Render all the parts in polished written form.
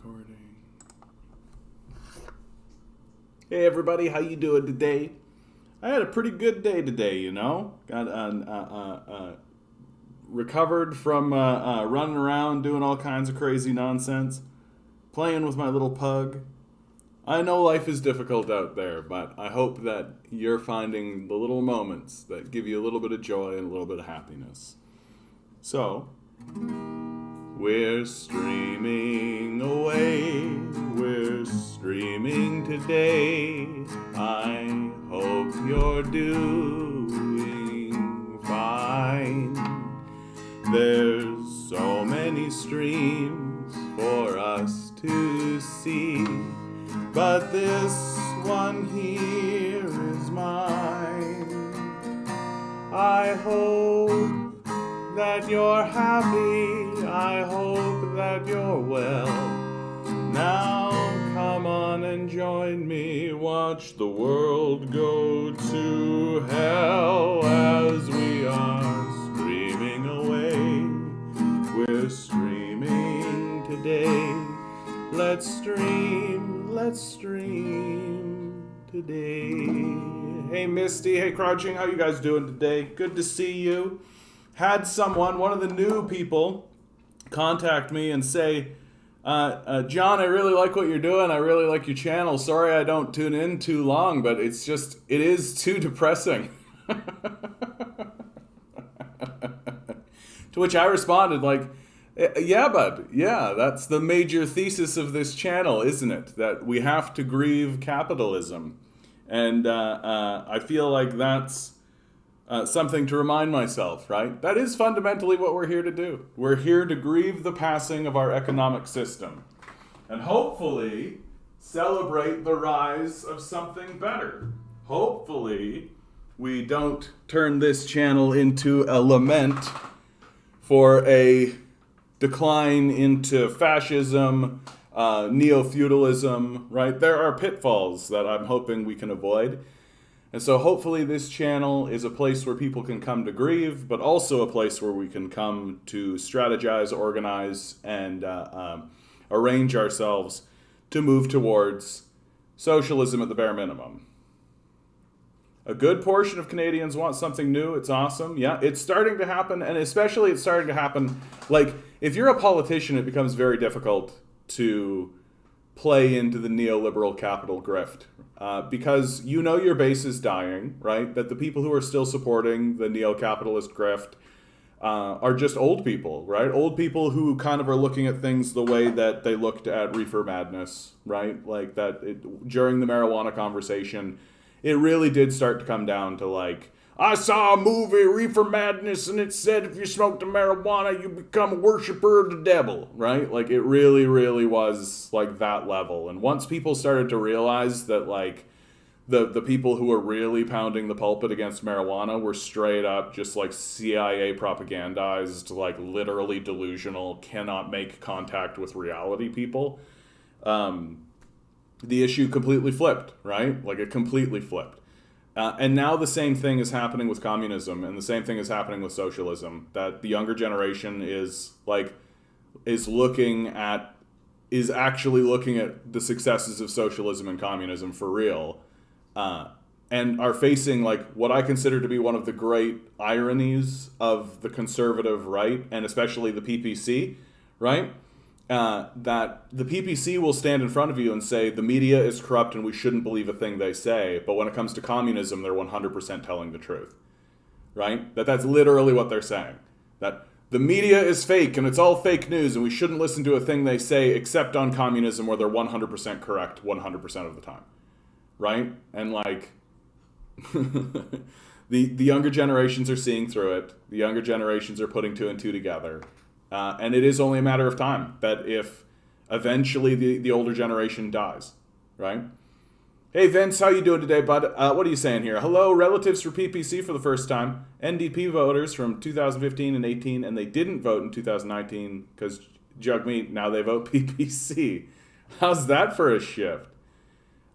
Recording. Hey everybody, how you doing today? I had a pretty good day today, you know. Got recovered from running around doing all kinds of crazy nonsense, playing with my little pug. I know life is difficult out there, but I hope that you're finding the little moments that give you a little bit of joy and a little bit of happiness. So, we're streaming away, we're streaming today. I hope you're doing fine. There's so many streams for us to see, but this one here is mine. I hope that you're happy, I hope that you're well. Now come on and join me, watch the world go to hell as we are streaming away. We're streaming today. Let's stream today. Hey Misty, hey Crouching, how you guys doing today? Good to see you. Had someone, one of the new people, contact me and say, John, I really like what you're doing. I really like your channel. Sorry I don't tune in too long, but it is too depressing. To which I responded like, yeah, bud. Yeah, that's the major thesis of this channel, isn't it? That we have to grieve capitalism. And I feel like that's something to remind myself, right? That is fundamentally what we're here to do. We're here to grieve the passing of our economic system and hopefully celebrate the rise of something better. Hopefully we don't turn this channel into a lament for a decline into fascism, neo-feudalism, right? There are pitfalls that I'm hoping we can avoid. And so hopefully this channel is a place where people can come to grieve, but also a place where we can come to strategize, organize, and arrange ourselves to move towards socialism at the bare minimum. A good portion of Canadians want something new. It's awesome. Yeah, it's starting to happen, and especially it's starting to happen. Like, if you're a politician, it becomes very difficult to play into the neoliberal capital grift. Because you know your base is dying, right? That the people who are still supporting the neo-capitalist grift are just old people, right? Old people who kind of are looking at things the way that they looked at reefer madness, right? Like that during the marijuana conversation, it really did start to come down to like, I saw a movie, Reefer Madness, and it said if you smoked the marijuana, you become a worshiper of the devil, right? Like, it really, really was, like, that level. And once people started to realize that, like, the people who were really pounding the pulpit against marijuana were straight up just, like, CIA propagandized, like, literally delusional, cannot make contact with reality people, the issue completely flipped, right? Like, it completely flipped. And now the same thing is happening with communism, and the same thing is happening with socialism. That the younger generation is actually looking at the successes of socialism and communism for real, and are facing like what I consider to be one of the great ironies of the conservative right, and especially the PPC, right? That the PPC will stand in front of you and say the media is corrupt and we shouldn't believe a thing they say, but when it comes to communism, they're 100% telling the truth, right? That's literally what they're saying. That the media is fake and it's all fake news and we shouldn't listen to a thing they say except on communism where they're 100% correct 100% of the time, right? And like, the younger generations are seeing through it. The younger generations are putting two and two together. And it is only a matter of time that if eventually the older generation dies, right? Hey Vince, how you doing today, bud? What are you saying here? Hello, relatives for PPC for the first time. NDP voters from 2015 and 18, and they didn't vote in 2019 because jug meat, now they vote PPC. How's that for a shift?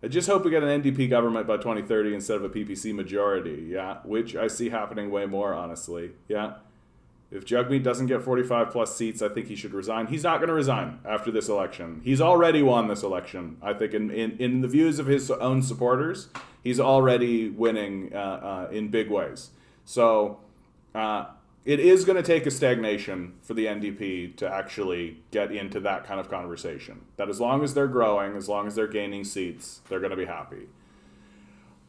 I just hope we get an NDP government by 2030 instead of a PPC majority, yeah, which I see happening way more, honestly, yeah. If Jugmeat doesn't get 45 plus seats, I think he should resign. He's not going to resign after this election. He's already won this election. I think in the views of his own supporters, he's already winning in big ways. So it is going to take a stagnation for the NDP to actually get into that kind of conversation. That as long as they're growing, as long as they're gaining seats, they're going to be happy.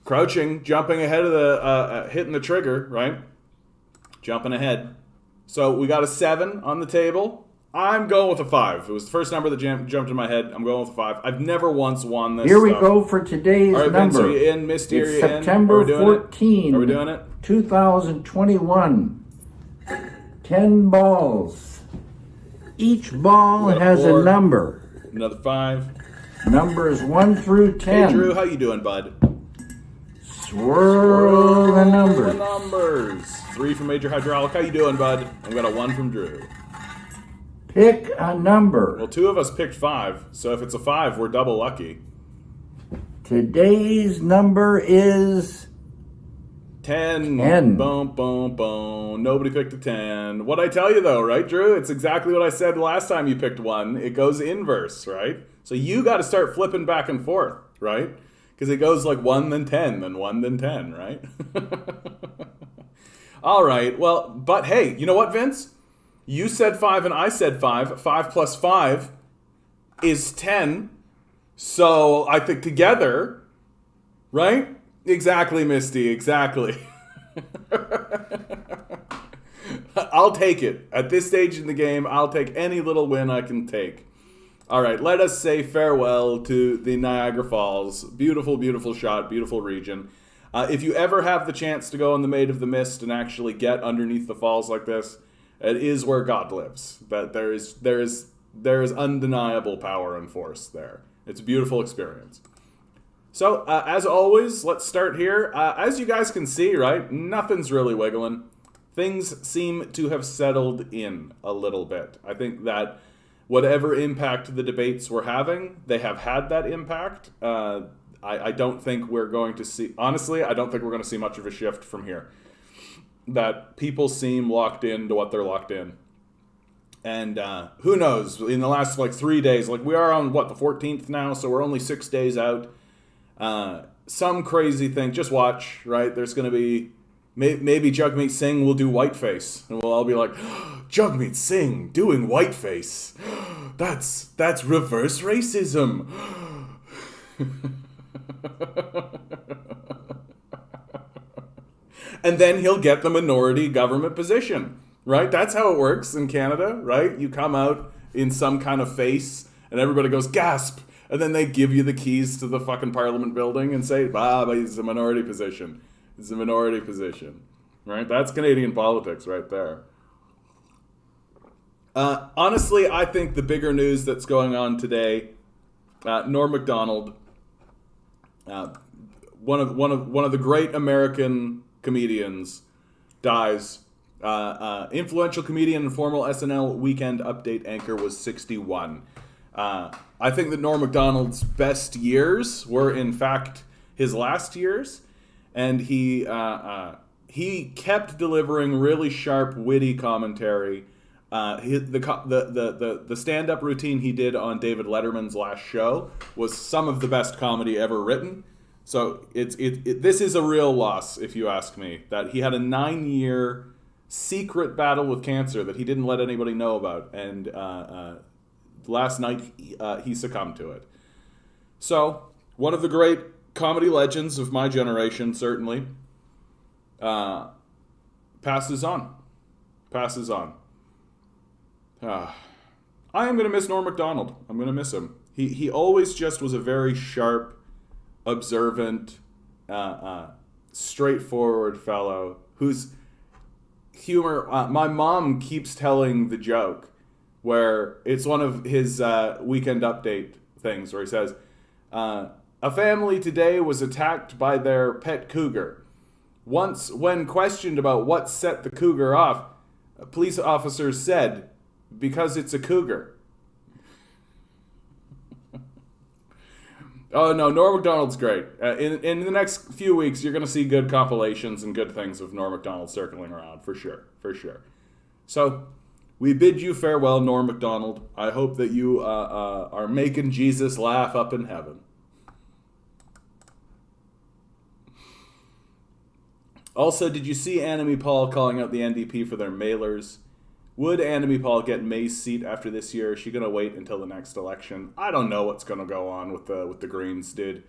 Crouching, jumping ahead of the, hitting the trigger, right? Jumping ahead. So we got a 7 on the table. I'm going with a 5. It was the first number that jumped in my head. I'm going with a 5. I've never once won this Here we stuff. go for today's All right, number. Vince, are you in? Misty, it's are you September in? 14, Are we doing it? 2021. 10 balls. Each ball has 4, a number. Another 5. Numbers 1 through 10. Hey, Drew, how you doing, bud? Swirl the numbers. The numbers. 3 from Major Hydraulic. How you doing, bud? I've got a 1 from Drew. Pick a number. Well, 2 of us picked 5, so if it's a 5, we're double lucky. Today's number is 10. 10. Boom, boom, boom. Nobody picked a 10. What'd I tell you, though, right, Drew? It's exactly what I said last time you picked 1. It goes inverse, right? So you got to start flipping back and forth, right? Because it goes like 1, then 10, then 1, then 10, right? All right, well, but hey, you know what, Vince? You said 5 and I said 5. 5 plus 5 is 10. So I think together, right? Exactly, Misty, exactly. I'll take it. At this stage in the game, I'll take any little win I can take. All right, let us say farewell to the Niagara Falls. Beautiful, beautiful shot, beautiful region. If you ever have the chance to go on the Maid of the Mist and actually get underneath the falls like this, it is where God lives. That there is undeniable power and force there. It's a beautiful experience. So, as always, let's start here. As you guys can see, right, nothing's really wiggling. Things seem to have settled in a little bit. I think that whatever impact the debates were having, they have had that impact. I don't think we're going to see, honestly, I don't think we're going to see much of a shift from here. That people seem locked into what they're locked in. And who knows, in the last 3 days, we are on, the 14th now, so we're only 6 days out. Some crazy thing, just watch, right? There's going to be, maybe Jagmeet Singh will do whiteface. And we'll all be like, Jagmeet Singh doing whiteface. That's reverse racism. And then he'll get the minority government position, right? That's how it works in Canada, right? You come out in some kind of face and everybody goes, gasp. And then they give you the keys to the fucking Parliament building and say, but it's a minority position. It's a minority position, right? That's Canadian politics right there. Honestly, I think the bigger news that's going on today, Norm Macdonald, one of the great American comedians, dies. Influential comedian and former SNL Weekend Update anchor was 61. I think that Norm Macdonald's best years were, in fact, his last years, and he kept delivering really sharp, witty commentary. The stand-up routine he did on David Letterman's last show was some of the best comedy ever written. So this is a real loss, if you ask me. That he had a 9-year secret battle with cancer that he didn't let anybody know about, and last night he succumbed to it. So one of the great comedy legends of my generation, certainly, passes on. I am going to miss Norm Macdonald. I'm going to miss him. He always just was a very sharp, observant, straightforward fellow whose humor... my mom keeps telling the joke where it's one of his Weekend Update things where he says, a family today was attacked by their pet cougar. Once, when questioned about what set the cougar off, police officers said, because it's a cougar. Oh, no, Norm Macdonald's great. In the next few weeks, you're going to see good compilations and good things of Norm Macdonald circling around, for sure. So, we bid you farewell, Norm MacDonald. I hope that you are making Jesus laugh up in heaven. Also, did you see Annemie Paul calling out the NDP for their mailers? Would Annemie Paul get May's seat after this year? Is she going to wait until the next election? I don't know what's going to go on with the Greens, dude.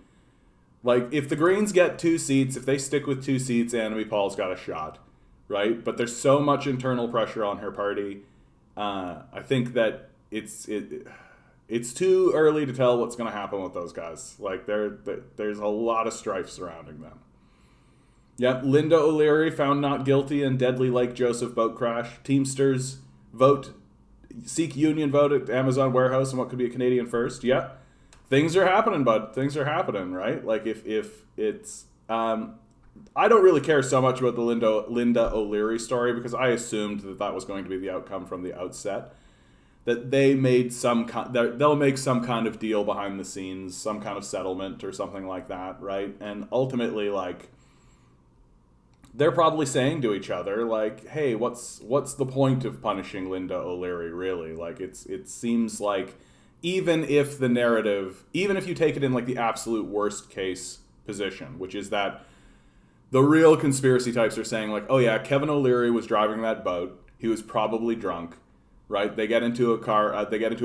Like, if the Greens get 2 seats, if they stick with 2 seats, Annemie Paul's got a shot, right? But there's so much internal pressure on her party. I think that it's too early to tell what's going to happen with those guys. Like, there's a lot of strife surrounding them. Yep, Linda O'Leary found not guilty in deadly Lake Joseph boat crash. Teamsters seek union vote at Amazon warehouse and what could be a Canadian first. Yep. Things are happening, bud. Things are happening, right? Like, if it's... I don't really care so much about the Linda O'Leary story because I assumed that was going to be the outcome from the outset. That they made they'll make some kind of deal behind the scenes, some kind of settlement or something like that, right? And ultimately, like... they're probably saying to each other, like, hey, what's the point of punishing Linda O'Leary, really? Like, it seems like even if you take it in, like, the absolute worst case position, which is that the real conspiracy types are saying, like, oh, yeah, Kevin O'Leary was driving that boat. He was probably drunk, right? They get into a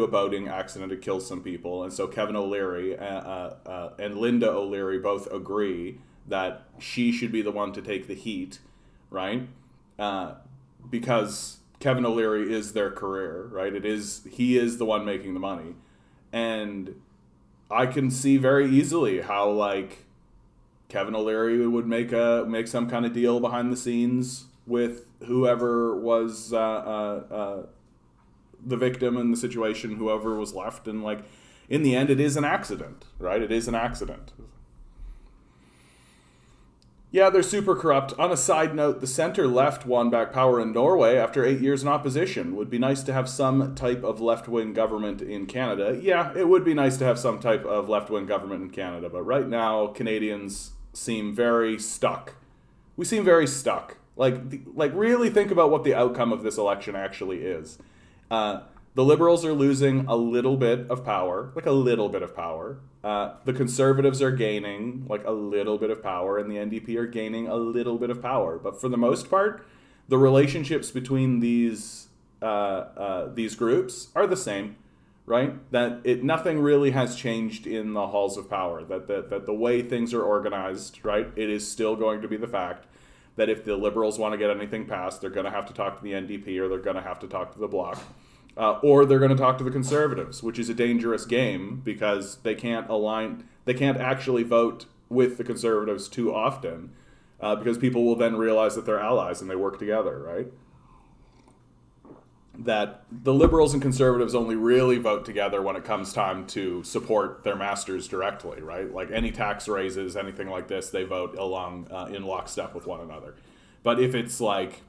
boating accident. It kills some people. And so Kevin O'Leary and Linda O'Leary both agree that she should be the one to take the heat, right? Because Kevin O'Leary is their career, right? He is the one making the money. And I can see very easily how, like, Kevin O'Leary would make some kind of deal behind the scenes with whoever was the victim in the situation, whoever was left. And, like, in the end, it is an accident, right? It is an accident. Yeah, they're super corrupt. On a side note, the center-left won back power in Norway after 8 years in opposition. Would be nice to have some type of left-wing government in Canada. Yeah, it would be nice to have some type of left-wing government in Canada, but right now, Canadians seem very stuck. We seem very stuck. Like really think about what the outcome of this election actually is. The Liberals are losing a little bit of power, like a little bit of power. The Conservatives are gaining like a little bit of power, and the NDP are gaining a little bit of power. But for the most part, the relationships between these groups are the same, right? That nothing really has changed in the halls of power. That the way things are organized, right? It is still going to be the fact that if the Liberals want to get anything passed, they're going to have to talk to the NDP or they're going to have to talk to the Bloc. Or they're going to talk to the Conservatives, which is a dangerous game because they can't actually vote with the Conservatives too often because people will then realize that they're allies and they work together, right? That the Liberals and Conservatives only really vote together when it comes time to support their masters directly, right? Like any tax raises, anything like this, they vote along in lockstep with one another. But if it's like,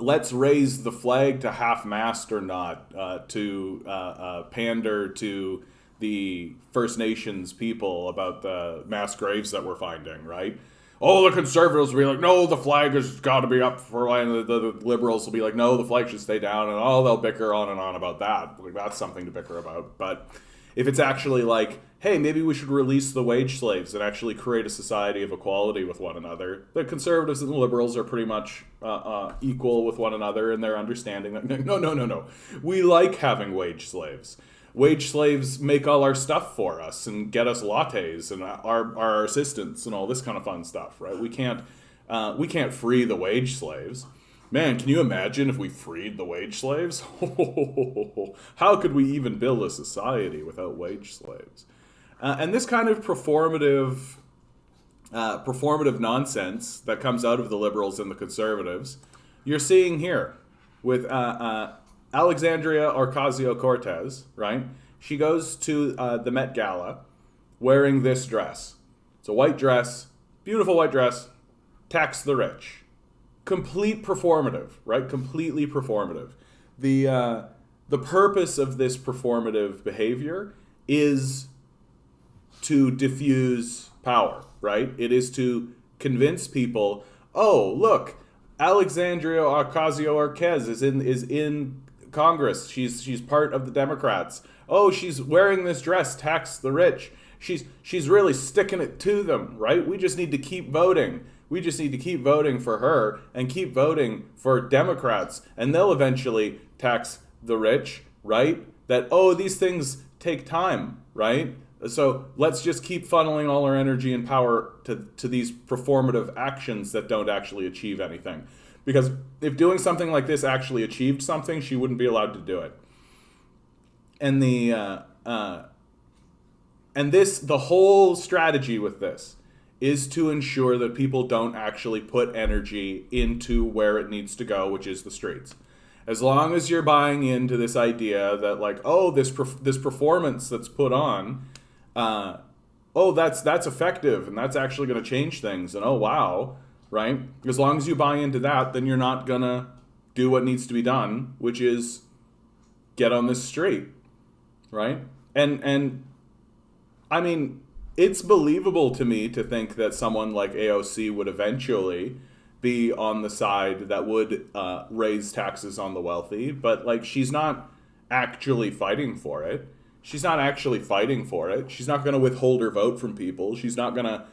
let's raise the flag to half-mast or not, to pander to the First Nations people about the mass graves that we're finding, right? Oh, the Conservatives will be like, no, the flag has got to be up for, and the Liberals will be like, no, the flag should stay down, and they'll bicker on and on about that. Like, that's something to bicker about. But if it's actually like, hey, maybe we should release the wage slaves and actually create a society of equality with one another. The Conservatives and the Liberals are pretty much equal with one another in their understanding that, no. We like having wage slaves. Wage slaves make all our stuff for us and get us lattes and our assistants and all this kind of fun stuff, right? We can't free the wage slaves. Man, can you imagine if we freed the wage slaves? How could we even build a society without wage slaves? And this kind of performative nonsense that comes out of the Liberals and the Conservatives, you're seeing here with Alexandria Ocasio-Cortez, right? She goes to the Met Gala wearing this dress. It's a white dress, beautiful white dress, tax the rich. Complete performative, right? Completely performative. The purpose of this performative behavior is to diffuse power, right? It is to convince people, oh, look, Alexandria Ocasio-Cortez is in Congress. She's part of the Democrats. Oh, she's wearing this dress, tax the rich. She's really sticking it to them, right? We just need to keep voting. We just need to keep voting for her and keep voting for Democrats, and they'll eventually tax the rich, right? That, oh, these things take time, right? So let's just keep funneling all our energy and power to these performative actions that don't actually achieve anything. Because if doing something like this actually achieved something, she wouldn't be allowed to do it. And the whole strategy with this is to ensure that people don't actually put energy into where it needs to go, which is the streets. As long as you're buying into this idea that, like, oh, this performance that's put on, oh, that's effective and that's actually going to change things, and oh wow, right? As long as you buy into that, then you're not gonna do what needs to be done, which is get on this street, right? And I mean, it's believable to me to think that someone like AOC would eventually be on the side that would raise taxes on the wealthy, but like she's not actually fighting for it. She's not actually fighting for it. She's not going to withhold her vote from people. She's not going to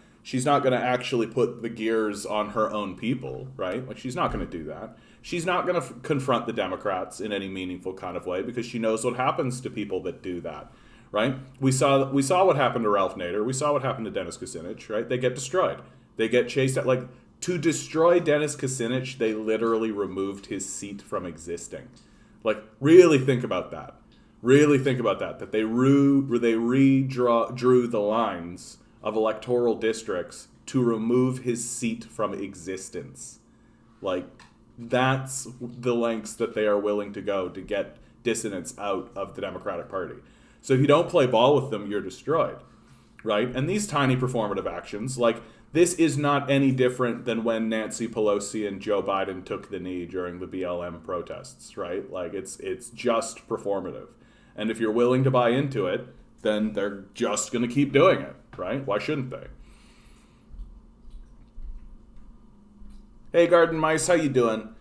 actually put the gears on her own people, right? Like she's not going to do that. She's not going to confront the Democrats in any meaningful kind of way because she knows what happens to people that do that, right? We saw what happened to Ralph Nader. We saw what happened to Dennis Kucinich, right? They get destroyed. They get chased out. Like, to destroy Dennis Kucinich, they literally removed his seat from existing. Like, really think about that. Really think about that. That they redrew the lines of electoral districts to remove his seat from existence. Like, that's the lengths that they are willing to go to get dissidents out of the Democratic Party. So if you don't play ball with them, you're destroyed, right? And these tiny performative actions, like, this is not any different than when Nancy Pelosi and Joe Biden took the knee during the BLM protests, right? Like, it's just performative. And if you're willing to buy into it, then they're just going to keep doing it, right? Why shouldn't they? Hey, Garden Mice, how you doing?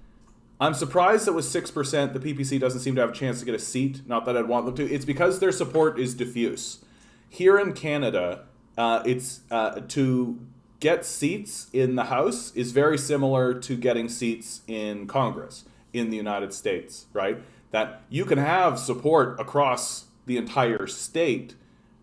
I'm surprised that with 6%, the PPC doesn't seem to have a chance to get a seat. Not that I'd want them to. It's because their support is diffuse. Here in Canada, it's to get seats in the House is very similar to getting seats in Congress in the United States, right? That you can have support across the entire state,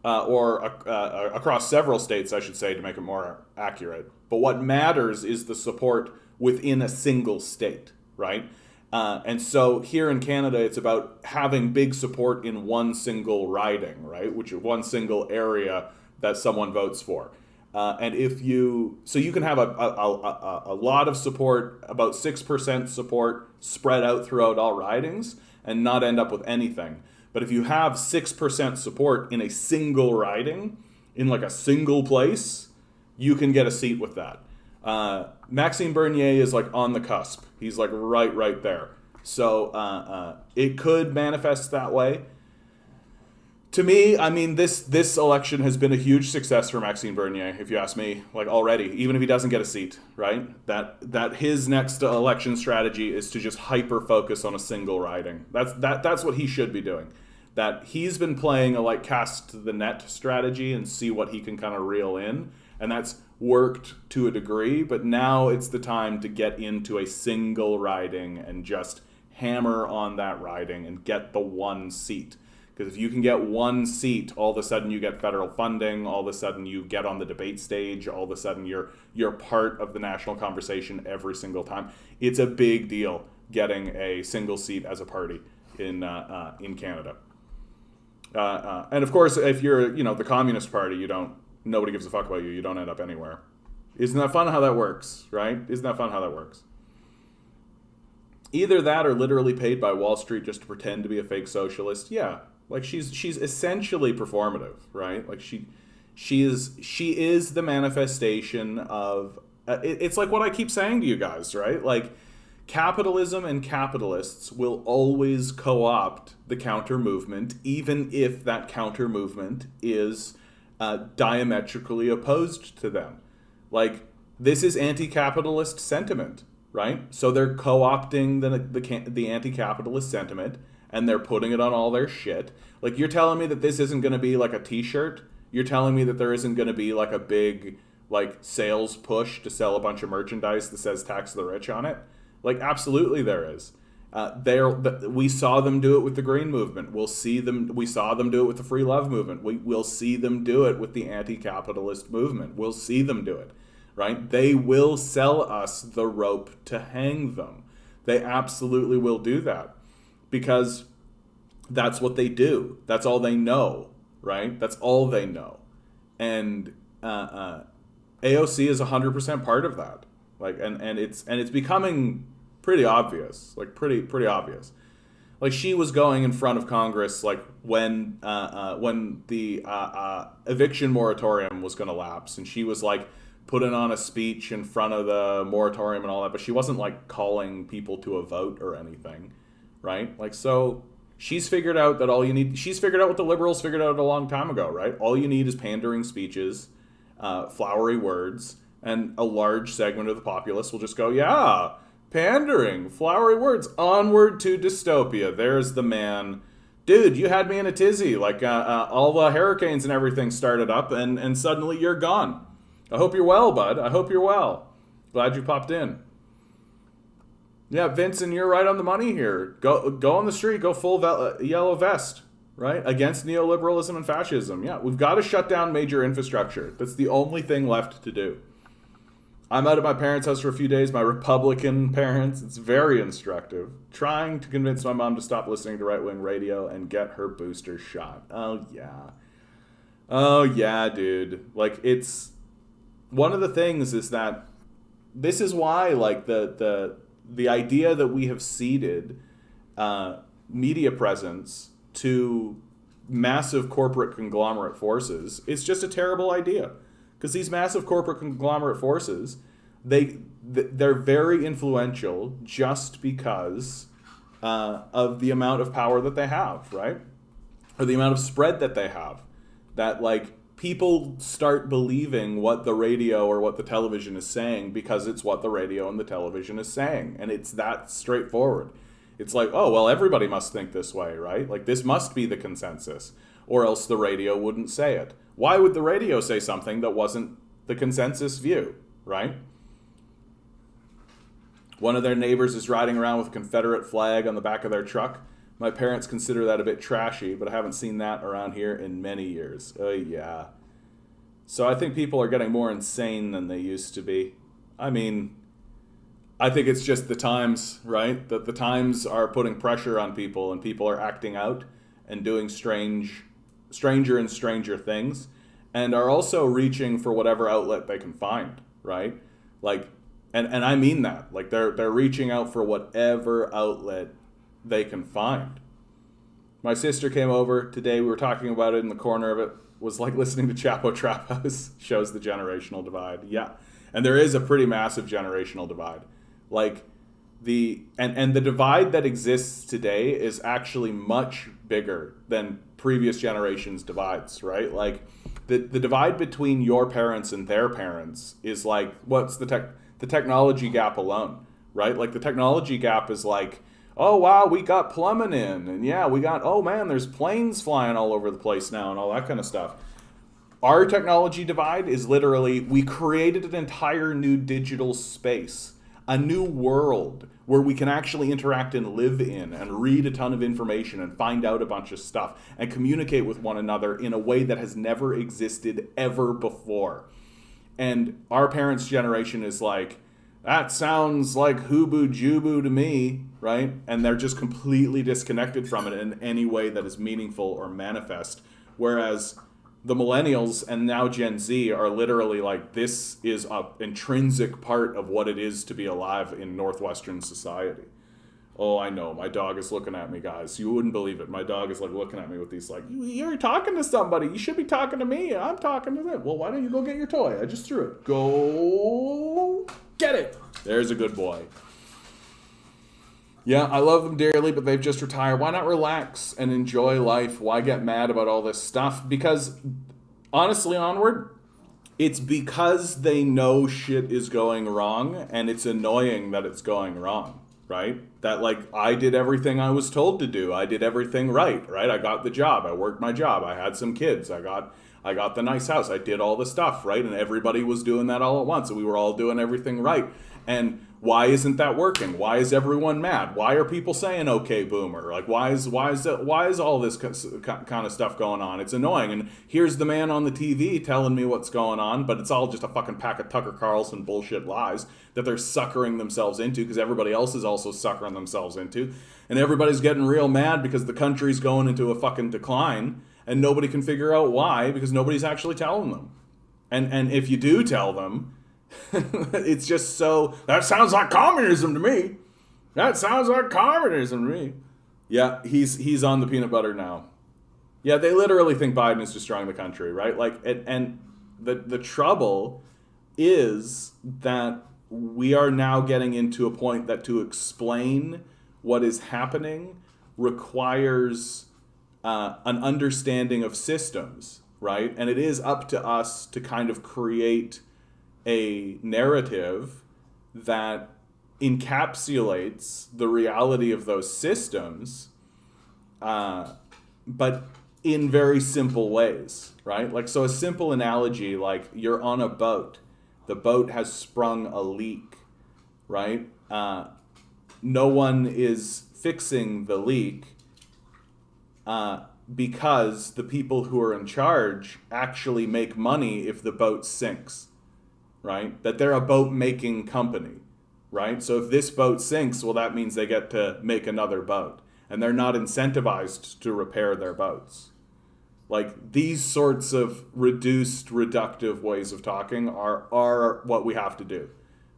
or across several states, I should say, to make it more accurate. But what matters is the support within a single state, right? And so here in Canada, it's about having big support in one single riding, right? Which is one single area that someone votes for. And so you can have a lot of support, about 6% support spread out throughout all ridings and not end up with anything. But if you have 6% support in a single riding, in like a single place, you can get a seat with that. Maxime Bernier is like on the cusp. He's like right there. So it could manifest that way. To me, I mean, this election has been a huge success for Maxime Bernier, if you ask me, like already, even if he doesn't get a seat, right? That his next election strategy is to just hyper focus on a single riding. That's what he should be doing. That he's been playing a like cast the net strategy and see what he can kind of reel in, and that's worked to a degree, but now it's the time to get into a single riding and just hammer on that riding and get the one seat. Because if you can get one seat, all of a sudden you get federal funding, all of a sudden you get on the debate stage, all of a sudden you're part of the national conversation every single time. It's a big deal getting a single seat as a party in Canada. And of course, if you're the Communist Party, nobody gives a fuck about you. You don't end up anywhere. Isn't that fun how that works, right? Isn't that fun how that works? Either that or literally paid by Wall Street just to pretend to be a fake socialist. Yeah. Like she's essentially performative, right? Like she is the manifestation of it's like what I keep saying to you guys, right? Like capitalism and capitalists will always co-opt the counter movement, even if that counter movement is diametrically opposed to them. Like this is anti-capitalist sentiment, right? So they're co-opting the anti-capitalist sentiment, and they're putting it on all their shit. Like, you're telling me that this isn't going to be like a t-shirt? You're telling me that there isn't going to be like a big like sales push to sell a bunch of merchandise that says tax the rich on it? Like, absolutely there is. We saw them do it with the Green Movement. We saw them do it with the Free Love Movement. We'll see them do it with the anti-capitalist movement. We'll see them do it, right? They will sell us the rope to hang them. They absolutely will do that because that's what they do. That's all they know, right? That's all they know. And AOC is 100% part of that. Like, and it's becoming pretty obvious, like pretty obvious. Like, she was going in front of Congress like when the eviction moratorium was going to lapse, and she was like putting on a speech in front of the moratorium and all that, but she wasn't like calling people to a vote or anything, right? Like, so she's figured out that she's figured out what the liberals figured out a long time ago, right? All you need is pandering speeches, flowery words, and a large segment of the populace will just go, yeah, pandering, flowery words, onward to dystopia. There's the man. Dude, you had me in a tizzy. Like, all the hurricanes and everything started up, and suddenly you're gone. I hope you're well, bud. I hope you're well. Glad you popped in. Yeah, Vincent, you're right on the money here. Go on the street, go full yellow vest, right? Against neoliberalism and fascism. Yeah, we've got to shut down major infrastructure. That's the only thing left to do. I'm out at my parents' house for a few days, my Republican parents. It's very instructive. Trying to convince my mom to stop listening to right-wing radio and get her booster shot. Oh, yeah. Oh, yeah, dude. Like, it's... One of the things is that this is why, like, the idea that we have ceded media presence to massive corporate conglomerate forces is just a terrible idea. Because these massive corporate conglomerate forces, they're very influential just because of the amount of power that they have, right? Or the amount of spread that they have. That, like, people start believing what the radio or what the television is saying because it's what the radio and the television is saying. And it's that straightforward. It's like, oh, well, everybody must think this way, right? Like, this must be the consensus, or else the radio wouldn't say it. Why would the radio say something that wasn't the consensus view, right? One of their neighbors is riding around with a Confederate flag on the back of their truck. My parents consider that a bit trashy, but I haven't seen that around here in many years. Oh, yeah. So I think people are getting more insane than they used to be. I mean, I think it's just the times, right? That the times are putting pressure on people, and people are acting out and doing stranger and stranger things, and are also reaching for whatever outlet they can find, right? Like, and I mean that. Like, they're reaching out for whatever outlet they can find. My sister came over today. We were talking about it in the corner of it. Was like listening to Chapo Trap House. Shows the generational divide. Yeah. And there is a pretty massive generational divide. Like, the divide that exists today is actually much bigger than previous generations' divides, right? Like, the divide between your parents and their parents is like, what's the technology gap alone, right? Like, the technology gap is like, oh, wow, we got plumbing in, and yeah, we got, oh man, there's planes flying all over the place now and all that kind of stuff. Our technology divide is literally, we created an entire new digital space, a new world where we can actually interact and live in and read a ton of information and find out a bunch of stuff and communicate with one another in a way that has never existed ever before. And our parents' generation is like, that sounds like Hubu Jubu to me, right? And they're just completely disconnected from it in any way that is meaningful or manifest. Whereas the millennials and now Gen Z are literally like, this is an intrinsic part of what it is to be alive in Northwestern society. Oh, I know. My dog is looking at me, guys. You wouldn't believe it. My dog is like looking at me with these like, you're talking to somebody. You should be talking to me. I'm talking to them. Well, why don't you go get your toy? I just threw it. Go get it. There's a good boy. Yeah, I love them dearly, but they've just retired. Why not relax and enjoy life? Why get mad about all this stuff? Because honestly, Onward, It's because they know shit is going wrong, and it's annoying that it's going wrong, right? That, like, I did everything I was told to do. I did everything right? I got the job. I worked my job. I had some kids. I got the nice house. I did all the stuff, right? And everybody was doing that all at once, and we were all doing everything right. And why isn't that working? Why is everyone mad? Why are people saying "Okay, boomer"? Like, why is all this kind of stuff going on? It's annoying. And here's the man on the TV telling me what's going on, but it's all just a fucking pack of Tucker Carlson bullshit lies that they're suckering themselves into because everybody else is also suckering themselves into, and everybody's getting real mad because the country's going into a fucking decline, and nobody can figure out why because nobody's actually telling them. And if you do tell them, it's just so, that sounds like communism to me. That sounds like communism to me. Yeah, he's on the peanut butter now. Yeah, they literally think Biden is destroying the country, right? Like, and the trouble is that we are now getting into a point that to explain what is happening requires an understanding of systems, right? And it is up to us to kind of create a narrative that encapsulates the reality of those systems, but in very simple ways, right? Like, so a simple analogy, like you're on a boat. The boat has sprung a leak, right? No one is fixing the leak because the people who are in charge actually make money if the boat sinks. Right? That they're a boat making company, right? So if this boat sinks, well, that means they get to make another boat, and they're not incentivized to repair their boats. Like, these sorts of reductive ways of talking are what we have to do,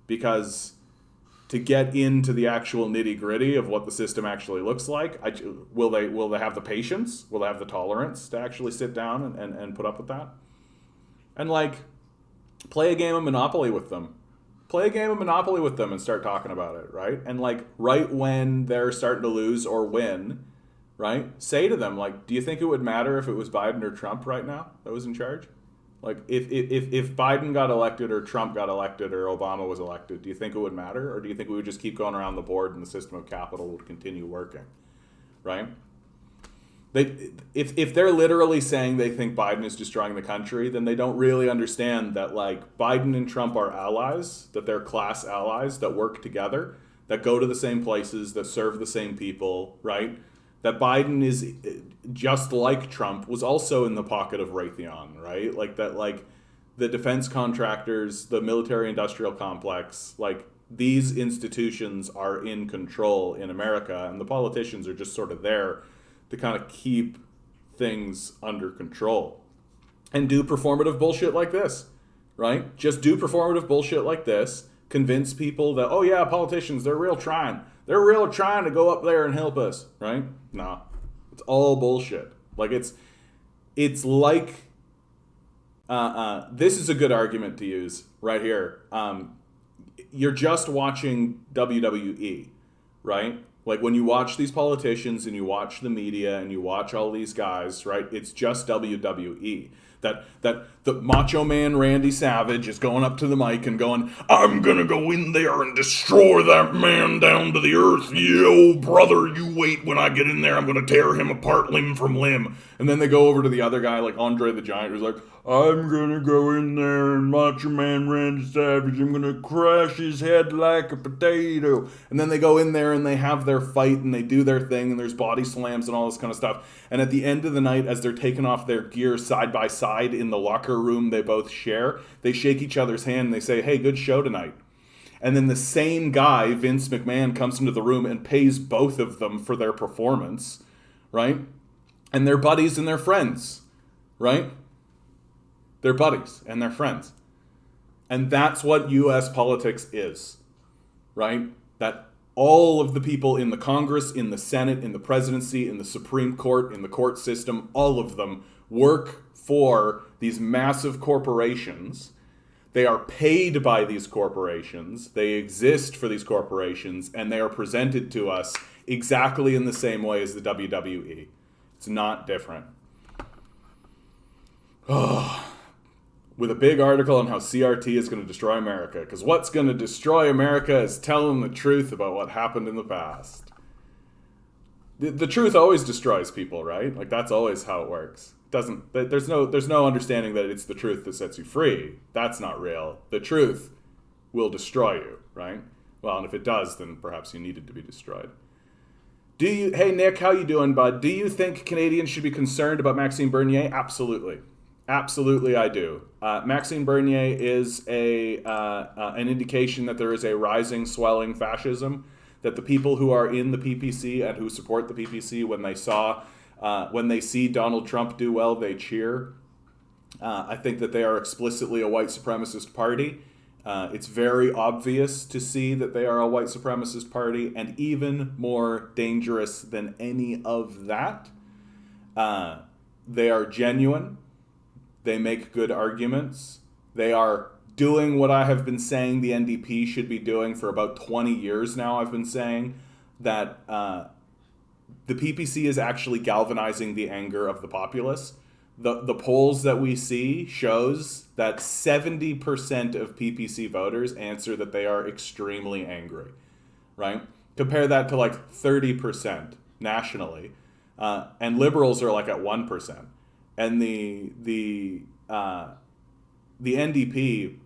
because to get into the actual nitty gritty of what the system actually looks like, will they have the patience? Will they have the tolerance to actually sit down and put up with that? And, like, play a game of Monopoly with them. Play a game of Monopoly with them and start talking about it, right? And, like, right when they're starting to lose or win, right, say to them, like, do you think it would matter if it was Biden or Trump right now that was in charge? Like, if Biden got elected or Trump got elected or Obama was elected, do you think it would matter? Or do you think we would just keep going around the board and the system of capital would continue working, right? If they're literally saying they think Biden is destroying the country, then they don't really understand that, like, Biden and Trump are allies, that they're class allies that work together, that go to the same places, that serve the same people, right? That Biden is, just like Trump, was also in the pocket of Raytheon, right? Like, that, like, the defense contractors, the military-industrial complex, like, these institutions are in control in America, and the politicians are just sort of there to kind of keep things under control. And do performative bullshit like this, right? Just do performative bullshit like this, convince people that, oh yeah, politicians, they're real trying. They're real trying to go up there and help us, right? No, it's all bullshit. Like, it's like, this is a good argument to use right here. You're just watching WWE, right? Like, when you watch these politicians and you watch the media and you watch all these guys, right, it's just WWE. That the Macho Man Randy Savage is going up to the mic and going, I'm gonna go in there and destroy that man down to the earth. Yo, brother, you wait. When I get in there, I'm gonna tear him apart limb from limb. And then they go over to the other guy, like Andre the Giant, who's like, I'm gonna go in there and Macho Man Randy Savage, I'm gonna crush his head like a potato. And then they go in there and they have their fight and they do their thing and there's body slams and all this kind of stuff. And at the end of the night, as they're taking off their gear side by side in the locker room they both share, they shake each other's hand and they say, hey, good show tonight. And then the same guy, Vince McMahon, comes into the room and pays both of them for their performance, right? And they're buddies and they're friends, right? They're buddies and they're friends. And that's what U.S. politics is, right? That all of the people in the Congress, in the Senate, in the presidency, in the Supreme Court, in the court system, all of them work for these massive corporations. They are paid by these corporations. They exist for these corporations, and they are presented to us exactly in the same way as the WWE. It's not different. with a big article on how CRT is going to destroy America. Because what's going to destroy America is telling the truth about what happened in the past. The truth always destroys people, right? Like, that's always how it works. There's no understanding that it's the truth that sets you free. That's not real. The truth will destroy you, right? Well, and if it does, then perhaps you needed to be destroyed. Hey Nick, how you doing, bud? Do you think Canadians should be concerned about Maxime Bernier? Absolutely. Absolutely, I do. Maxime Bernier is an indication that there is a rising, swelling fascism, that the people who are in the PPC and who support the PPC, when they see Donald Trump do well, they cheer. I think that they are explicitly a white supremacist party. It's very obvious to see that they are a white supremacist party, and even more dangerous than any of that, they are genuine. They make good arguments. They are doing what I have been saying the NDP should be doing for about 20 years now. I've been saying that the PPC is actually galvanizing the anger of the populace. The polls that we see shows that 70% of PPC voters answer that they are extremely angry, right? Compare that to like 30% nationally, and liberals are like at 1%. And the NDP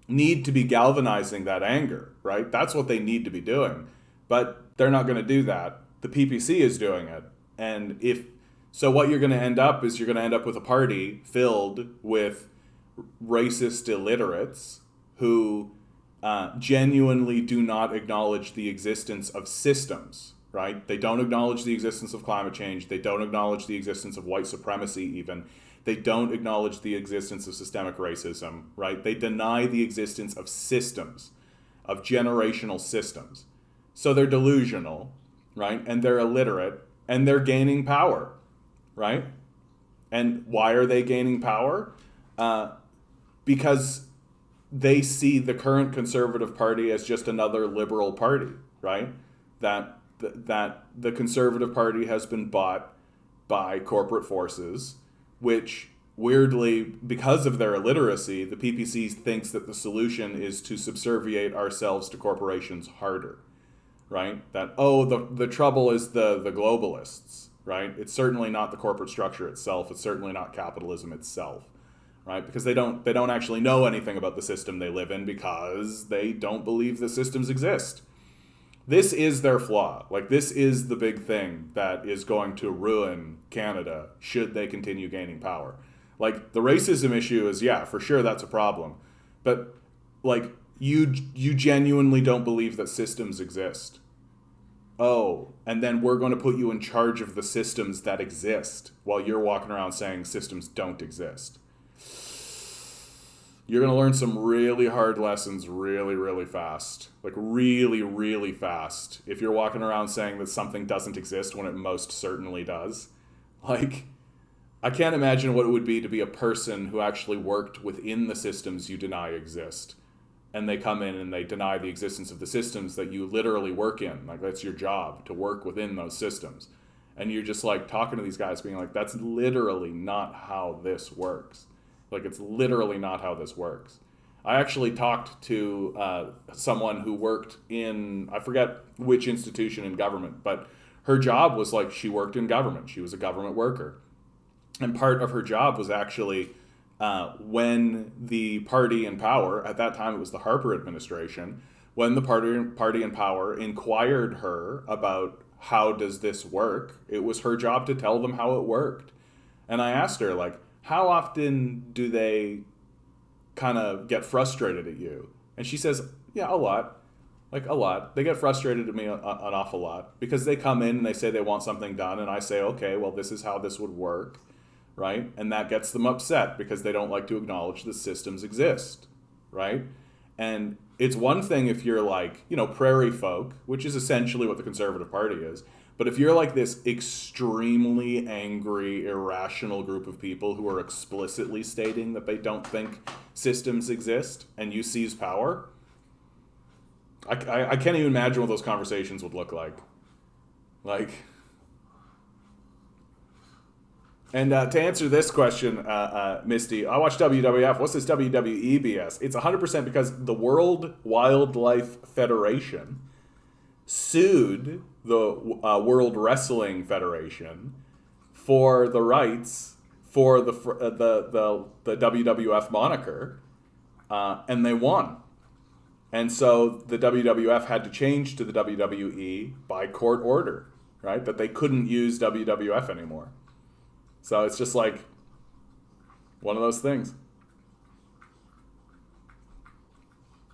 need to be galvanizing that anger, right? That's what they need to be doing. But they're not going to do that. The PPC is doing it. And so what you're going to end up is you're going to end up with a party filled with racist illiterates who genuinely do not acknowledge the existence of systems, right? They don't acknowledge the existence of climate change. They don't acknowledge the existence of white supremacy even. They don't acknowledge the existence of systemic racism, right? They deny the existence of systems, of generational systems. So they're delusional, right? And they're illiterate, and they're gaining power, right? And why are they gaining power? Because they see the current Conservative Party as just another liberal party, right? That the Conservative Party has been bought by corporate forces, which weirdly, because of their illiteracy, the PPC thinks that the solution is to subserviate ourselves to corporations harder, right? That, the trouble is the globalists, right? It's certainly not the corporate structure itself. It's certainly not capitalism itself, right? Because they don't actually know anything about the system they live in because they don't believe the systems exist. This is their flaw. Like, this is the big thing that is going to ruin Canada should they continue gaining power. Like, the racism issue is, yeah, for sure that's a problem. But, like, you genuinely don't believe that systems exist. Oh, and then we're going to put you in charge of the systems that exist while you're walking around saying systems don't exist. You're going to learn some really hard lessons really, really fast. Like, really, really fast. If you're walking around saying that something doesn't exist when it most certainly does. Like, I can't imagine what it would be to be a person who actually worked within the systems you deny exist. And they come in and they deny the existence of the systems that you literally work in. Like, that's your job, to work within those systems. And you're just, like, talking to these guys being like, that's literally not how this works. Like, it's literally not how this works. I actually talked to someone who worked in, I forget which institution in government, but her job was like, she worked in government. She was a government worker. And part of her job was actually when the party in power, at that time it was the Harper administration, when the party in power inquired her about how does this work, it was her job to tell them how it worked. And I asked her, like, how often do they kind of get frustrated at you? And she says, yeah, a lot. Like, a lot. They get frustrated at me an awful lot because they come in and they say they want something done. And I say, okay, well, this is how this would work, right? And that gets them upset because they don't like to acknowledge that systems exist, right? And it's one thing if you're like, prairie folk, which is essentially what the Conservative Party is. But if you're like this extremely angry, irrational group of people who are explicitly stating that they don't think systems exist and you seize power, I can't even imagine what those conversations would look like. Like, And to answer this question, Misty, I watch WWF. What's this WWE BS? It's 100% because the World Wildlife Federation sued the World Wrestling Federation for the rights for the WWF moniker, and they won. And so the WWF had to change to the WWE by court order, right? That they couldn't use WWF anymore. So it's just like one of those things.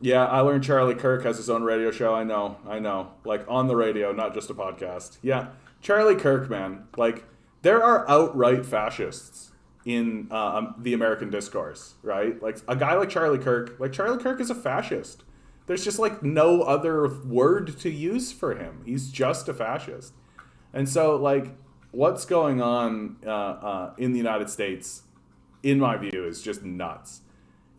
Yeah, I learned Charlie Kirk has his own radio show. I know. Like on the radio, not just a podcast. Yeah, Charlie Kirk, man. Like there are outright fascists in the American discourse, right? Like a guy like Charlie Kirk is a fascist. There's just like no other word to use for him. He's just a fascist. And so like what's going on in the United States, in my view, is just nuts.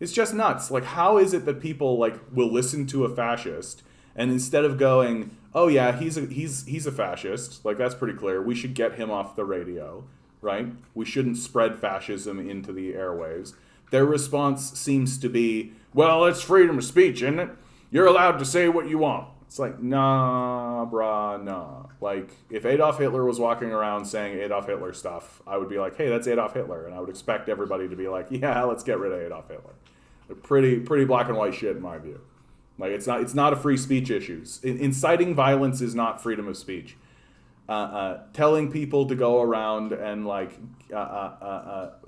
It's just nuts. Like, how is it that people like will listen to a fascist and instead of going, "Oh yeah, he's a fascist," like that's pretty clear. We should get him off the radio, right? We shouldn't spread fascism into the airwaves. Their response seems to be, "Well, it's freedom of speech, isn't it? You're allowed to say what you want." It's like, nah, brah, nah. Like, if Adolf Hitler was walking around saying Adolf Hitler stuff, I would be like, hey, that's Adolf Hitler. And I would expect everybody to be like, yeah, let's get rid of Adolf Hitler. They're pretty black and white shit in my view. Like, it's not a free speech issue. Inciting violence is not freedom of speech. Telling people to go around and, like,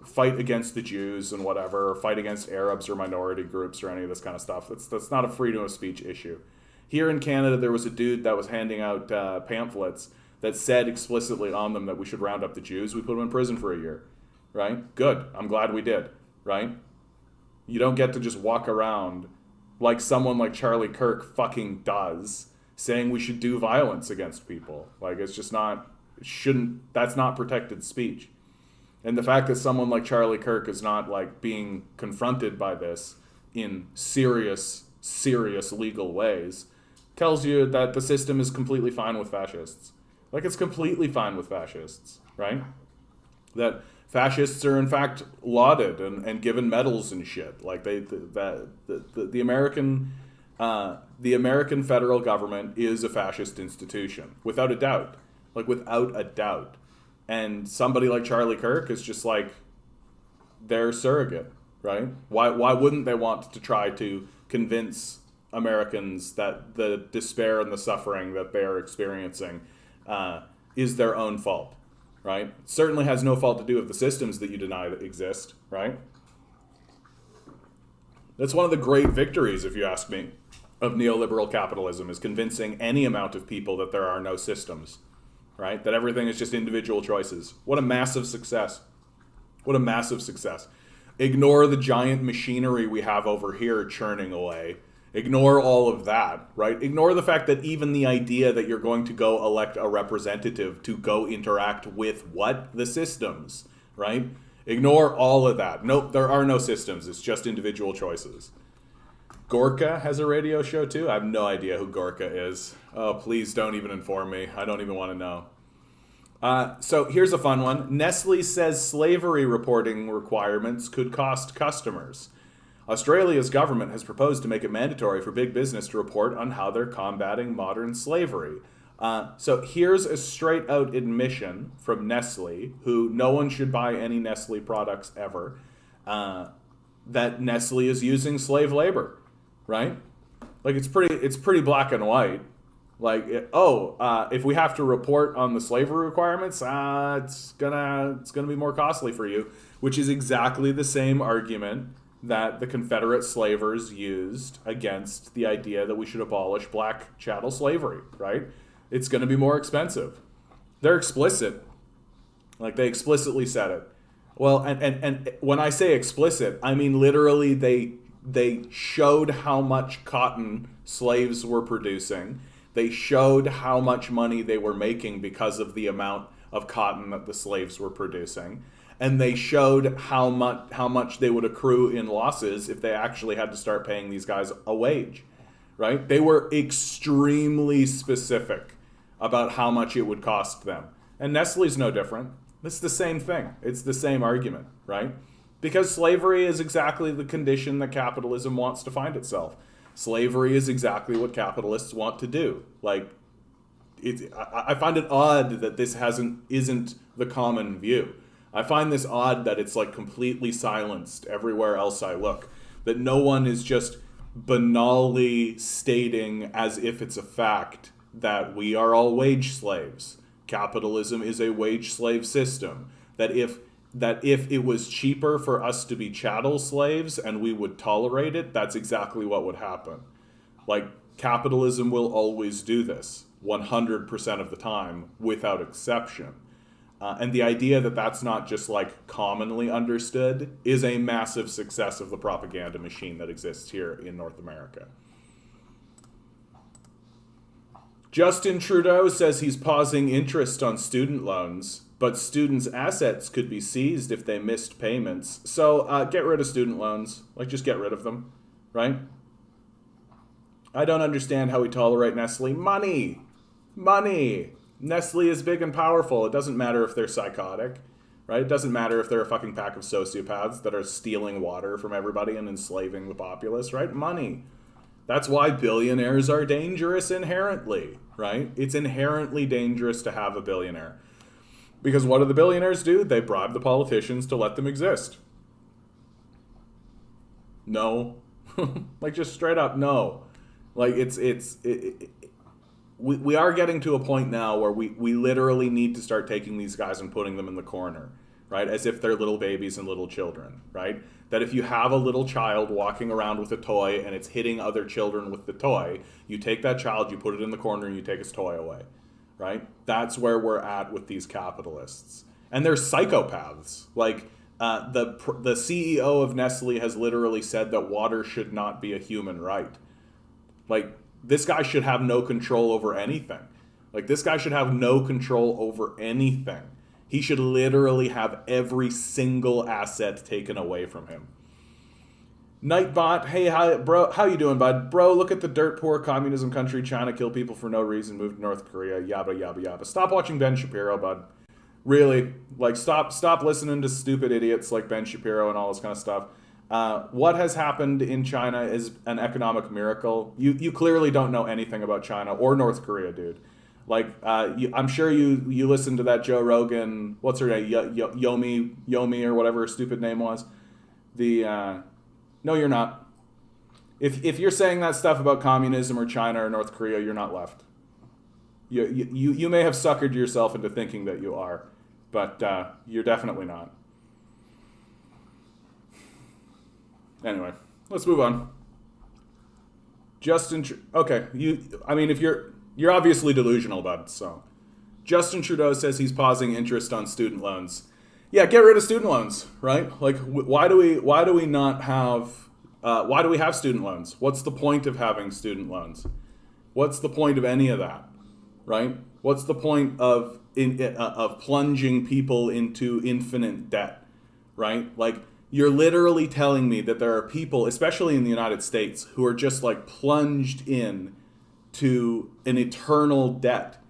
fight against the Jews and whatever, or fight against Arabs or minority groups or any of this kind of stuff, that's not a freedom of speech issue. Here in Canada, there was a dude that was handing out pamphlets that said explicitly on them that we should round up the Jews. We put him in prison for a year, right? Good. I'm glad we did, right? You don't get to just walk around like someone like Charlie Kirk fucking does, saying we should do violence against people. Like, it's just not, that's not protected speech. And the fact that someone like Charlie Kirk is not, like, being confronted by this in serious legal ways tells you that the system is completely fine with fascists. Like, it's completely fine with fascists, right? That fascists are in fact lauded and given medals and shit. Like the American federal government is a fascist institution, without a doubt. Like, without a doubt. And somebody like Charlie Kirk is just like their surrogate, right? Why wouldn't they want to try to convince Americans that the despair and the suffering that they're experiencing is their own fault, right? It certainly has no fault to do with the systems that you deny that exist, right? That's one of the great victories, if you ask me, of neoliberal capitalism, is convincing any amount of people that there are no systems, right? That everything is just individual choices. What a massive success. What a massive success. Ignore the giant machinery we have over here churning away. Ignore all of that, right? Ignore the fact that even the idea that you're going to go elect a representative to go interact with what? The systems, right? Ignore all of that. Nope, there are no systems. It's just individual choices. Gorka has a radio show too. I have no idea who Gorka is. Oh, please don't even inform me. I don't even want to know. So here's a fun one. Nestle says slavery reporting requirements could cost customers. Australia's government has proposed to make it mandatory for big business to report on how they're combating modern slavery. So here's a straight out admission from Nestle, who no one should buy any Nestle products ever, that Nestle is using slave labor, right? Like, it's pretty black and white. Like, if we have to report on the slavery requirements, it's gonna be more costly for you, which is exactly the same argument that the Confederate slavers used against the idea that we should abolish black chattel slavery, right? It's going to be more expensive. They're explicit. Like, they explicitly said it. Well, and when I say explicit, I mean literally they showed how much cotton slaves were producing. They showed how much money they were making because of the amount of cotton that the slaves were producing. And they showed how much they would accrue in losses if they actually had to start paying these guys a wage, right? They were extremely specific about how much it would cost them. And Nestle's no different. It's the same thing. It's the same argument, right? Because slavery is exactly the condition that capitalism wants to find itself. Slavery is exactly what capitalists want to do. Like, I find it odd that this isn't the common view. I find this odd that it's like completely silenced everywhere else I look. That no one is just banally stating as if it's a fact that we are all wage slaves. Capitalism is a wage slave system. That if it was cheaper for us to be chattel slaves and we would tolerate it, that's exactly what would happen. Like, capitalism will always do this 100% of the time without exception. And the idea that that's not just like commonly understood is a massive success of the propaganda machine that exists here in North America. Justin Trudeau says he's pausing interest on student loans, but students' assets could be seized if they missed payments. So get rid of student loans. Like, just get rid of them, right? I don't understand how we tolerate Nestle. Money! Money! Nestle is big and powerful. It doesn't matter if they're psychotic, right? It doesn't matter if they're a fucking pack of sociopaths that are stealing water from everybody and enslaving the populace, right? Money. That's why billionaires are dangerous inherently, right? It's inherently dangerous to have a billionaire. Because what do the billionaires do? They bribe the politicians to let them exist. No. Like, just straight up no. Like, we are getting to a point now where we literally need to start taking these guys and putting them in the corner, right? As if they're little babies and little children, right? That if you have a little child walking around with a toy and it's hitting other children with the toy, you take that child, you put it in the corner, and you take his toy away, right? That's where we're at with these capitalists. And they're psychopaths. Like, the CEO of Nestle has literally said that water should not be a human right. Like, this guy should have no control over anything. Like, this guy should have no control over anything. He should literally have every single asset taken away from him. Nightbot, hey, bro, how you doing, bud? Bro, look at the dirt poor communism country, China, kill people for no reason, move to North Korea, yabba, yabba, yabba. Stop watching Ben Shapiro, bud. Really, like, stop listening to stupid idiots like Ben Shapiro and all this kind of stuff. What has happened in China is an economic miracle. You clearly don't know anything about China or North Korea, dude. Like, I'm sure you listened to that Joe Rogan, what's her name, Yomi or whatever her stupid name was. No, you're not. If you're saying that stuff about communism or China or North Korea, you're not left. You may have suckered yourself into thinking that you are, but you're definitely not. Anyway, let's move on. Okay, if you're obviously delusional, bud, so. Justin Trudeau says he's pausing interest on student loans. Yeah, get rid of student loans, right? Like, why do we not have, why do we have student loans? What's the point of having student loans? What's the point of any of that, right? What's the point of plunging people into infinite debt, right? Like, you're literally telling me that there are people, especially in the United States, who are just like plunged in to an eternal debt,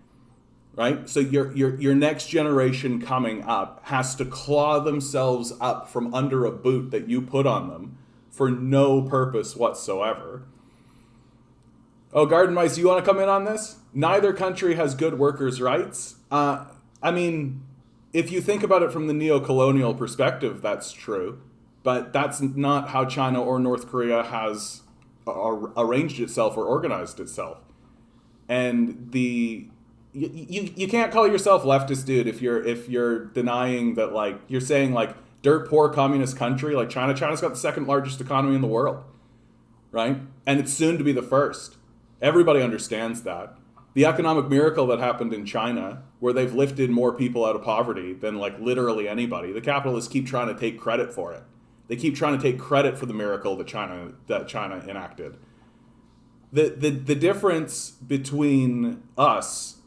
right? So your next generation coming up has to claw themselves up from under a boot that you put on them for no purpose whatsoever. Oh, Garden Mice, you want to come in on this? Neither country has good workers' rights. If you think about it from the neo-colonial perspective, that's true. But that's not how China or North Korea has arranged itself or organized itself. And you can't call yourself leftist, dude, if you're denying that, like, you're saying, like, dirt poor communist country like China. China's got the second largest economy in the world, right? And it's soon to be the first. Everybody understands that. The economic miracle that happened in China, where they've lifted more people out of poverty than, like, literally anybody, the capitalists keep trying to take credit for it. They keep trying to take credit for the miracle that China enacted. The difference between us,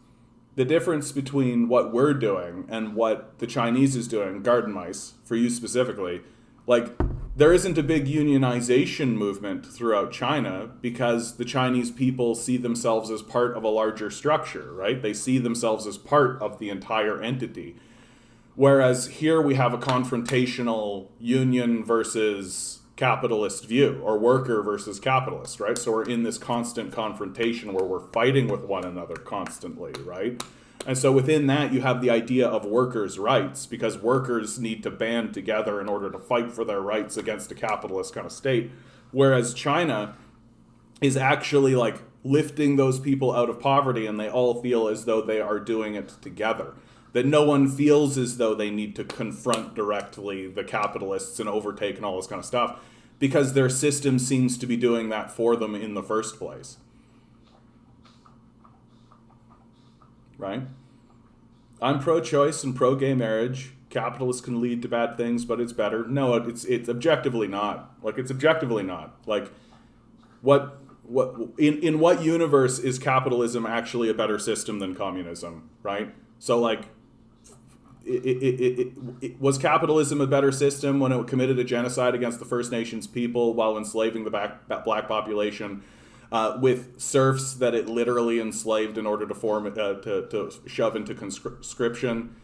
the difference between what we're doing and what the Chinese is doing, Garden Mice, for you specifically, like, there isn't a big unionization movement throughout China because the Chinese people see themselves as part of a larger structure, right? They see themselves as part of the entire entity. Whereas here we have a confrontational union versus capitalist view, or worker versus capitalist, right? So we're in this constant confrontation where we're fighting with one another constantly, right? And so within that, you have the idea of workers' rights, because workers need to band together in order to fight for their rights against a capitalist kind of state. Whereas China is actually like lifting those people out of poverty, and they all feel as though they are doing it together. That no one feels as though they need to confront directly the capitalists and overtake and all this kind of stuff, because their system seems to be doing that for them in the first place. Right? I'm pro-choice and pro-gay marriage. Capitalists can lead to bad things, but it's better. No, it's objectively not. Like, it's objectively not. Like, in what universe is capitalism actually a better system than communism, right? So, like, was capitalism a better system when it committed a genocide against the First Nations people while enslaving the black population, with serfs that it literally enslaved in order to form to shove into conscription?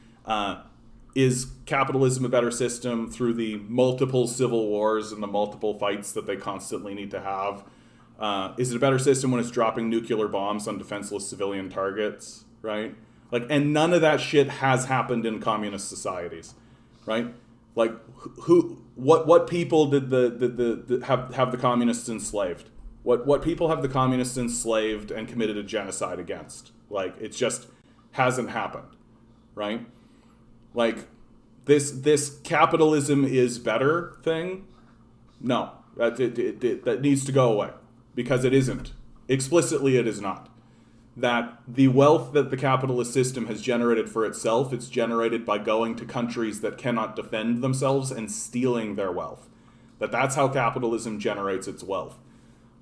Is capitalism a better system through the multiple civil wars and the multiple fights that they constantly need to have? Is it a better system when it's dropping nuclear bombs on defenseless civilian targets, right? Like, and none of that shit has happened in communist societies, right? Like, what people did have the communists enslaved? What people have the communists enslaved and committed a genocide against? Like, it just hasn't happened, right? Like, this capitalism is better thing, no, that needs to go away, because it isn't. Explicitly, it is not. That the wealth that the capitalist system has generated for itself, it's generated by going to countries that cannot defend themselves and stealing their wealth. That's how capitalism generates its wealth,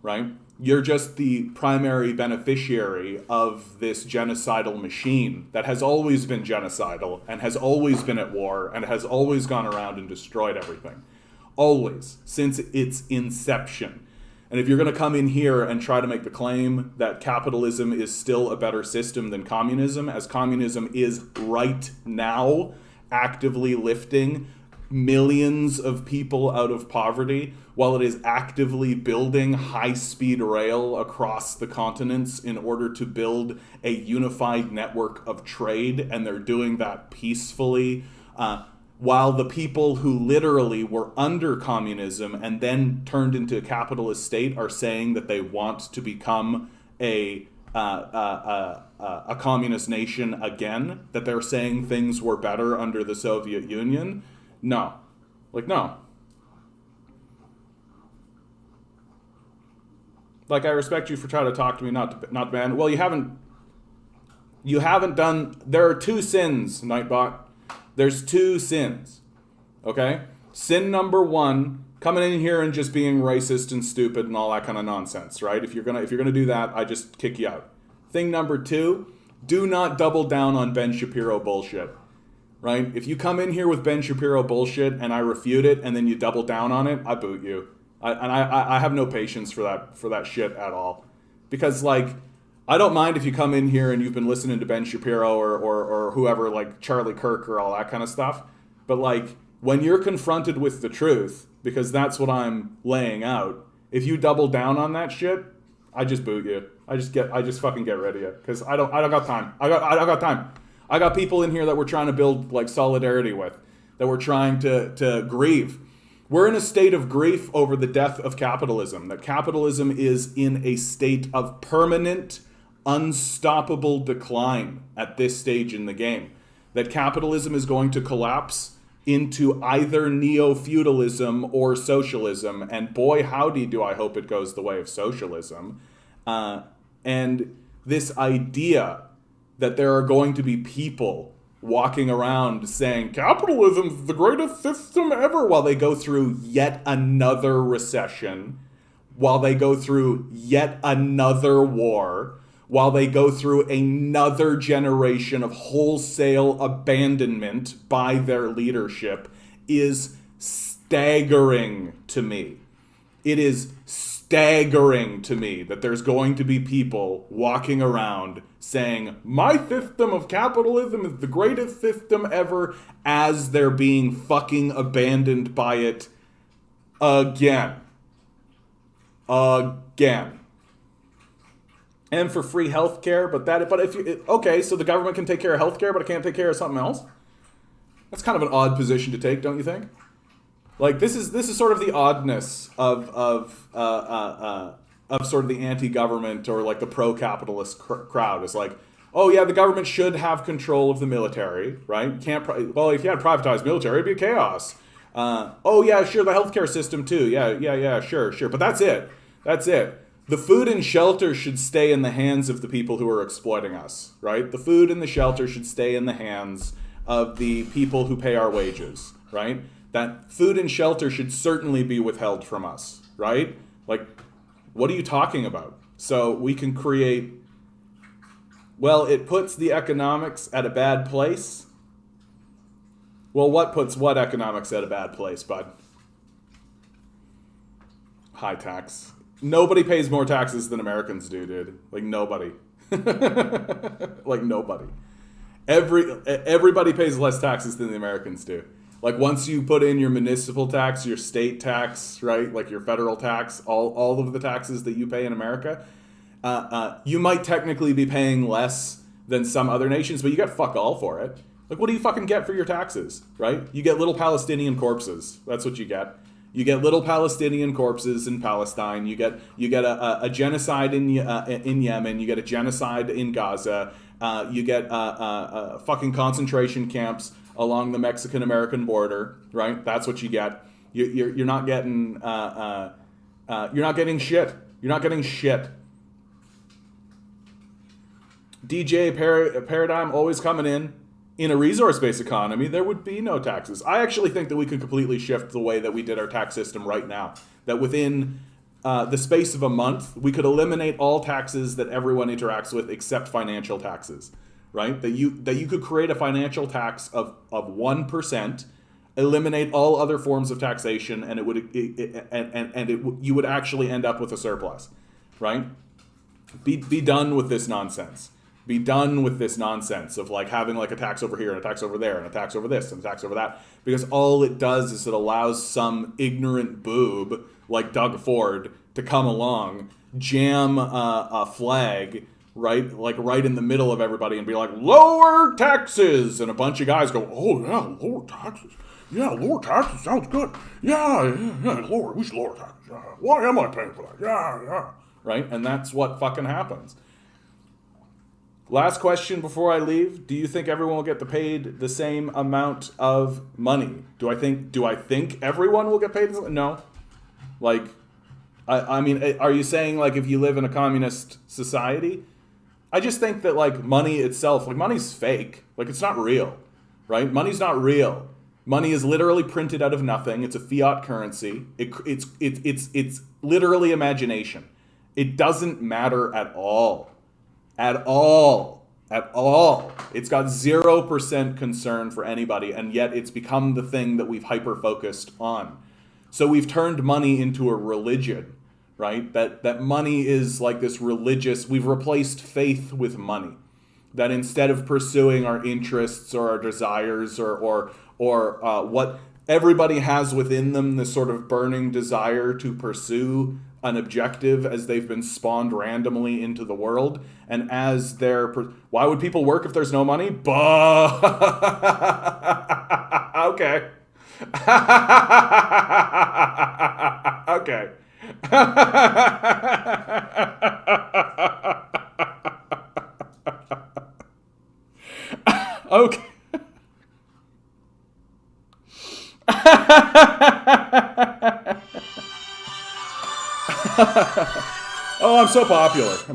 right? You're just the primary beneficiary of this genocidal machine that has always been genocidal and has always been at war and has always gone around and destroyed everything. Always, since its inception. And if you're going to come in here and try to make the claim that capitalism is still a better system than communism, as communism is right now actively lifting millions of people out of poverty, while it is actively building high-speed rail across the continents in order to build a unified network of trade, and they're doing that peacefully, while the people who literally were under communism and then turned into a capitalist state are saying that they want to become a communist nation again, that they're saying things were better under the Soviet Union. No. Like, no. Like, I respect you for trying to talk to me, not ban. Well, you haven't done. There are two sins, Nightbot. There's two sins, okay? Sin number one, coming in here and just being racist and stupid and all that kind of nonsense, right? If you're gonna do that, I just kick you out. Thing number two, do not double down on Ben Shapiro bullshit, right? If you come in here with Ben Shapiro bullshit and I refute it and then you double down on it, I boot you. I have no patience for that shit at all, because, like, I don't mind if you come in here and you've been listening to Ben Shapiro or whoever, like Charlie Kirk or all that kind of stuff. But, like, when you're confronted with the truth, because that's what I'm laying out, if you double down on that shit, I just boot you. I just fucking get rid of you, because I don't got time. I got time. I got people in here that we're trying to build, like, solidarity with, that we're trying to grieve. We're in a state of grief over the death of capitalism. That capitalism is in a state of permanent, unstoppable decline at this stage in the game. That capitalism is going to collapse into either neo-feudalism or socialism, and boy howdy do I hope it goes the way of socialism. And this idea that there are going to be people walking around saying capitalism's the greatest system ever while they go through yet another recession, while they go through yet another war, while they go through another generation of wholesale abandonment by their leadership, is staggering to me. It is staggering staggering to me that there's going to be people walking around saying, my system of capitalism is the greatest system ever, as they're being fucking abandoned by it again. Again. And for free healthcare, okay, so the government can take care of healthcare, but it can't take care of something else? That's kind of an odd position to take, don't you think? Like, this is sort of the oddness of sort of the anti-government or like the pro-capitalist crowd. It's like, oh yeah, the government should have control of the military, right? If you had privatized military, it'd be chaos. Oh yeah, sure, the healthcare system too. Yeah, sure. But that's it. The food and shelter should stay in the hands of the people who are exploiting us, right? The food and the shelter should stay in the hands of the people who pay our wages, right? That food and shelter should certainly be withheld from us, right? Like, what are you talking about? So we can create, well, it puts the economics at a bad place. Well, what puts what economics at a bad place, bud? High tax. Nobody pays more taxes than Americans do, dude. Like, nobody. Like, nobody. Everybody pays less taxes than the Americans do. Like, once you put in your municipal tax, your state tax, right? Like your federal tax, all of the taxes that you pay in America, you might technically be paying less than some other nations, but you get fuck all for it. Like, what do you fucking get for your taxes, right? You get little Palestinian corpses. That's what you get. You get little Palestinian corpses in Palestine. You get a genocide in Yemen. You get a genocide in Gaza. You get fucking concentration camps along the Mexican-American border, right? That's what you get. You're not getting shit. You're not getting shit. DJ Paradigm always coming in. In a resource-based economy, there would be no taxes. I actually think that we could completely shift the way that we did our tax system right now. That within the space of a month, we could eliminate all taxes that everyone interacts with except financial taxes, right? That you could create a financial tax of 1%, eliminate all other forms of taxation, and you would actually end up with a surplus, right? Be done with this nonsense. Be done with this nonsense of like having like a tax over here and a tax over there and a tax over this and a tax over that, because all it does is it allows some ignorant boob like Doug Ford to come along, jam a flag right in the middle of everybody and be like, lower taxes, and a bunch of guys go, oh yeah, lower taxes. Yeah, lower taxes sounds good. Yeah, lower. We should lower taxes. Yeah. Why am I paying for that? Yeah. Right, and that's what fucking happens. Last question before I leave. Do you think everyone will get paid the same amount of money? Do I think everyone will get paid? No. Like, I mean, are you saying like if you live in a communist society? I just think that like money itself, like money's fake. Like it's not real, right? Money's not real. Money is literally printed out of nothing. It's a fiat currency. It's literally imagination. It doesn't matter at all. At all. It's got 0% concern for anybody, and yet it's become the thing that we've hyper-focused on. So we've turned money into a religion, right? That money is like this religious, we've replaced faith with money. That instead of pursuing our interests or our desires or what everybody has within them, this sort of burning desire to pursue an objective as they've been spawned randomly into the world, and as why would people work if there's no money? Okay. Okay. Okay. Oh, I'm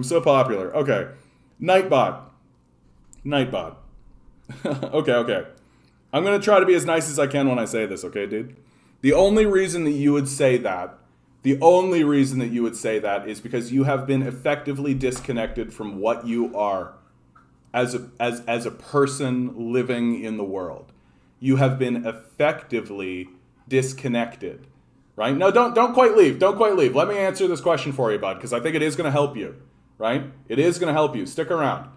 so popular. Okay. Nightbot. Okay. I'm going to try to be as nice as I can when I say this, okay, dude? The only reason that you would say that is because you have been effectively disconnected from what you are as a person living in the world. You have been effectively disconnected right? No, don't quite leave. Don't quite leave. Let me answer this question for you, bud, because I think it is going to help you, right? It is going to help you. Stick around.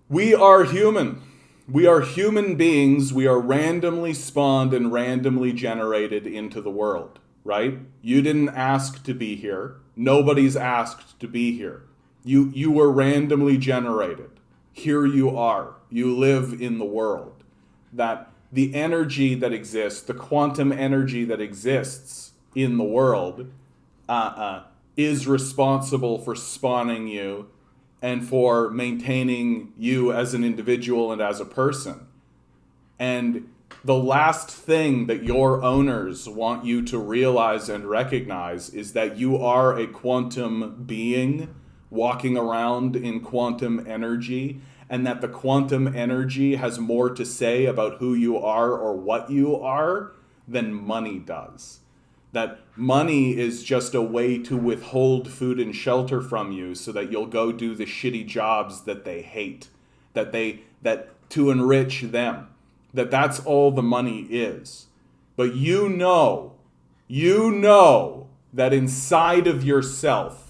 We are human. We are human beings. We are randomly spawned and randomly generated into the world, right? You didn't ask to be here. Nobody's asked to be here. You were randomly generated. Here you are. You live in the world. That the energy that exists, the quantum energy that exists in the world, is responsible for spawning you and for maintaining you as an individual and as a person. And the last thing that your owners want you to realize and recognize is that you are a quantum being walking around in quantum energy, and that the quantum energy has more to say about who you are or what you are than money does. That money is just a way to withhold food and shelter from you so that you'll go do the shitty jobs that they hate, that to enrich them. That's all the money is. But you know that inside of yourself,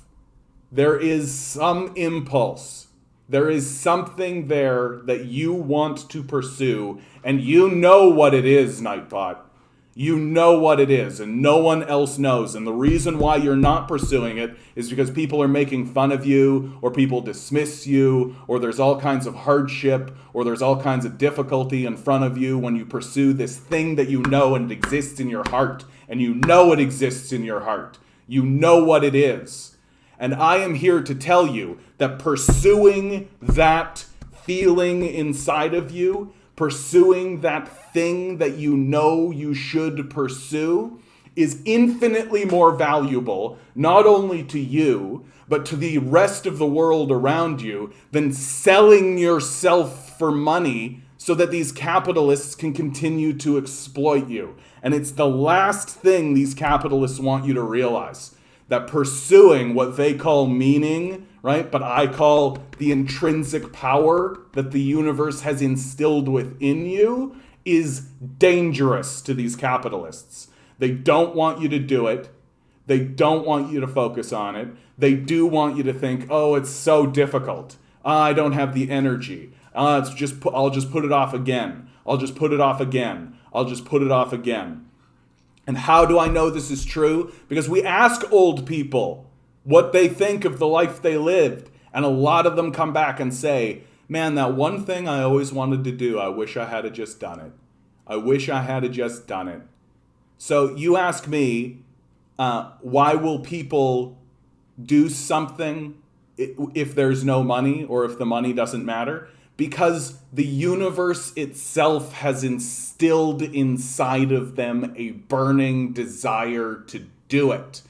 there is some impulse. There is something there that you want to pursue, and you know what it is, Nightbot. You know what it is, and no one else knows. And the reason why you're not pursuing it is because people are making fun of you, or people dismiss you, or there's all kinds of hardship, or there's all kinds of difficulty in front of you when you pursue this thing that you know and it exists in your heart. And you know it exists in your heart. You know what it is. And I am here to tell you that pursuing that feeling inside of you, pursuing that thing that you know you should pursue, is infinitely more valuable, not only to you, but to the rest of the world around you, than selling yourself for money so that these capitalists can continue to exploit you. And it's the last thing these capitalists want you to realize, that pursuing what they call meaning, right? But I call the intrinsic power that the universe has instilled within you, is dangerous to these capitalists. They don't want you to do it. They don't want you to focus on it. They do want you to think, oh, it's so difficult. I don't have the energy. I'll just put it off again. I'll just put it off again. I'll just put it off again. And how do I know this is true? Because we ask old people what they think of the life they lived. And a lot of them come back and say, man, that one thing I always wanted to do, I wish I had just done it. I wish I had just done it. So you ask me, why will people do something if there's no money or if the money doesn't matter? Because the universe itself has instilled inside of them a burning desire to do it.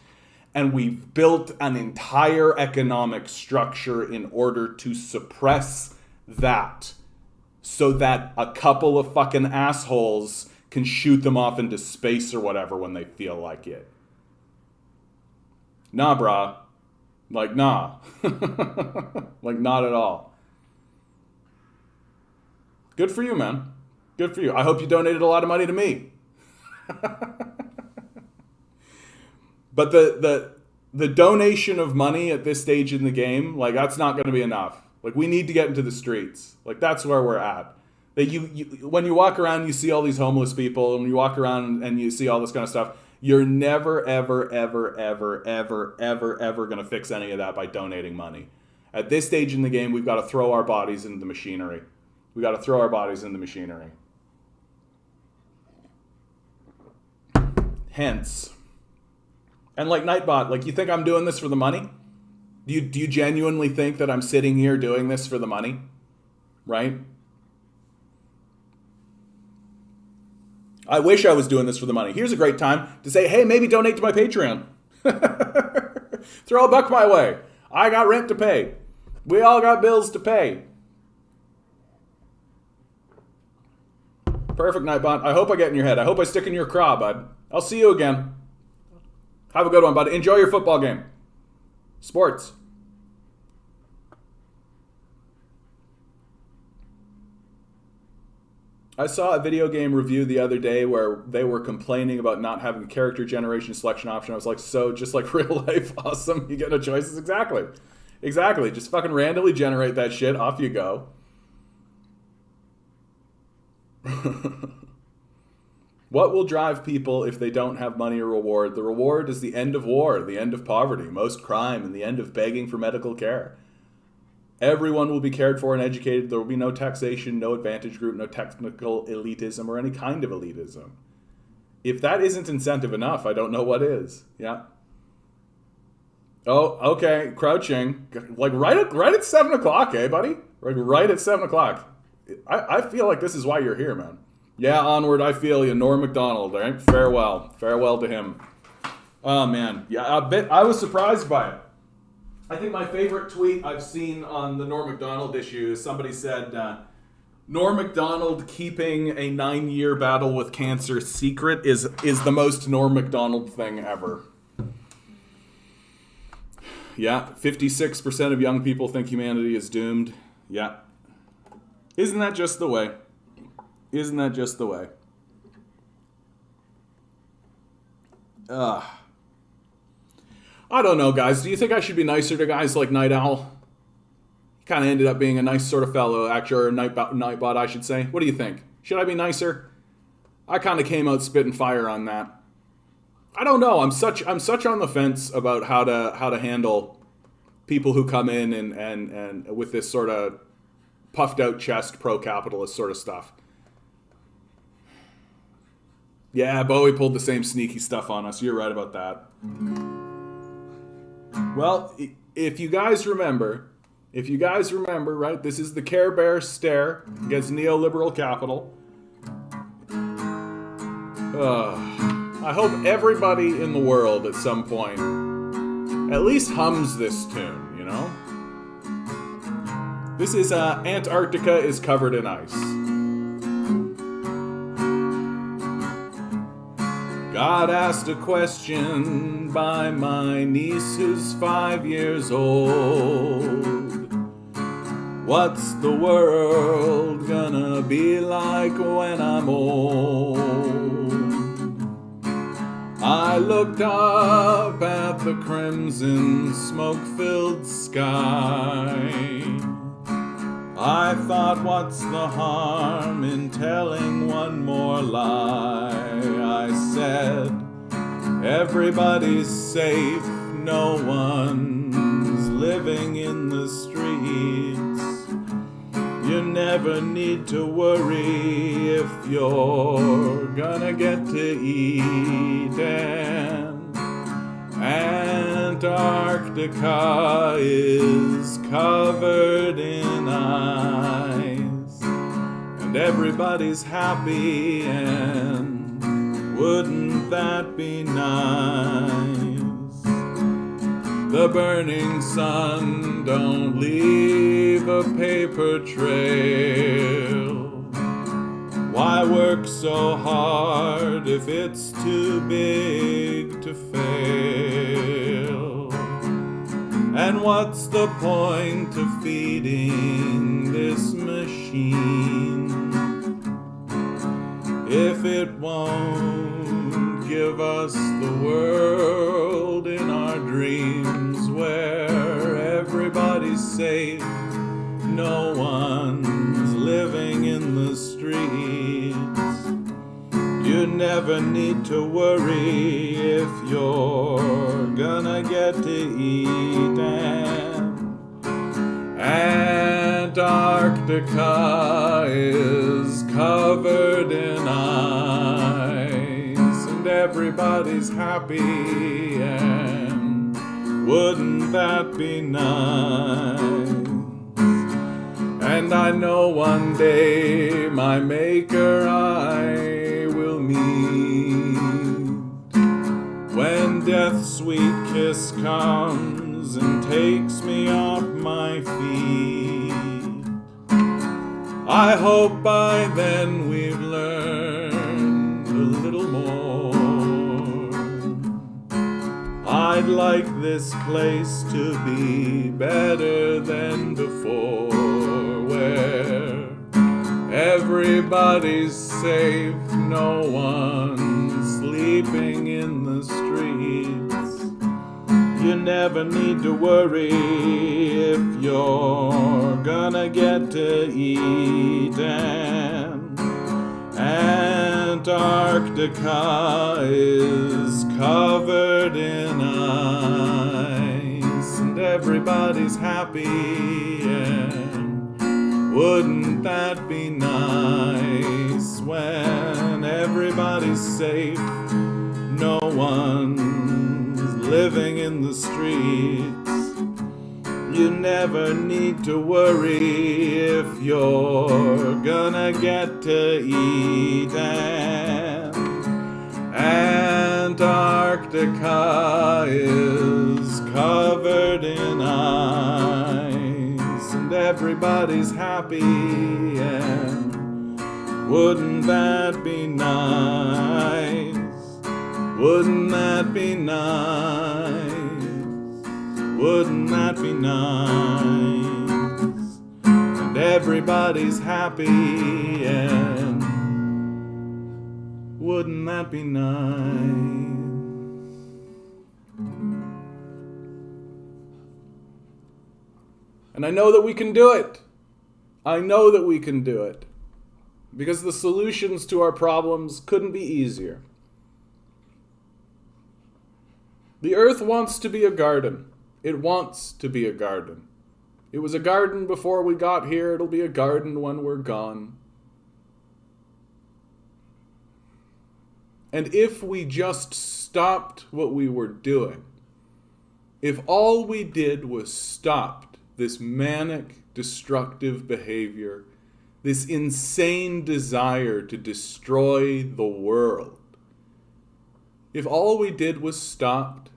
And we've built an entire economic structure in order to suppress that, so that a couple of fucking assholes can shoot them off into space or whatever when they feel like it. Nah, brah. Like, nah. Like, not at all. Good for you, man. Good for you. I hope you donated a lot of money to me. But the donation of money at this stage in the game, like, that's not going to be enough. Like, we need to get into the streets. Like, that's where we're at. That you when you walk around, you see all these homeless people, and when you walk around and you see all this kind of stuff, you're never, ever, ever, ever, ever, ever, ever going to fix any of that by donating money. At this stage in the game, we've got to throw our bodies into the machinery. We got to throw our bodies in the machinery. Hence. And like Nightbot, like, you think I'm doing this for the money? Do you genuinely think that I'm sitting here doing this for the money? Right? I wish I was doing this for the money. Here's a great time to say, hey, maybe donate to my Patreon. Throw a buck my way. I got rent to pay. We all got bills to pay. Perfect, Nightbot. I hope I get in your head. I hope I stick in your craw, bud. I'll see you again. Have a good one, bud. Enjoy your football game. Sports. I saw a video game review the other day where they were complaining about not having a character generation selection option. I was like, so just like real life, awesome, you get no choices? Exactly. Exactly. Just fucking randomly generate that shit. Off you go. What will drive people if they don't have money or reward? The reward is the end of war, the end of poverty, most crime, and the end of begging for medical care. Everyone will be cared for and educated. There will be no taxation, no advantage group, no technical elitism, or any kind of elitism. If that isn't incentive enough, I don't know what is. Yeah. Oh, okay. Crouching. Like right at 7 o'clock, eh, buddy? Like right at 7 o'clock. I feel like this is why you're here, man. Yeah, onward, I feel you. Norm MacDonald, right? Farewell. Farewell to him. Oh, man. Yeah, I was surprised by it. I think my favorite tweet I've seen on the Norm MacDonald issue is somebody said, Norm MacDonald keeping a 9-year battle with cancer secret is the most Norm MacDonald thing ever. Yeah, 56% of young people think humanity is doomed. Yeah. Isn't that just the way? Isn't that just the way? I don't know, guys. Do you think I should be nicer to guys like Night Owl? He kind of ended up being a nice sort of fellow, actually, or Nightbot, I should say. What do you think? Should I be nicer? I kind of came out spitting fire on that. I don't know. I'm such on the fence about how to handle people who come in and with this sort of puffed out chest pro-capitalist sort of stuff. Yeah, Bowie pulled the same sneaky stuff on us. You're right about that. Well, if you guys remember, right, this is the Care Bear stare against neoliberal capital. I hope everybody in the world at some point at least hums this tune, you know? This is Antarctica is covered in ice. Got asked a question by my niece who's 5 years old. What's the world gonna be like when I'm old? I looked up at the crimson smoke-filled sky. I thought, what's the harm in telling one more lie? I said, everybody's safe, no one's living in the streets. You never need to worry if you're gonna get to eat. And Antarctica is covered in ice, and everybody's happy, and wouldn't that be nice? The burning sun don't leave a paper trail. Why work so hard if it's too big to fail? And what's the point of feeding this machine if it won't give us the world in our dreams, where everybody's safe, no one's living in the streets? You never need to worry if you're gonna get to eat. And Antarctica is covered in ice, and everybody's happy, and wouldn't that be nice? And I know one day my maker I will meet, when death's sweet kiss comes and takes me off my feet. I hope by then we've learned a little more. I'd like this place to be better than before, where Everybody's safe, no one's sleeping in the streets. You never need to worry if you're gonna get to eat. And Antarctica is covered in ice, and everybody's happy. And wouldn't that be nice when everybody's safe? No one's living in the streets. You never need to worry if you're gonna get to eat. And Antarctica is covered in ice, and everybody's happy. And wouldn't that be nice? Wouldn't that be nice? Wouldn't that be nice? And everybody's happy. And wouldn't that be nice? And I know that we can do it. I know that we can do it. Because the solutions to our problems couldn't be easier. The earth wants to be a garden. It wants to be a garden. It was a garden before we got here. It'll be a garden when we're gone. And if we just stopped what we were doing, if all we did was stopped this manic, destructive behavior, this insane desire to destroy the world, if all we did was stopped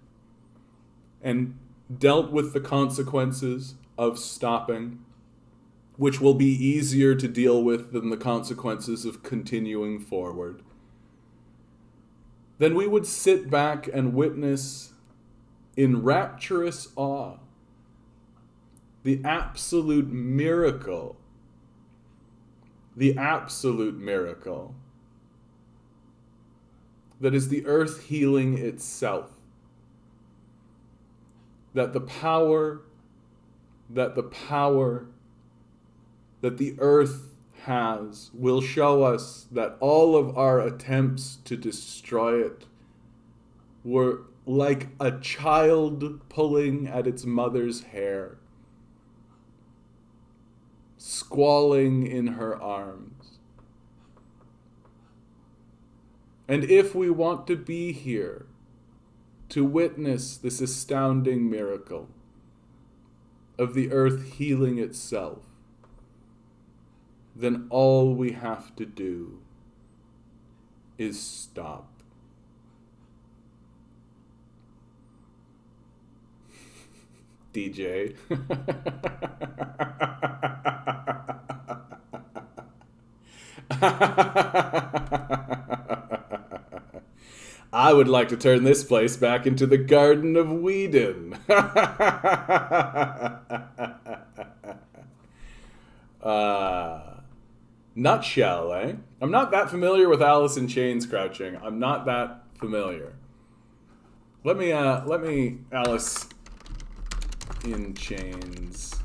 and dealt with the consequences of stopping, which will be easier to deal with than the consequences of continuing forward, then we would sit back and witness in rapturous awe the absolute miracle that is the earth healing itself. That the power that the earth has will show us that all of our attempts to destroy it were like a child pulling at its mother's hair, squalling in her arms. And if we want to be here to witness this astounding miracle of the earth healing itself, then all we have to do is stop. DJ. I would like to turn this place back into the Garden of Whedon. Nutshell, eh? I'm not that familiar with Alice in Chains crouching. I'm not that familiar. Let me Alice in Chains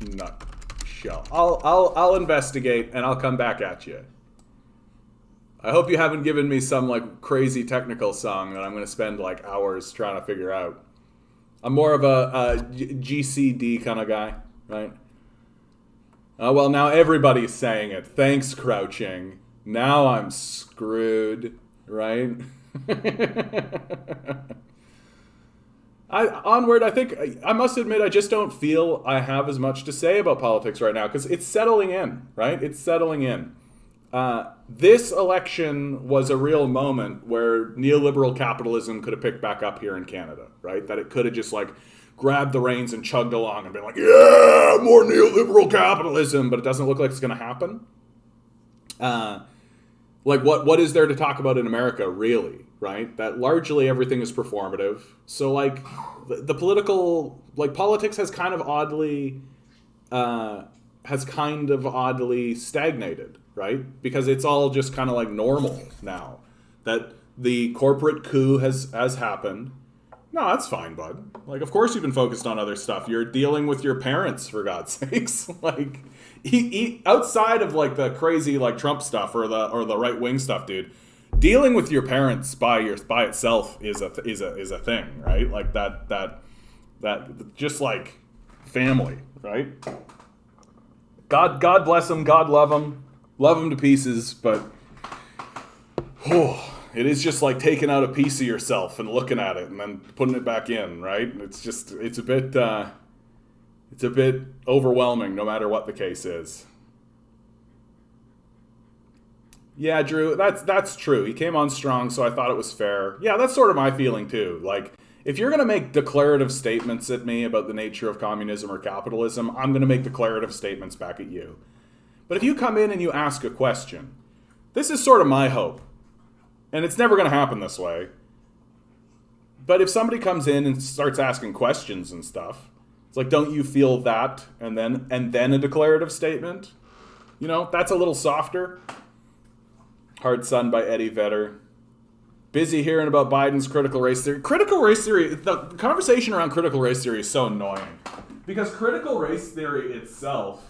nutshell. I'll investigate and I'll come back at you. I hope you haven't given me some like crazy technical song that I'm going to spend like hours trying to figure out. I'm more of a GCD kind of guy, right? Well, now everybody's saying it. Thanks, crouching. Now I'm screwed, right? I think I must admit I just don't feel I have as much to say about politics right now because it's settling in, right? It's settling in. This election was a real moment where neoliberal capitalism could have picked back up here in Canada, right? That it could have just like grabbed the reins and chugged along and been like, yeah, more neoliberal capitalism, but it doesn't look like it's going to happen. Like what is there to talk about in America, really, right? That largely everything is performative. So like the political, like politics has kind of oddly has kind of oddly stagnated, right? Because it's all just kind of like normal now. That the corporate coup has happened. No, that's fine, bud. Like, of course you've been focused on other stuff. You're dealing with your parents, for God's sakes. Like, outside of like the crazy like Trump stuff or the right wing stuff, dude. Dealing with your parents by itself is a thing, right? Like that just like family, right? God bless them. God love them to pieces. But it is just like taking out a piece of yourself and looking at it and then putting it back in, right? It's a bit overwhelming, no matter what the case is. Yeah, Drew, that's true. He came on strong, so I thought it was fair. Yeah, that's sort of my feeling too. Like, if you're going to make declarative statements at me about the nature of communism or capitalism, I'm going to make declarative statements back at you. But if you come in and you ask a question, this is sort of my hope. And it's never going to happen this way. But if somebody comes in and starts asking questions and stuff, it's like, don't you feel that? And then a declarative statement? You know, that's a little softer. Hard Sun by Eddie Vedder. Busy hearing about Biden's critical race theory. Critical race theory, the conversation around critical race theory is so annoying. Because critical race theory itself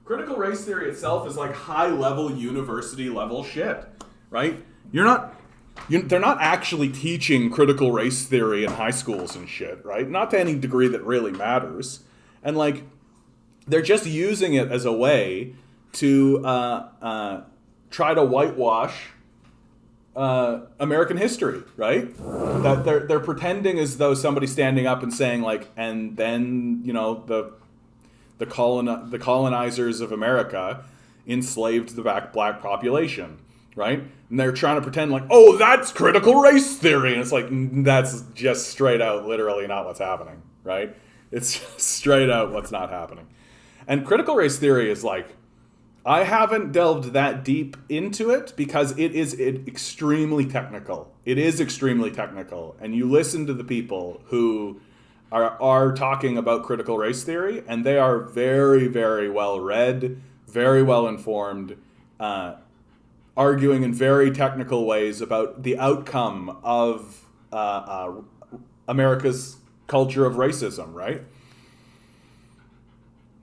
is like high-level, university-level shit, right? They're not actually teaching critical race theory in high schools and shit, right? Not to any degree that really matters. And like, they're just using it as a way to try to whitewash American history, right? That they're pretending as though somebody's standing up and saying like, and then, you know, the colonizers of America enslaved the black population, right? And they're trying to pretend like, oh, that's critical race theory. And it's like, that's just straight out literally not what's happening, right? It's just straight out what's not happening. And critical race theory is like, I haven't delved that deep into it because it is extremely technical. It is extremely technical. And you listen to the people who are talking about critical race theory, and they are very, very well read, very well informed, arguing in very technical ways about the outcome of America's culture of racism, right?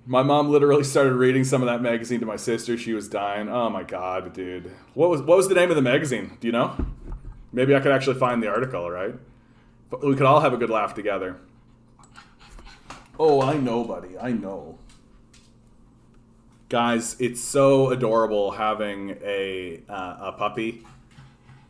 My mom literally started reading some of that magazine to my sister. She was dying. Oh my God, dude. What was the name of the magazine? Do you know? Maybe I could actually find the article, right? But we could all have a good laugh together. Oh, I know, buddy. I know. Guys, it's so adorable having a puppy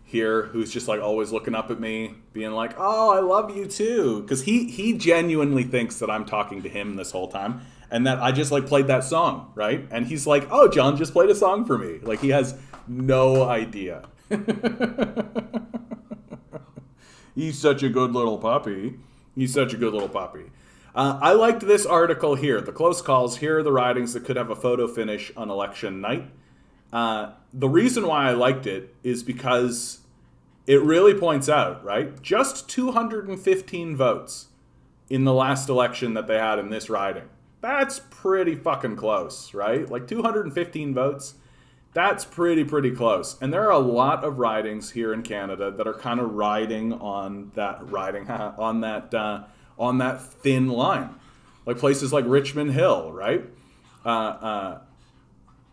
here who's just like always looking up at me, being like, oh, I love you too. Because he genuinely thinks that I'm talking to him this whole time. And that I just like played that song, right? And he's like, oh, John just played a song for me. Like, he has no idea. He's such a good little puppy. He's such a good little puppy. I liked this article here. The close calls. Here are the ridings that could have a photo finish on election night. The reason why I liked it is because it really points out, right? Just 215 votes in the last election that they had in this riding. That's pretty fucking close, right? Like 215 votes, that's pretty close. And there are a lot of ridings here in Canada that are kind of riding on that thin line, like places like Richmond Hill, right? And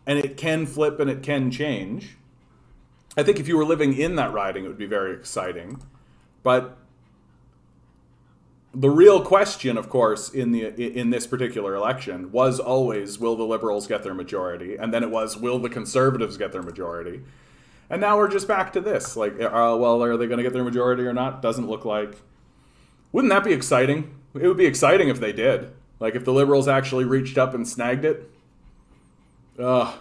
it can flip and it can change. I think if you were living in that riding, it would be very exciting, but the real question, of course, in this particular election was always, will the Liberals get their majority? And then it was, will the Conservatives get their majority? And now we're just back to this. Like, well, are they going to get their majority or not? Doesn't look like. Wouldn't that be exciting? It would be exciting if they did. Like, if the Liberals actually reached up and snagged it. Ugh.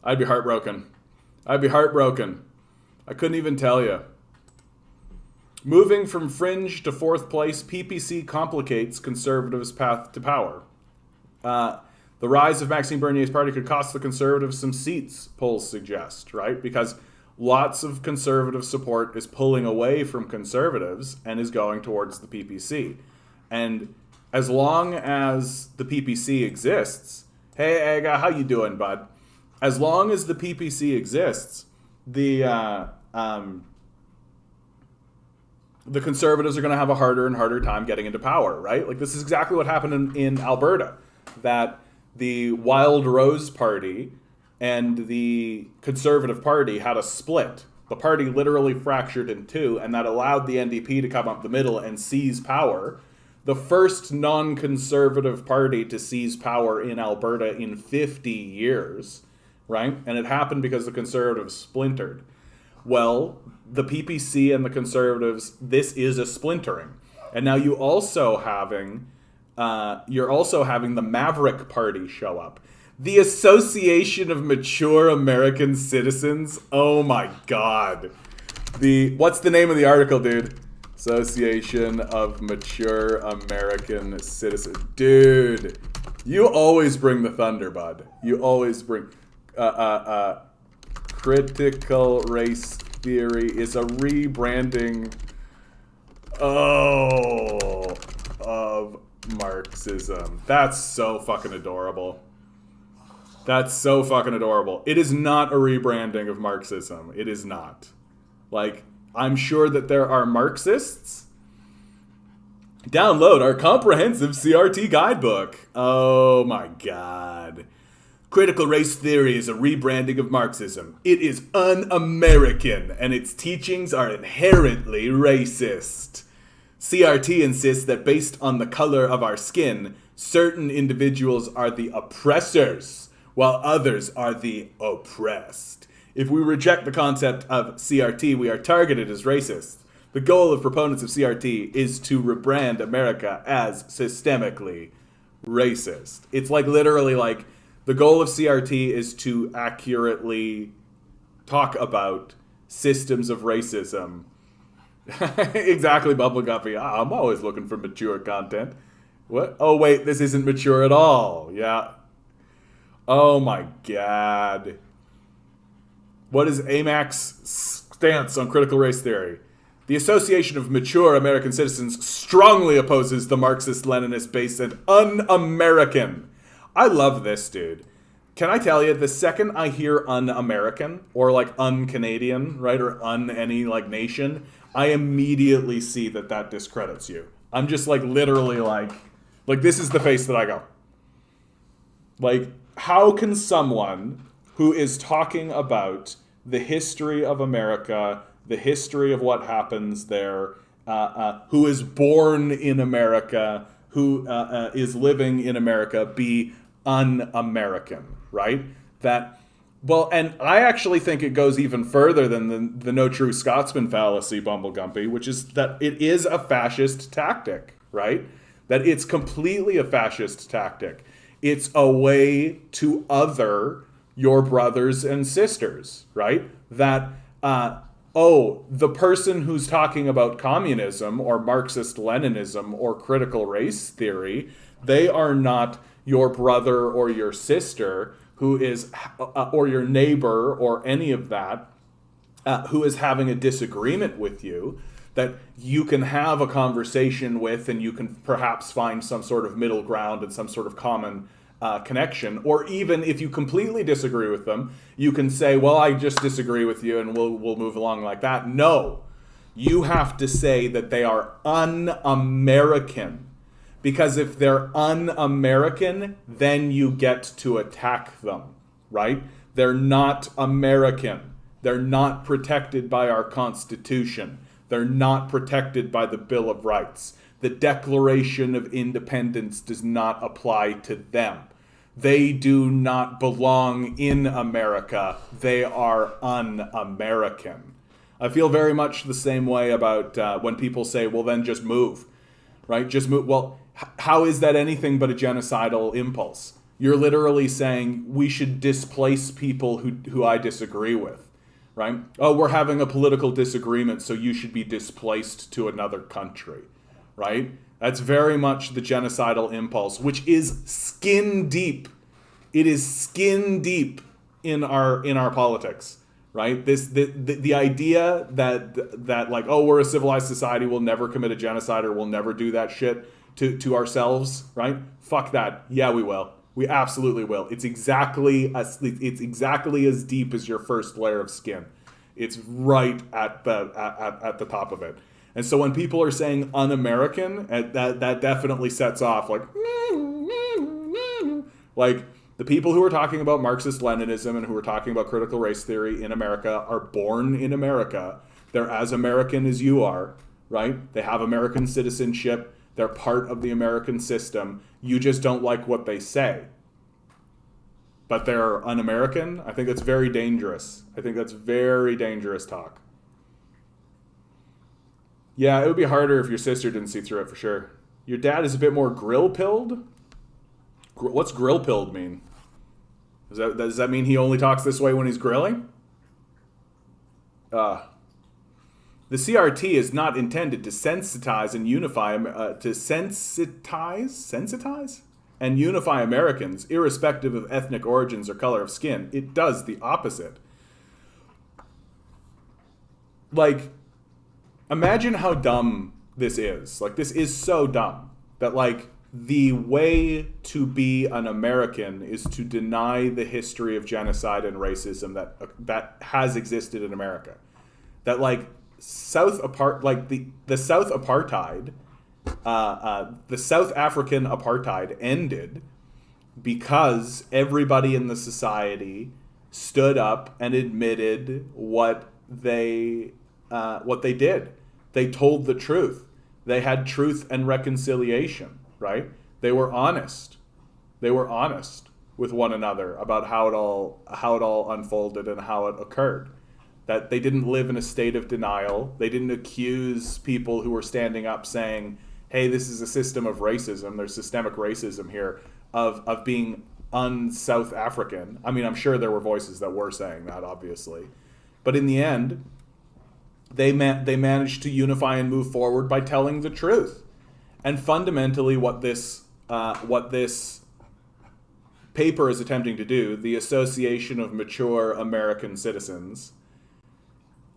I'd be heartbroken. I couldn't even tell you. Moving from fringe to fourth place, PPC complicates Conservatives' path to power. The rise of Maxime Bernier's party could cost the Conservatives some seats, polls suggest, right? Because lots of Conservative support is pulling away from Conservatives and is going towards the PPC. And as long as the PPC exists, Hey, Aga, how you doing, bud? As long as the PPC exists, the conservatives are going to have a harder and harder time getting into power, right? Like, this is exactly what happened in Alberta, that the Wild Rose Party and the Conservative Party had a split. The party literally fractured in two, and that allowed the NDP to come up the middle and seize power. The first non-conservative party to seize power in Alberta in 50 years, right? And it happened because the Conservatives splintered. Well, the PPC and the Conservatives, this is a splintering. And now you're also having the Maverick Party show up. The Association of Mature American Citizens. Oh my God. What's the name of the article, dude? Association of Mature American Citizens. Dude, you always bring the thunder, bud. You always bring... critical race theory is a rebranding of Marxism. That's so fucking adorable. That's so fucking adorable. It is not a rebranding of Marxism. It is not. Like, I'm sure that there are Marxists. Download our comprehensive CRT guidebook. Oh my God. Critical race theory is a rebranding of Marxism. It is un-American, and its teachings are inherently racist. CRT insists that based on the color of our skin, certain individuals are the oppressors, while others are the oppressed. If we reject the concept of CRT, we are targeted as racists. The goal of proponents of CRT is to rebrand America as systemically racist. It's like literally like the goal of CRT is to accurately talk about systems of racism. Exactly, Bubble Guppy. I'm always looking for mature content. What? Oh, wait, this isn't mature at all. Yeah. Oh, my God. What is AMAC's stance on critical race theory? The Association of Mature American Citizens strongly opposes the Marxist-Leninist base and un-American. I love this, dude. Can I tell you, the second I hear un-American, or like un-Canadian, right, or un-any like nation, I immediately see that discredits you. I'm just like literally like this is the face that I go. Like, how can someone who is talking about the history of America, the history of what happens there, who is born in America, who is living in America, be un-American, right? And I actually think it goes even further than the no true Scotsman fallacy, Bumble Gumpy, which is that it is a fascist tactic, right? That it's completely a fascist tactic. It's a way to other your brothers and sisters, right? That, the person who's talking about communism or Marxist-Leninism or critical race theory, they are not your brother or your sister who is, or your neighbor or any of that, who is having a disagreement with you, that you can have a conversation with and you can perhaps find some sort of middle ground and some sort of common connection. Or even if you completely disagree with them, you can say, well, I just disagree with you and we'll move along like that. No, you have to say that they are un-American. Because if they're un-American, then you get to attack them, right? They're not American. They're not protected by our Constitution. They're not protected by the Bill of Rights. The Declaration of Independence does not apply to them. They do not belong in America. They are un-American. I feel very much the same way about when people say, well, then just move, right? Just move. Well, how is that anything but a genocidal impulse? You're literally saying we should displace people who I disagree with, right? Oh, we're having a political disagreement, so you should be displaced to another country, right? That's very much the genocidal impulse, which is skin deep. It is skin deep in our politics, right? The idea that like, oh, we're a civilized society, we'll never commit a genocide or we'll never do that shit to ourselves, right? Fuck that. Yeah, we will. We absolutely will. It's exactly as deep as your first layer of skin. It's right at the top of it. And so when people are saying un-American, that definitely sets off like the people who are talking about Marxist-Leninism and who are talking about critical race theory in America are born in America. They're as American as you are, right? They have American citizenship. They're part of the American system. You just don't like what they say. But they're un-American. I think that's very dangerous. I think that's very dangerous talk. Yeah, it would be harder if your sister didn't see through it for sure. Your dad is a bit more grill-pilled? What's grill-pilled mean? Does that mean he only talks this way when he's grilling? The CRT is not intended to sensitize and unify, sensitize and unify Americans, irrespective of ethnic origins or color of skin. It does the opposite. Like, imagine how dumb this is. Like, this is so dumb that, like, the way to be an American is to deny the history of genocide and racism that has existed in America. That, like, the South apartheid, the South African apartheid ended because everybody in the society stood up and admitted what they did. They told the truth. They had truth and reconciliation, right? They were honest. They were honest with one another about how it all unfolded and how it occurred. That they didn't live in a state of denial. They didn't accuse people who were standing up saying, hey, this is a system of racism. There's systemic racism here of being un-South African. I mean, I'm sure there were voices that were saying that, obviously. But in the end, they managed to unify and move forward by telling the truth. And fundamentally, what this paper is attempting to do, the Association of Mature American Citizens,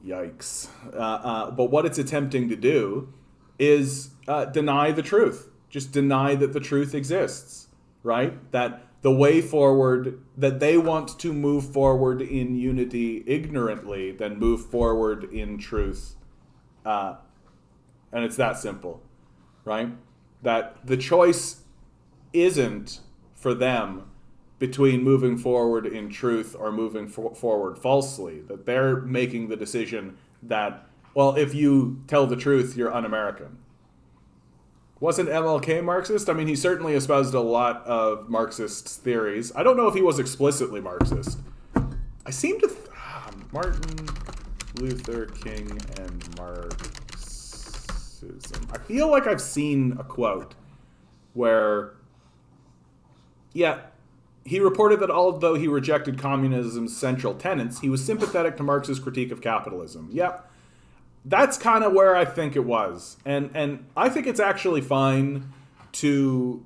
yikes. But what it's attempting to do is deny the truth. Just deny that the truth exists, right? That the way forward, that they want to move forward in unity ignorantly, then move forward in truth. And it's that simple, right? That the choice isn't for them between moving forward in truth or moving forward falsely. That they're making the decision that, well, if you tell the truth, you're un-American. Wasn't MLK Marxist? I mean, he certainly espoused a lot of Marxist theories. I don't know if he was explicitly Marxist. I seem to... Martin Luther King and Marxism. I feel like I've seen a quote where... Yeah, he reported that although he rejected communism's central tenets, he was sympathetic to Marx's critique of capitalism. Yep. That's kind of where I think it was. And I think it's actually fine to...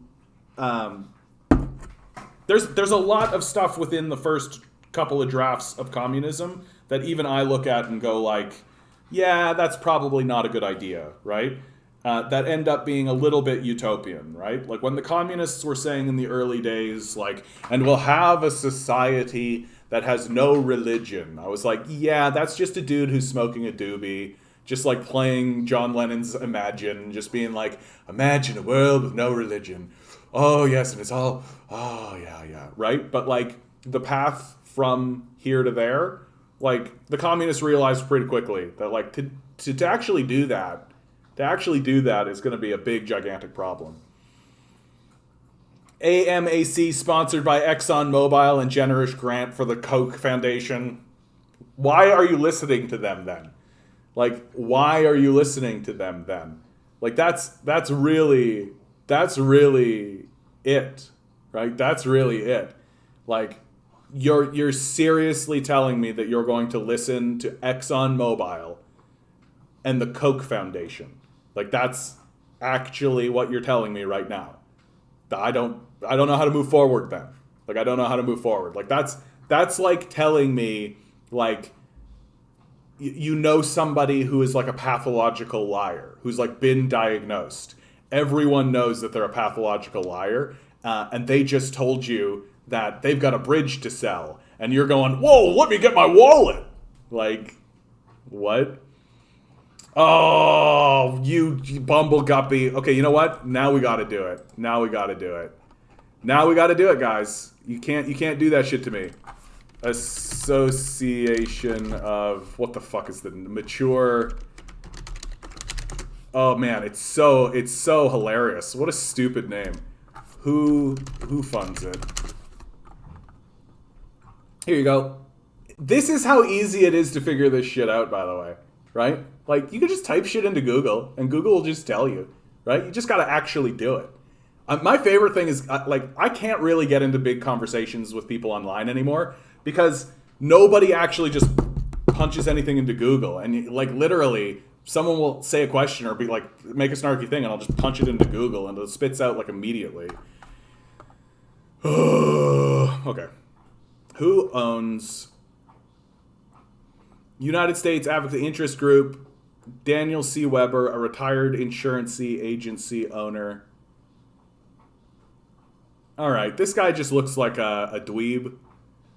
There's a lot of stuff within the first couple of drafts of communism that even I look at and go like, yeah, that's probably not a good idea, right? That end up being a little bit utopian, right? Like when the communists were saying in the early days, like, and we'll have a society that has no religion. I was like, yeah, that's just a dude who's smoking a doobie, just like playing John Lennon's Imagine, just being like, imagine a world with no religion. Oh, yes, and it's all, oh, yeah, right? But like the path from here to there, like the communists realized pretty quickly that like to actually do that, is going to be a big, gigantic problem. AMAC sponsored by ExxonMobil and generous grant for the Koch Foundation. Why are you listening to them then? Like, why are you listening to them then? Like, that's really it, right? That's really it. Like, you're seriously telling me that you're going to listen to ExxonMobil and the Koch Foundation. Like, that's actually what you're telling me right now. I don't know how to move forward then. Like, I don't know how to move forward. Like, that's like telling me, like, you know somebody who is like a pathological liar, who's like been diagnosed. Everyone knows that they're a pathological liar. and they just told you that they've got a bridge to sell, and you're going, whoa, let me get my wallet. Like, what? Oh, you bumble guppy. Okay, you know what? Now we got to do it. Now we got to do it. Now we got to do it, guys. You can't do that shit to me. Association of, what the fuck is the mature? Oh man, it's so hilarious. What a stupid name. Who funds it? Here you go. This is how easy it is to figure this shit out, by the way, right? Like, you can just type shit into Google, and Google will just tell you, right? You just got to actually do it. My favorite thing is, like, I can't really get into big conversations with people online anymore because nobody actually just punches anything into Google. And, like, literally, someone will say a question or be like, make a snarky thing, and I'll just punch it into Google, and it spits out, like, immediately. Okay. Who owns United States Advocate Interest Group? Daniel C. Weber, a retired insurance agency owner. All right, this guy just looks like a dweeb.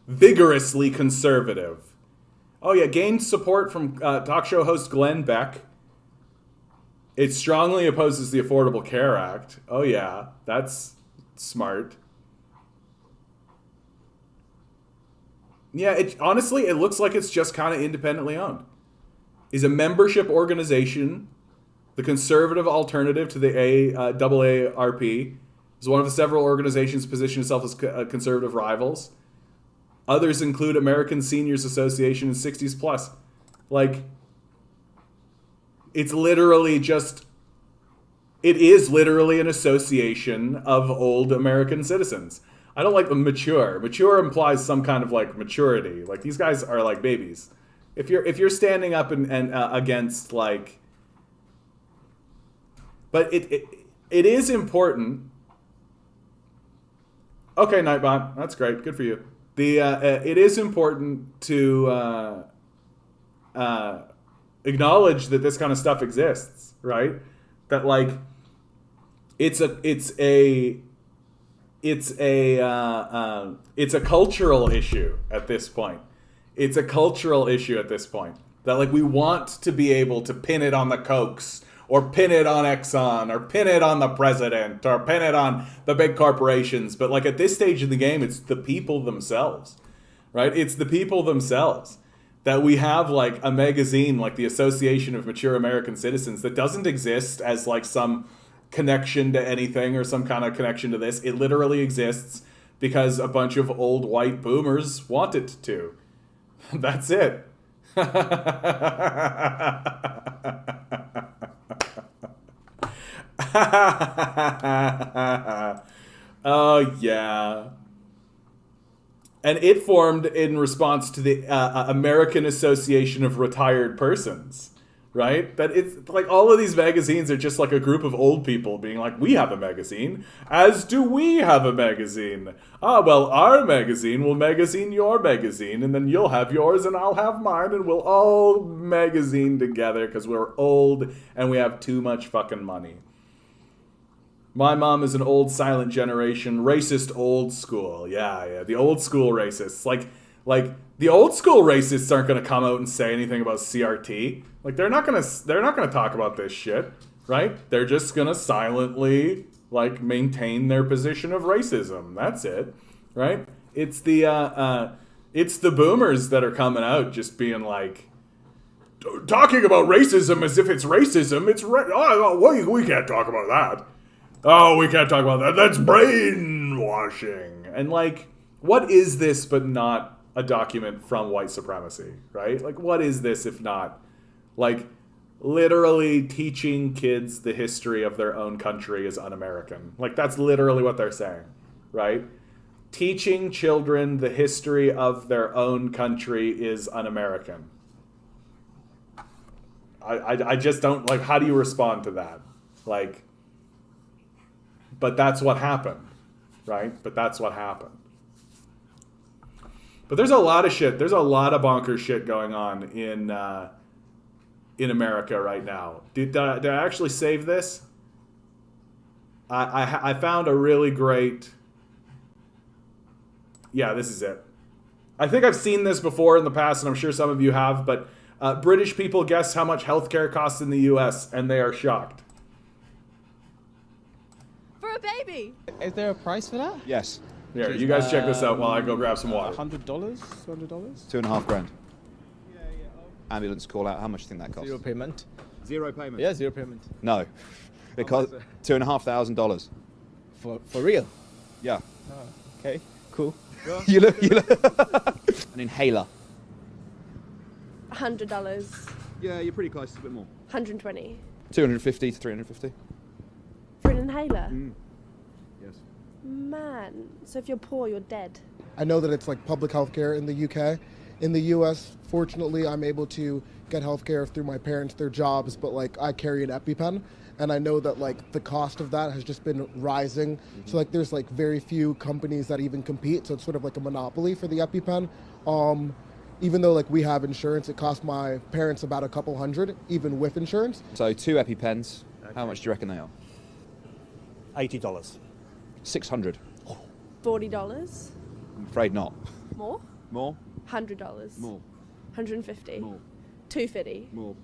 Vigorously conservative. Oh yeah, gained support from talk show host Glenn Beck. It strongly opposes the Affordable Care Act. Oh yeah, that's smart. Yeah, honestly, it looks like it's just kind of independently owned. Is a membership organization, the conservative alternative to the AARP. Is one of the several organizations positioned itself as conservative rivals. Others include American Seniors Association and 60s Plus. Like, it is literally an association of old American citizens. I don't like the mature. Mature implies some kind of like maturity. Like, these guys are like babies. If you're standing up and against like, but it is important. Okay, Nightbot, that's great. Good for you. It is important to acknowledge that this kind of stuff exists, right? That like, it's a cultural issue at this point. It's a cultural issue at this point. That like, we want to be able to pin it on the Kochs, or pin it on Exxon, or pin it on the president, or pin it on the big corporations. But like, at this stage in the game, it's the people themselves, right? It's the people themselves. That we have like a magazine like the Association of Mature American Citizens that doesn't exist as like some connection to anything or some kind of connection to this. It literally exists because a bunch of old white boomers want it to. That's it. Oh, yeah. And it formed in response to the American Association of Retired Persons, right? That it's like all of these magazines are just like a group of old people being like, we have a magazine, as do we have a magazine. Ah, well, our magazine will magazine your magazine, and then you'll have yours and I'll have mine, and we'll all magazine together because we're old and we have too much fucking money. My mom is an old silent generation, racist old school. Yeah, the old school racists. Like the old school racists aren't gonna come out and say anything about CRT. Like they're not gonna talk about this shit, right? They're just gonna silently like maintain their position of racism. That's it, right? It's the boomers that are coming out just being like, talking about racism as if it's racism. We can't talk about that. Oh, we can't talk about that. That's brainwashing. And like, what is this but not a document from white supremacy, right? Like, what is this if not like literally teaching kids the history of their own country is un-American? Like, that's literally what they're saying, right? Teaching children the history of their own country is un-American. I just don't, like, how do you respond to that? Like, but that's what happened, right? But that's what happened. But there's a lot of shit. There's a lot of bonkers shit going on in America right now. Did I actually save this? I found a really great. Yeah, this is it. I think I've seen this before in the past, and I'm sure some of you have, but British people guess how much healthcare costs in the U.S., and they are shocked. For a baby. Is there a price for that? Yes. Here, you guys check this out while I go grab some water. $100? $200? $2.5 grand. Ambulance call out. How much do you think that costs? Zero payment. Zero payment? Yeah, zero payment. No. It costs $2,500. For real? Yeah. Oh, okay, cool. you look. An inhaler. $100. Yeah, you're pretty close. A bit more. 120. 250 to 350. For an inhaler. Yes. Man. So if you're poor, you're dead. I know that it's like public healthcare in the UK. In the US, fortunately, I'm able to get healthcare through my parents, their jobs, but like I carry an EpiPen, and I know that like the cost of that has just been rising. So like there's like very few companies that even compete, so it's sort of like a monopoly for the EpiPen. Even though like we have insurance, it costs my parents about a couple hundred, even with insurance. So 2 EpiPens. How much do you reckon they are? $80. 600. $40. I'm afraid not. More? More? $100. More. 150. More. 250. More.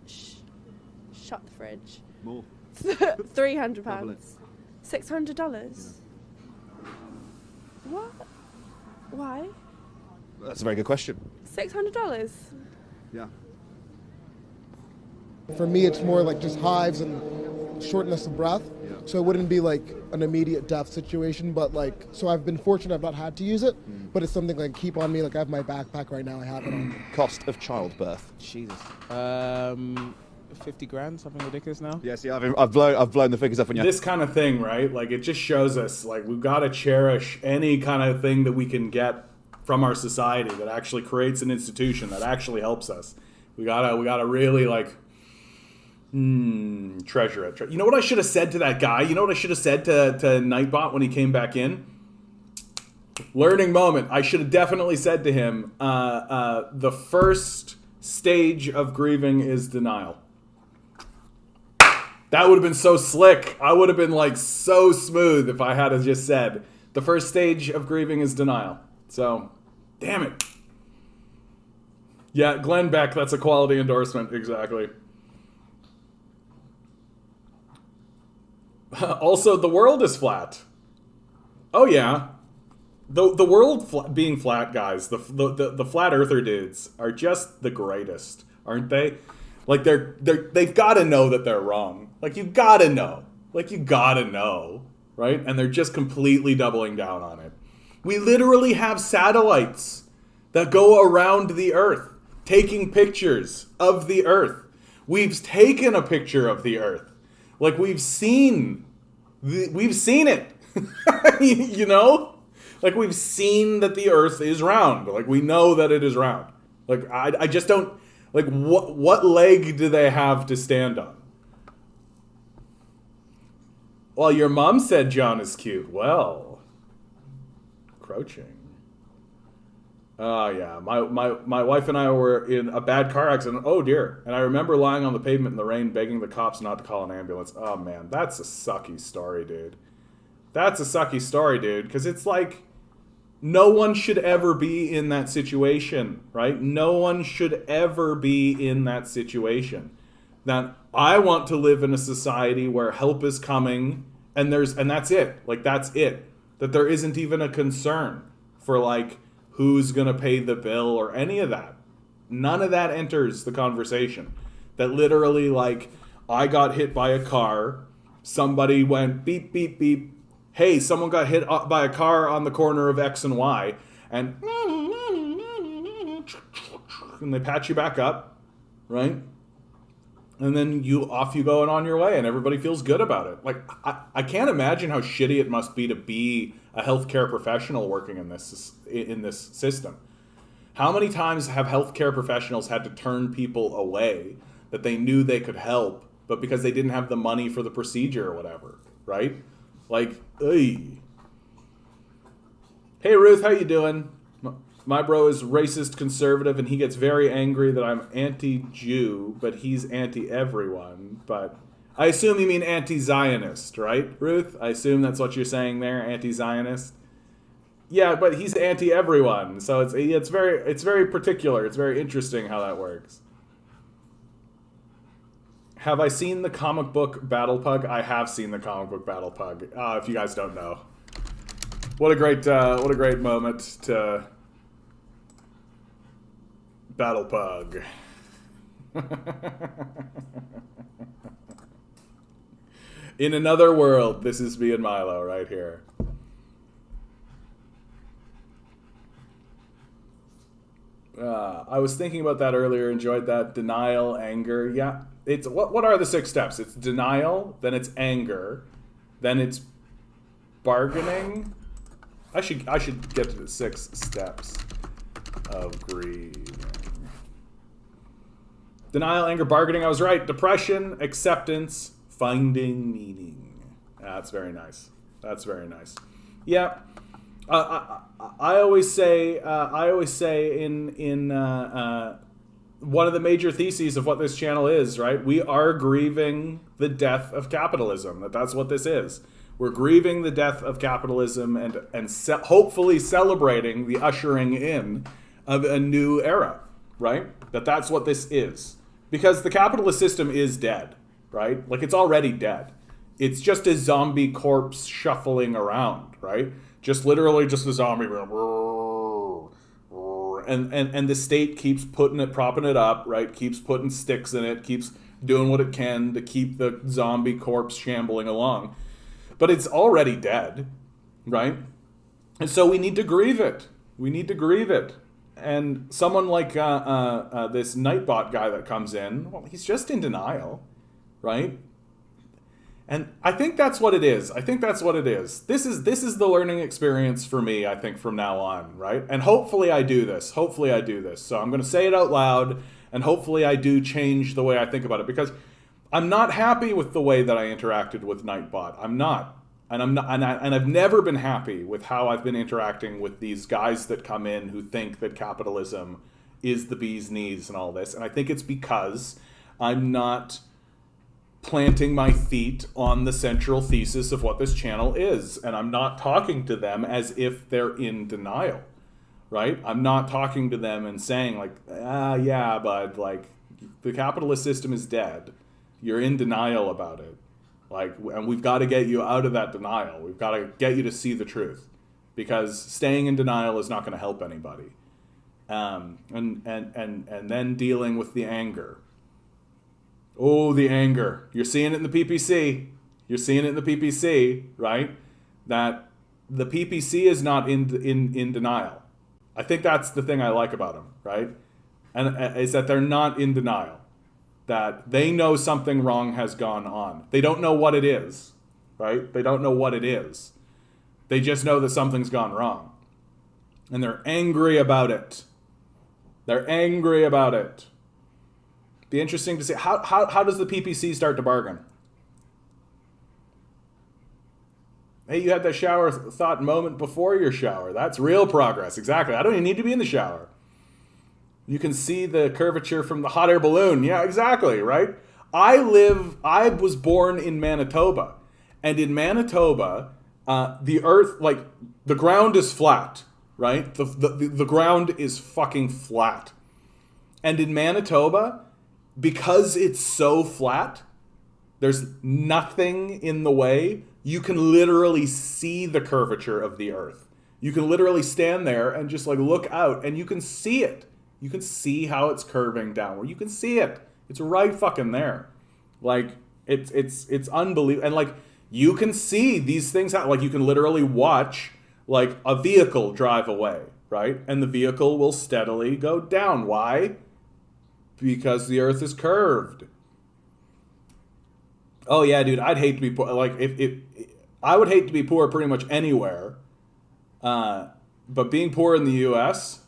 Shut the fridge. More. £300. Double it. $600. What? Why? That's a very good question. $600. Yeah. For me, it's more like just hives and shortness of breath. So it wouldn't be like an immediate death situation, but like, so I've been fortunate I've not had to use it, but it's something like keep on me. Like I have my backpack right now, I have it on. Cost of childbirth. Jesus. 50 grand, something ridiculous now? Yes, yeah, I've blown the figures up on you. This kind of thing, right? Like, it just shows us, like, we've got to cherish any kind of thing that we can get from our society that actually creates an institution that actually helps us. We gotta really, like, treasure it. You know what I should have said to that guy? You know what I should have said to Nightbot when he came back in? Learning moment. I should have definitely said to him, the first stage of grieving is denial. That would have been so slick. I would have been like so smooth if I had just said, the first stage of grieving is denial. So, damn it. Yeah, Glenn Beck, that's a quality endorsement, exactly. Also, the world is flat. Oh yeah, the world being flat, guys. The flat earther dudes are just the greatest, aren't they? Like they've got to know that they're wrong. Like you gotta know. Right? And they're just completely doubling down on it. We literally have satellites that go around the Earth, taking pictures of the Earth. We've taken a picture of the Earth. Like we've seen it, you know? Like we've seen that the Earth is round. Like we know that it is round. Like I just don't, like what leg do they have to stand on? Well, your mom said John is cute. Well, crouching. Oh, yeah. My wife and I were in a bad car accident. Oh, dear. And I remember lying on the pavement in the rain begging the cops not to call an ambulance. Oh, man. That's a sucky story, dude. Because it's like no one should ever be in that situation, right? No one should ever be in that situation. That I want to live in a society where help is coming and that's it. Like, that's it. That there isn't even a concern for, like, who's going to pay the bill or any of that. None of that enters the conversation. That literally, like, I got hit by a car. Somebody went beep, beep, beep. Hey, someone got hit by a car on the corner of X and Y. And they patch you back up, right? And then off you go and on your way, and everybody feels good about it. Like, I can't imagine how shitty it must be to be a healthcare professional working in this system. How many times have healthcare professionals had to turn people away that they knew they could help, but because they didn't have the money for the procedure or whatever, right? Like, ugh. Hey Ruth, how you doing? My bro is racist conservative and he gets very angry that I'm anti-Jew, but he's anti-everyone. But I assume you mean anti-Zionist, right, Ruth? I assume that's what you're saying there, anti-Zionist. Yeah, but he's anti-everyone, so it's very particular. It's very interesting how that works. Have I seen the comic book Battle Pug? I have seen the comic book Battle Pug. If you guys don't know, what a great moment to Battle Pug. In another world, this is me and Milo right here. I was thinking about that earlier. Enjoyed that. Denial, anger. Yeah, it's what are the 6 steps? It's denial, then it's anger, then it's bargaining. I should get to the 6 steps of grieving. Denial, anger, bargaining. I was right. Depression, acceptance, finding meaning. That's very nice. That's very nice. Yeah. I always say in one of the major theses of what this channel is, right? We are grieving the death of capitalism. That's what this is. We're grieving the death of capitalism and hopefully celebrating the ushering in of a new era, right? That's what this is. Because the capitalist system is dead, right? Like, it's already dead. It's just a zombie corpse shuffling around, right? Just literally just a zombie. And the state keeps propping it up, right? Keeps putting sticks in it, keeps doing what it can to keep the zombie corpse shambling along. But it's already dead, right? And so we need to grieve it. We need to grieve it. And someone like this Nightbot guy that comes in, well, he's just in denial, right? And I think that's what it is. I think that's what it is. This is the learning experience for me, I think, from now on, right? And hopefully I do this. Hopefully I do this. So I'm going to say it out loud, and hopefully I do change the way I think about it, because I'm not happy with the way that I interacted with Nightbot. I'm not. And I've never been happy with how I've been interacting with these guys that come in who think that capitalism is the bee's knees and all this. And I think it's because I'm not planting my feet on the central thesis of what this channel is. And I'm not talking to them as if they're in denial, right? I'm not talking to them and saying like, yeah, bud, like, the capitalist system is dead. You're in denial about it. Like, and we've got to get you out of that denial. We've got to get you to see the truth, because staying in denial is not going to help anybody. And then dealing with the anger. Oh, the anger. You're seeing it in the PPC. You're seeing it in the PPC, right? That the PPC is not in denial. I think that's the thing I like about them, right? And is that they're not in denial. That they know something wrong has gone on. They don't know what it is, right? They don't know what it is. They just know that something's gone wrong. And they're angry about it. They're angry about it. Be interesting to see. How does the PPC start to bargain? Hey, you had that shower thought moment before your shower. That's real progress. Exactly. I don't even need to be in the shower. You can see the curvature from the hot air balloon. Yeah, exactly, right? I was born in Manitoba. And in Manitoba, the earth, like, the ground is flat, right? The ground is fucking flat. And in Manitoba, because it's so flat, there's nothing in the way. You can literally see the curvature of the earth. You can literally stand there and just like look out, and you can see it. You can see how it's curving downward. You can see it. It's right fucking there. Like, it's unbelievable. And like, you can see these things happen. Like, you can literally watch like a vehicle drive away, right? And the vehicle will steadily go down. Why? Because the earth is curved. Oh yeah, dude, I'd hate to be poor. Like, if I would hate to be poor pretty much anywhere. But being poor in the US,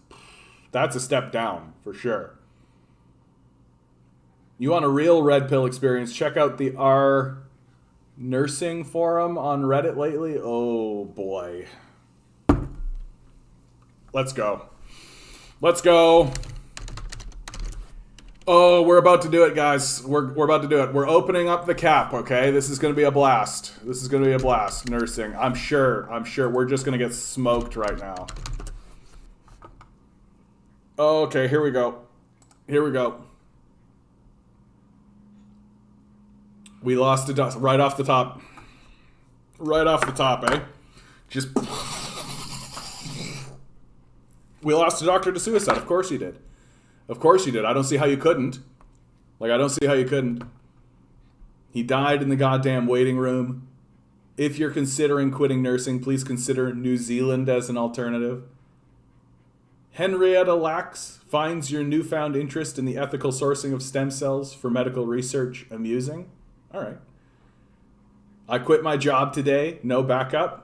that's a step down for sure. You want a real red pill experience? Check out the R nursing forum on Reddit lately. Oh boy. Let's go. Let's go. Oh, we're about to do it, guys. We're about to do it. We're opening up the cap, okay? This is going to be a blast. This is going to be a blast, nursing. I'm sure. We're just going to get smoked right now. Okay, here we go. We lost a right off the top. Right off the top, eh? Just... We lost a doctor to suicide. Of course you did. Of course you did. I don't see how you couldn't. Like, I don't see how you couldn't. He died in the goddamn waiting room. If you're considering quitting nursing, please consider New Zealand as an alternative. Henrietta Lacks finds your newfound interest in the ethical sourcing of stem cells for medical research amusing. All right. I quit my job today. No backup.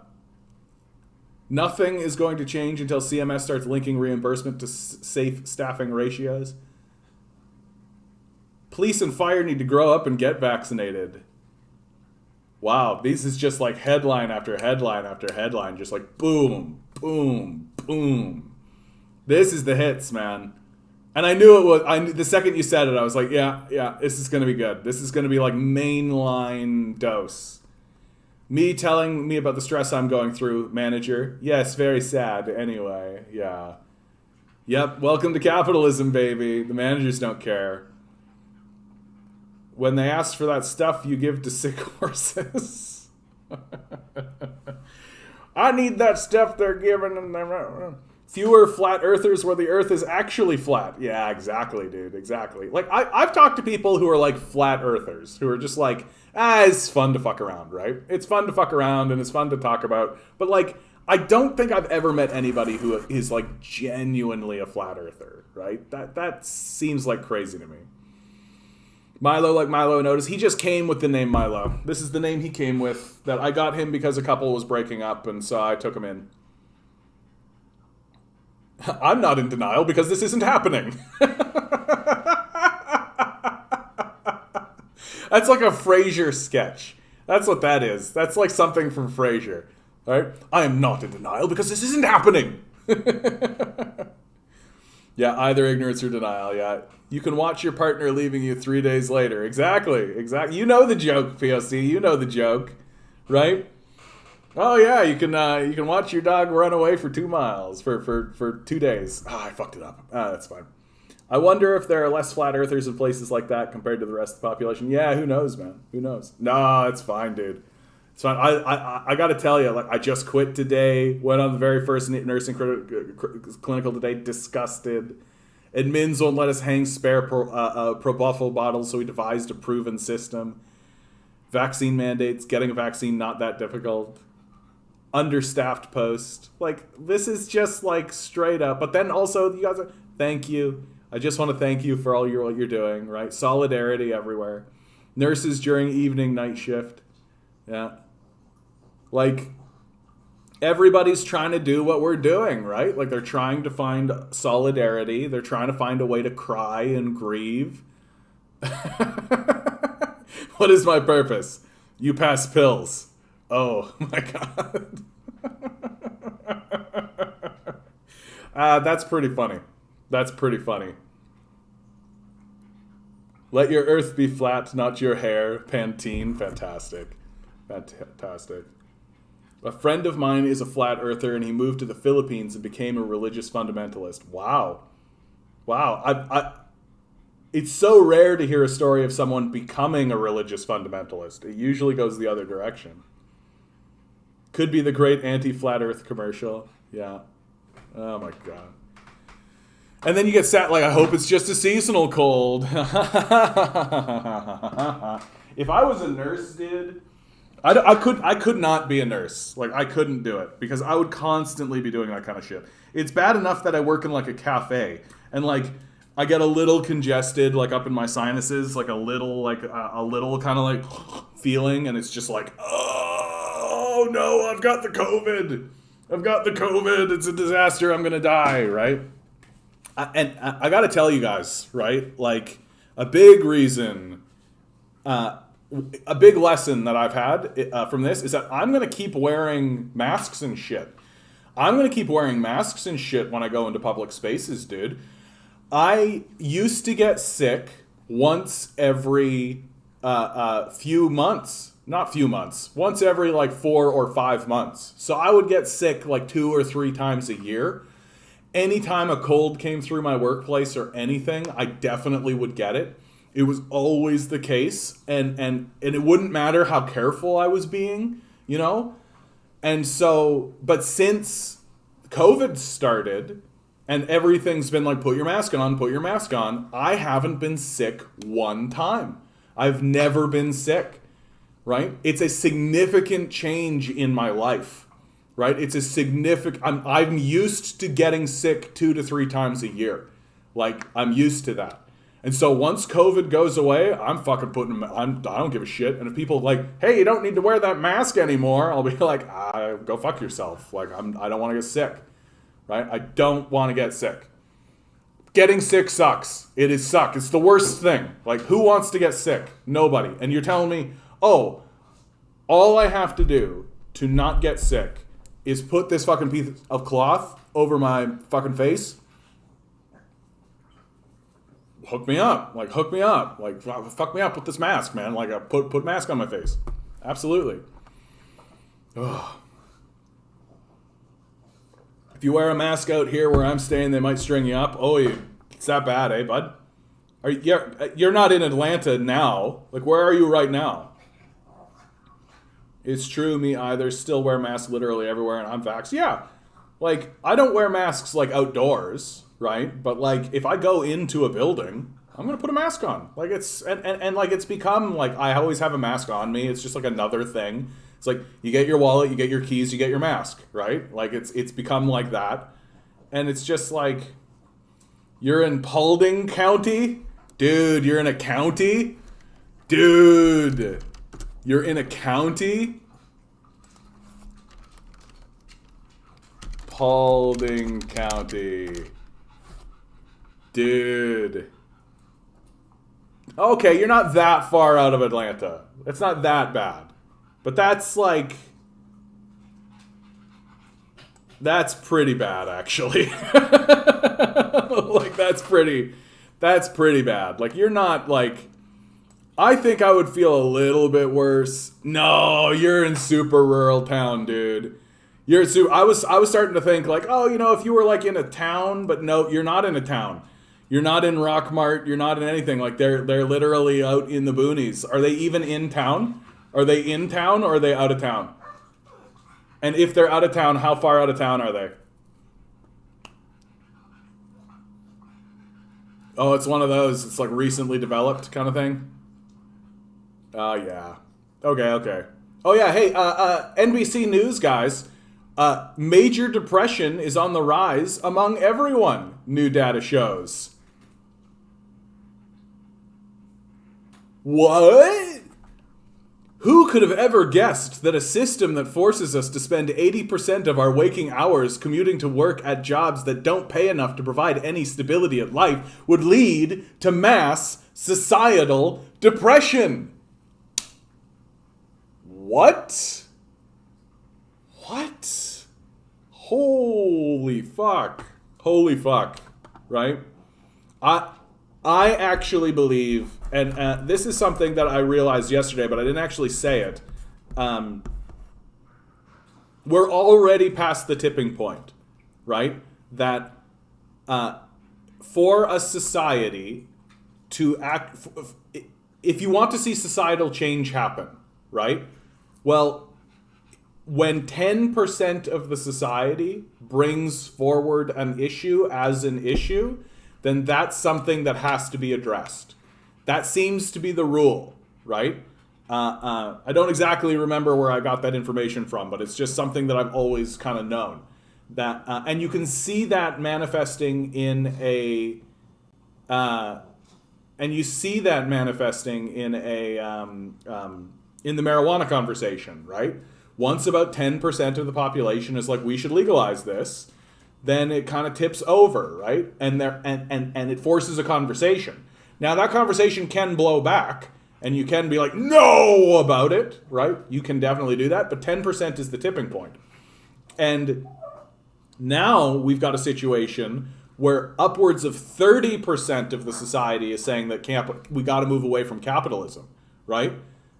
Nothing is going to change until CMS starts linking reimbursement to safe staffing ratios. Police and fire need to grow up and get vaccinated. Wow, this is just like headline after headline after headline, just like boom, boom, boom. This is the hits, man. And I knew it was, the second you said it, I was like, yeah, this is going to be good. This is going to be like mainline dose. Me telling me about the stress I'm going through, manager. Yes, very sad. Anyway, yeah. Yep, welcome to capitalism, baby. The managers don't care. When they ask for that stuff you give to sick horses. I need that stuff they're giving. Fewer flat earthers where the earth is actually flat. Yeah, exactly, dude. Exactly. Like, I've talked to people who are like flat earthers, who are just like, it's fun to fuck around, right? It's fun to fuck around and it's fun to talk about. But like, I don't think I've ever met anybody who is like genuinely a flat earther, right? That seems like crazy to me. Milo, like Milo noticed, he just came with the name Milo. This is the name he came with. That I got him because a couple was breaking up, and so I took him in. I'm not in denial because this isn't happening. That's like a Frasier sketch. That's what that is. That's like something from Frasier. Right? I am not in denial because this isn't happening. Yeah, either ignorance or denial. Yeah. You can watch your partner leaving you 3 days later. Exactly. You know the joke, POC. You know the joke. Right? Oh yeah, you can watch your dog run away for 2 miles for 2 days. I fucked it up. That's fine. I wonder if there are less flat earthers in places like that compared to the rest of the population. Yeah, who knows, man? Who knows? No, it's fine, dude. It's fine. I got to tell you, like, I just quit today. Went on the very first nursing clinical today. Disgusted. Admins won't let us hang spare Propofol bottles, so we devised a proven system. Vaccine mandates. Getting a vaccine not that difficult. Understaffed post. Like, this is just like straight up. But then also, you guys are, thank you. I just want to thank you for all what you're doing, right? Solidarity everywhere. Nurses during evening night shift. Yeah. Like, everybody's trying to do what we're doing, right? Like, they're trying to find solidarity. They're trying to find a way to cry and grieve. What is my purpose? You pass pills. Oh, my God. That's pretty funny. That's pretty funny. Let your earth be flat, not your hair. Pantene. Fantastic. Fantastic. A friend of mine is a flat earther, and he moved to the Philippines and became a religious fundamentalist. Wow. Wow. It's so rare to hear a story of someone becoming a religious fundamentalist. It usually goes the other direction. Could be the great anti-flat earth commercial. Yeah. Oh, my God. And then you get sad, like, I hope it's just a seasonal cold. If I was a nurse, dude, I could not be a nurse. Like, I couldn't do it because I would constantly be doing that kind of shit. It's bad enough that I work in, like, a cafe and, like, I get a little congested, like, up in my sinuses, like a little kind of, like, feeling, and it's just like, oh, no, I've got the COVID. It's a disaster. I'm going to die, right? And I got to tell you guys, right? Like, a big reason, a big lesson that I've had from this is that I'm going to keep wearing masks and shit. I'm going to keep wearing masks and shit when I go into public spaces, dude. I used to get sick once every few months. Not few months. Once every like 4 or 5 months. So I would get sick like 2 or 3 times a year. Anytime a cold came through my workplace or anything, I definitely would get it. It was always the case. And it wouldn't matter how careful I was being, you know? And so, but since COVID started and everything's been like, put your mask on, I haven't been sick one time. I've never been sick, right? It's a significant change in my life, right? It's a significant, I'm used to getting sick 2 to 3 times a year. Like, I'm used to that. And so once COVID goes away, I'm fucking I don't give a shit. And if people are like, hey, you don't need to wear that mask anymore, I'll be like, go fuck yourself. Like, I don't want to get sick, right? I don't want to get sick. Getting sick sucks. It is suck. It's the worst thing. Like, who wants to get sick? Nobody. And you're telling me, oh, all I have to do to not get sick is put this fucking piece of cloth over my fucking face? Hook me up. Like, hook me up. Like, fuck me up with this mask, man. Like, put mask on my face. Absolutely. Ugh. If you wear a mask out here where I'm staying, they might string you up. Oh, it's that bad, eh, bud? You're not in Atlanta now. Like, where are you right now? It's true, me either. Still wear masks literally everywhere, and I'm vaxxed. Yeah. Like, I don't wear masks, like, outdoors, right? But, like, if I go into a building, I'm going to put a mask on. Like, it's, and like, it's become, like, I always have a mask on me. It's just, like, another thing. It's like, you get your wallet, you get your keys, you get your mask, right? Like, it's become like that. And it's just like, you're in Paulding County? Dude, you're in a county? Dude, you're in a county? Paulding County. Dude. Okay, you're not that far out of Atlanta. It's not that bad. But that's like, that's pretty bad, actually. Like, that's pretty bad. Like, you're not like, I think I would feel a little bit worse. No, you're in super rural town, dude. I was starting to think like, oh, you know, if you were like in a town, but no, you're not in a town. You're not in Rockmart. You're not in anything. Like, they're literally out in the boonies. Are they even in town? Are they in town or are they out of town? And if they're out of town, how far out of town are they? Oh, it's one of those. It's like recently developed kind of thing. Oh, yeah. Okay. Oh, yeah. Hey, NBC News, guys. Major depression is on the rise among everyone, new data shows. What? Who could have ever guessed that a system that forces us to spend 80% of our waking hours commuting to work at jobs that don't pay enough to provide any stability in life would lead to mass societal depression? What? Holy fuck, right? I actually believe, and this is something that I realized yesterday, but I didn't actually say it. We're already past the tipping point, right? That for a society to act, if you want to see societal change happen, right? Well, when 10% of the society brings forward an issue as an issue, then that's something that has to be addressed. That seems to be the rule, right? I don't exactly remember where I got that information from, but it's just something that I've always kind of known. That, and you can see that manifesting in in the marijuana conversation, right? Once about 10% of the population is like, we should legalize this, then it kind of tips over, right? And it forces a conversation. Now, that conversation can blow back, and you can be like, no, about it, right? You can definitely do that, but 10% is the tipping point. And now we've got a situation where upwards of 30% of the society is saying that we got to move away from capitalism, right?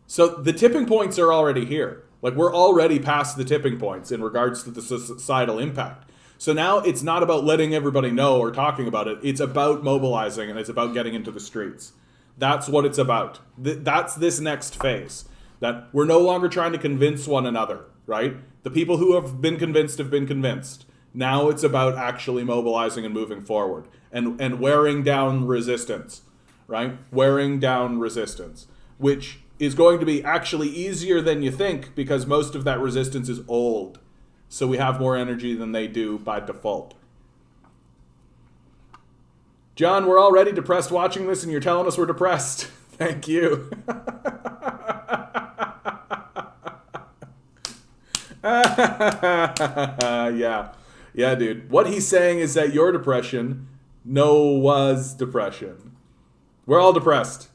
So the tipping points are already here. Like, we're already past the tipping points in regards to the societal impact. So now it's not about letting everybody know or talking about it. It's about mobilizing, and it's about getting into the streets. That's what it's about. That's this next phase. That we're no longer trying to convince one another, right? The people who have been convinced have been convinced. Now it's about actually mobilizing and moving forward and wearing down resistance, right? Wearing down resistance, which is going to be actually easier than you think because most of that resistance is old. So we have more energy than they do by default. John, we're already depressed watching this and you're telling us we're depressed. Thank you. Yeah, dude. What he's saying is that your depression was depression. We're all depressed.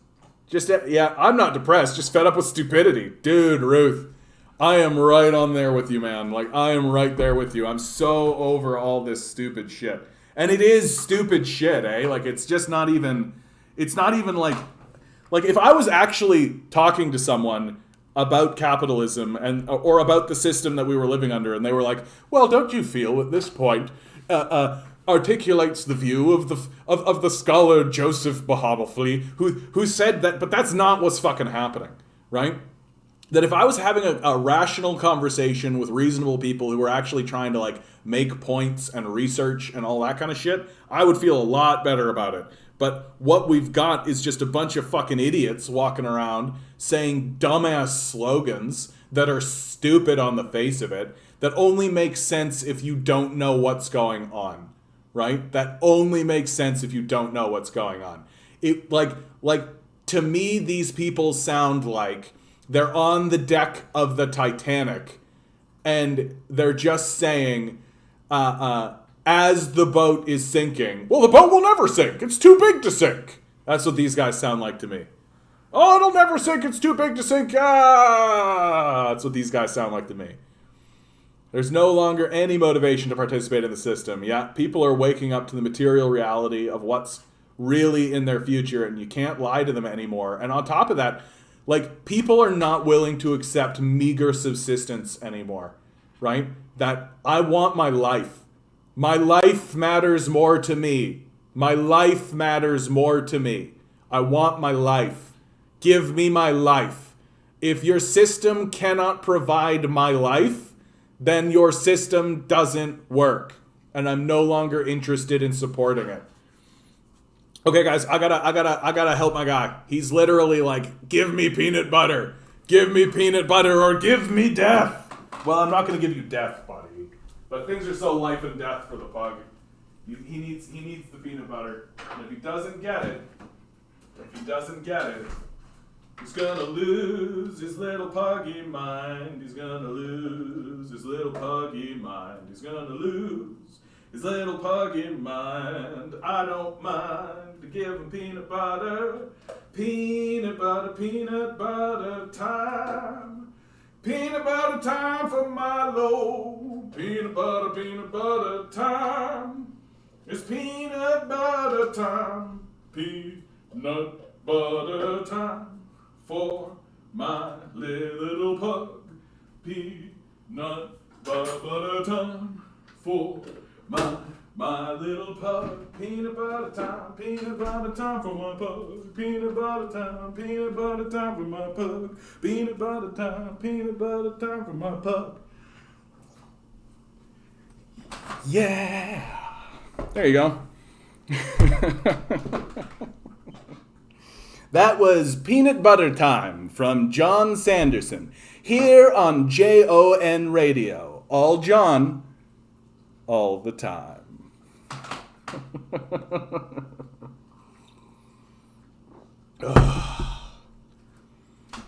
I'm not depressed, just fed up with stupidity. Dude, Ruth, I am right on there with you, man. Like, I am right there with you. I'm so over all this stupid shit. And it is stupid shit, eh? Like, it's not even like if I was actually talking to someone about capitalism or about the system that we were living under, and they were like, well, don't you feel at this point articulates the view of the scholar Joseph Bahobofli, who said that, but that's not what's fucking happening, right? That if I was having a rational conversation with reasonable people who were actually trying to like make points and research and all that kind of shit, I would feel a lot better about it. But what we've got is just a bunch of fucking idiots walking around saying dumbass slogans that are stupid on the face of it, that only make sense if you don't know what's going on, right? That only makes sense if you don't know what's going on. It like to me, these people sound like they're on the deck of the Titanic and they're just saying, as the boat is sinking, well, the boat will never sink. It's too big to sink. That's what these guys sound like to me. Oh, it'll never sink. It's too big to sink. That's what these guys sound like to me. There's no longer any motivation to participate in the system. Yeah, people are waking up to the material reality of what's really in their future, and you can't lie to them anymore. And on top of that, like, people are not willing to accept meager subsistence anymore, right? That I want my life. My life matters more to me. My life matters more to me. I want my life. Give me my life. If your system cannot provide my life, then your system doesn't work. And I'm no longer interested in supporting it. Okay, guys, I gotta help my guy. He's literally like, give me peanut butter. Give me peanut butter or give me death. Well, I'm not gonna give you death, buddy. But things are so life and death for the pug. He needs the peanut butter. And if he doesn't get it, he's gonna lose his little puggy mind. He's gonna lose his little puggy mind. He's gonna lose his little puggy mind. I don't mind to give him peanut butter. Peanut butter time. Peanut butter time for Milo. Peanut butter time. It's peanut butter time. Peanut butter time for my little pug. Peanut butter time for my little pug. Peanut butter time for my pug. Peanut butter time for my pug. Peanut butter time for my pug. Yeah. There you go. That was Peanut Butter Time from John Sanderson here on JON Radio. All John, all the time.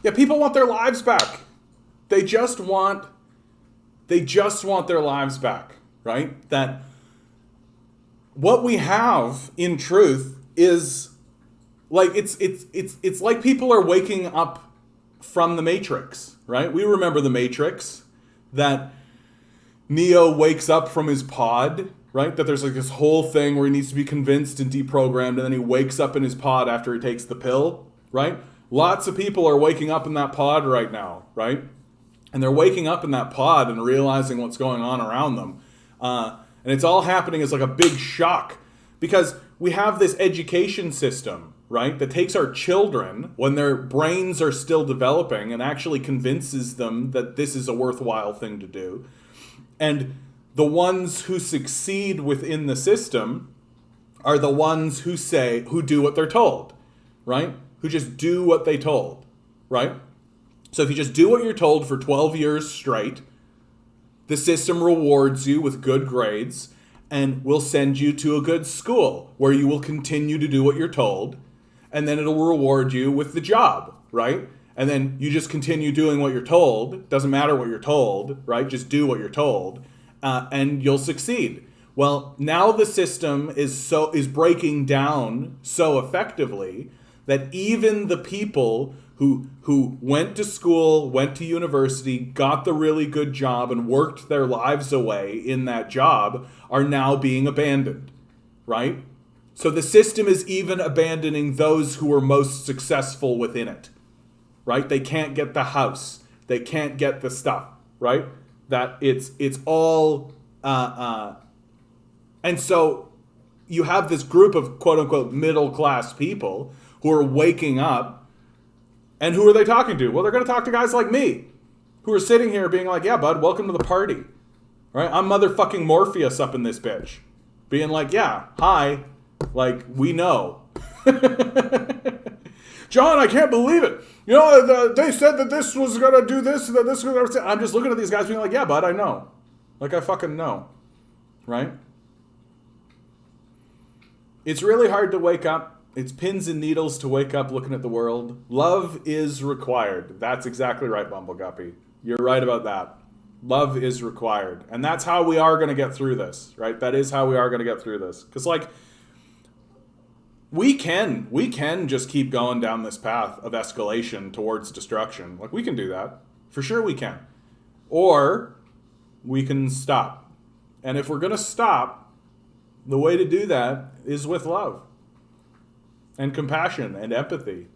Yeah, people want their lives back. They just want their lives back, right? That what we have in truth is like it's like people are waking up from the Matrix, right? We remember the Matrix, that Neo wakes up from his pod, right? That there's like this whole thing where he needs to be convinced and deprogrammed, and then he wakes up in his pod after he takes the pill, right? Lots of people are waking up in that pod right now, right? And they're waking up in that pod and realizing what's going on around them. And it's all happening as like a big shock, because we have this education system, right, that takes our children when their brains are still developing and actually convinces them that this is a worthwhile thing to do. And the ones who succeed within the system are the ones who do what they're told, right? Who just do what they told, right? So if you just do what you're told for 12 years straight, the system rewards you with good grades and will send you to a good school where you will continue to do what you're told, and then it'll reward you with the job, right? And then you just continue doing what you're told. Doesn't matter what you're told, right? Just do what you're told, and you'll succeed. Well, now the system is breaking down so effectively that even the people who went to school, went to university, got the really good job, and worked their lives away in that job are now being abandoned, right? So the system is even abandoning those who were most successful within it, right? They can't get the house. They can't get the stuff, right? That it's all... And so you have this group of quote-unquote middle-class people who are waking up. And who are they talking to? Well, they're going to talk to guys like me, who are sitting here being like, yeah, bud, welcome to the party. Right? I'm motherfucking Morpheus up in this bitch. Being like, yeah, hi. Like, we know. John, I can't believe it. You know, they said that this was going to do this, that this was going to... I'm just looking at these guys being like, yeah, bud, I know. Like, I fucking know. Right? It's really hard to wake up. It's pins and needles to wake up looking at the world. Love is required. That's exactly right, Bumbleguppy. You're right about that. Love is required. And that's how we are going to get through this, right? That is how we are going to get through this. Because, like, we can just keep going down this path of escalation towards destruction. Like, we can do that. For sure we can. Or we can stop. And if we're going to stop, the way to do that is with love. And compassion and empathy.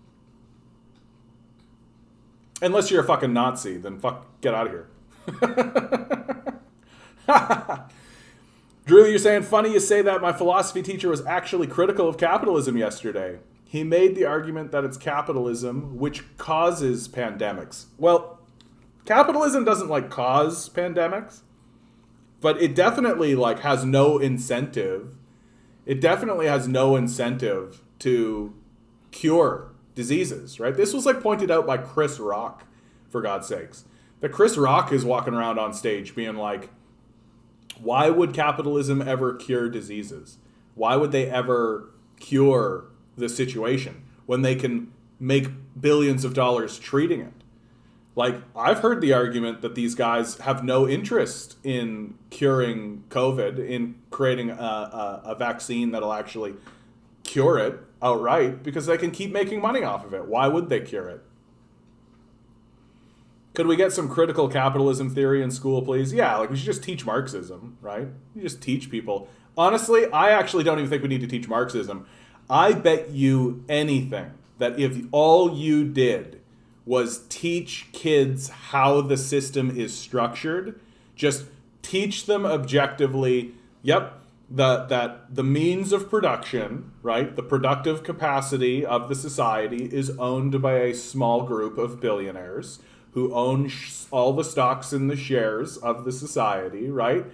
Unless you're a fucking Nazi, then get out of here. Drew, you're saying, funny you say that. My philosophy teacher was actually critical of capitalism yesterday. He made the argument that it's capitalism which causes pandemics. Well, capitalism doesn't cause pandemics, but it definitely has no incentive. It definitely has no incentive to cure diseases, right? This was pointed out by Chris Rock, for God's sakes. That Chris Rock is walking around on stage being like, why would capitalism ever cure diseases? Why would they ever cure the situation when they can make billions of dollars treating it? I've heard the argument that these guys have no interest in curing COVID, in creating a vaccine that'll actually cure it outright, because they can keep making money off of it. Why would they cure it? Could we get some critical capitalism theory in school, please? Yeah, we should just teach Marxism, right? You just teach people. Honestly, I actually don't even think we need to teach Marxism. I bet you anything that if all you did was teach kids how the system is structured, just teach them objectively, that the means of production, right, the productive capacity of the society is owned by a small group of billionaires who own all the stocks and the shares of the society, right?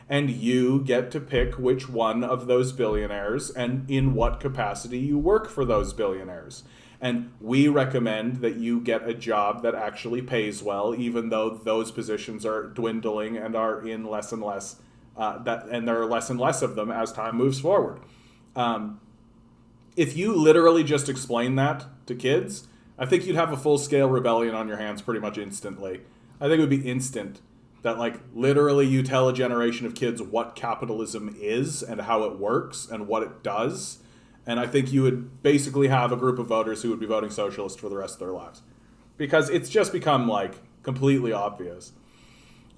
And you get to pick which one of those billionaires and in what capacity you work for those billionaires. And we recommend that you get a job that actually pays well, even though those positions are dwindling and are in less and less and there are less and less of them as time moves forward. If you literally just explain that to kids, I think you'd have a full-scale rebellion on your hands pretty much instantly. I think it would be instant that, literally you tell a generation of kids what capitalism is and how it works and what it does. And I think you would basically have a group of voters who would be voting socialist for the rest of their lives. Because it's just become, completely obvious.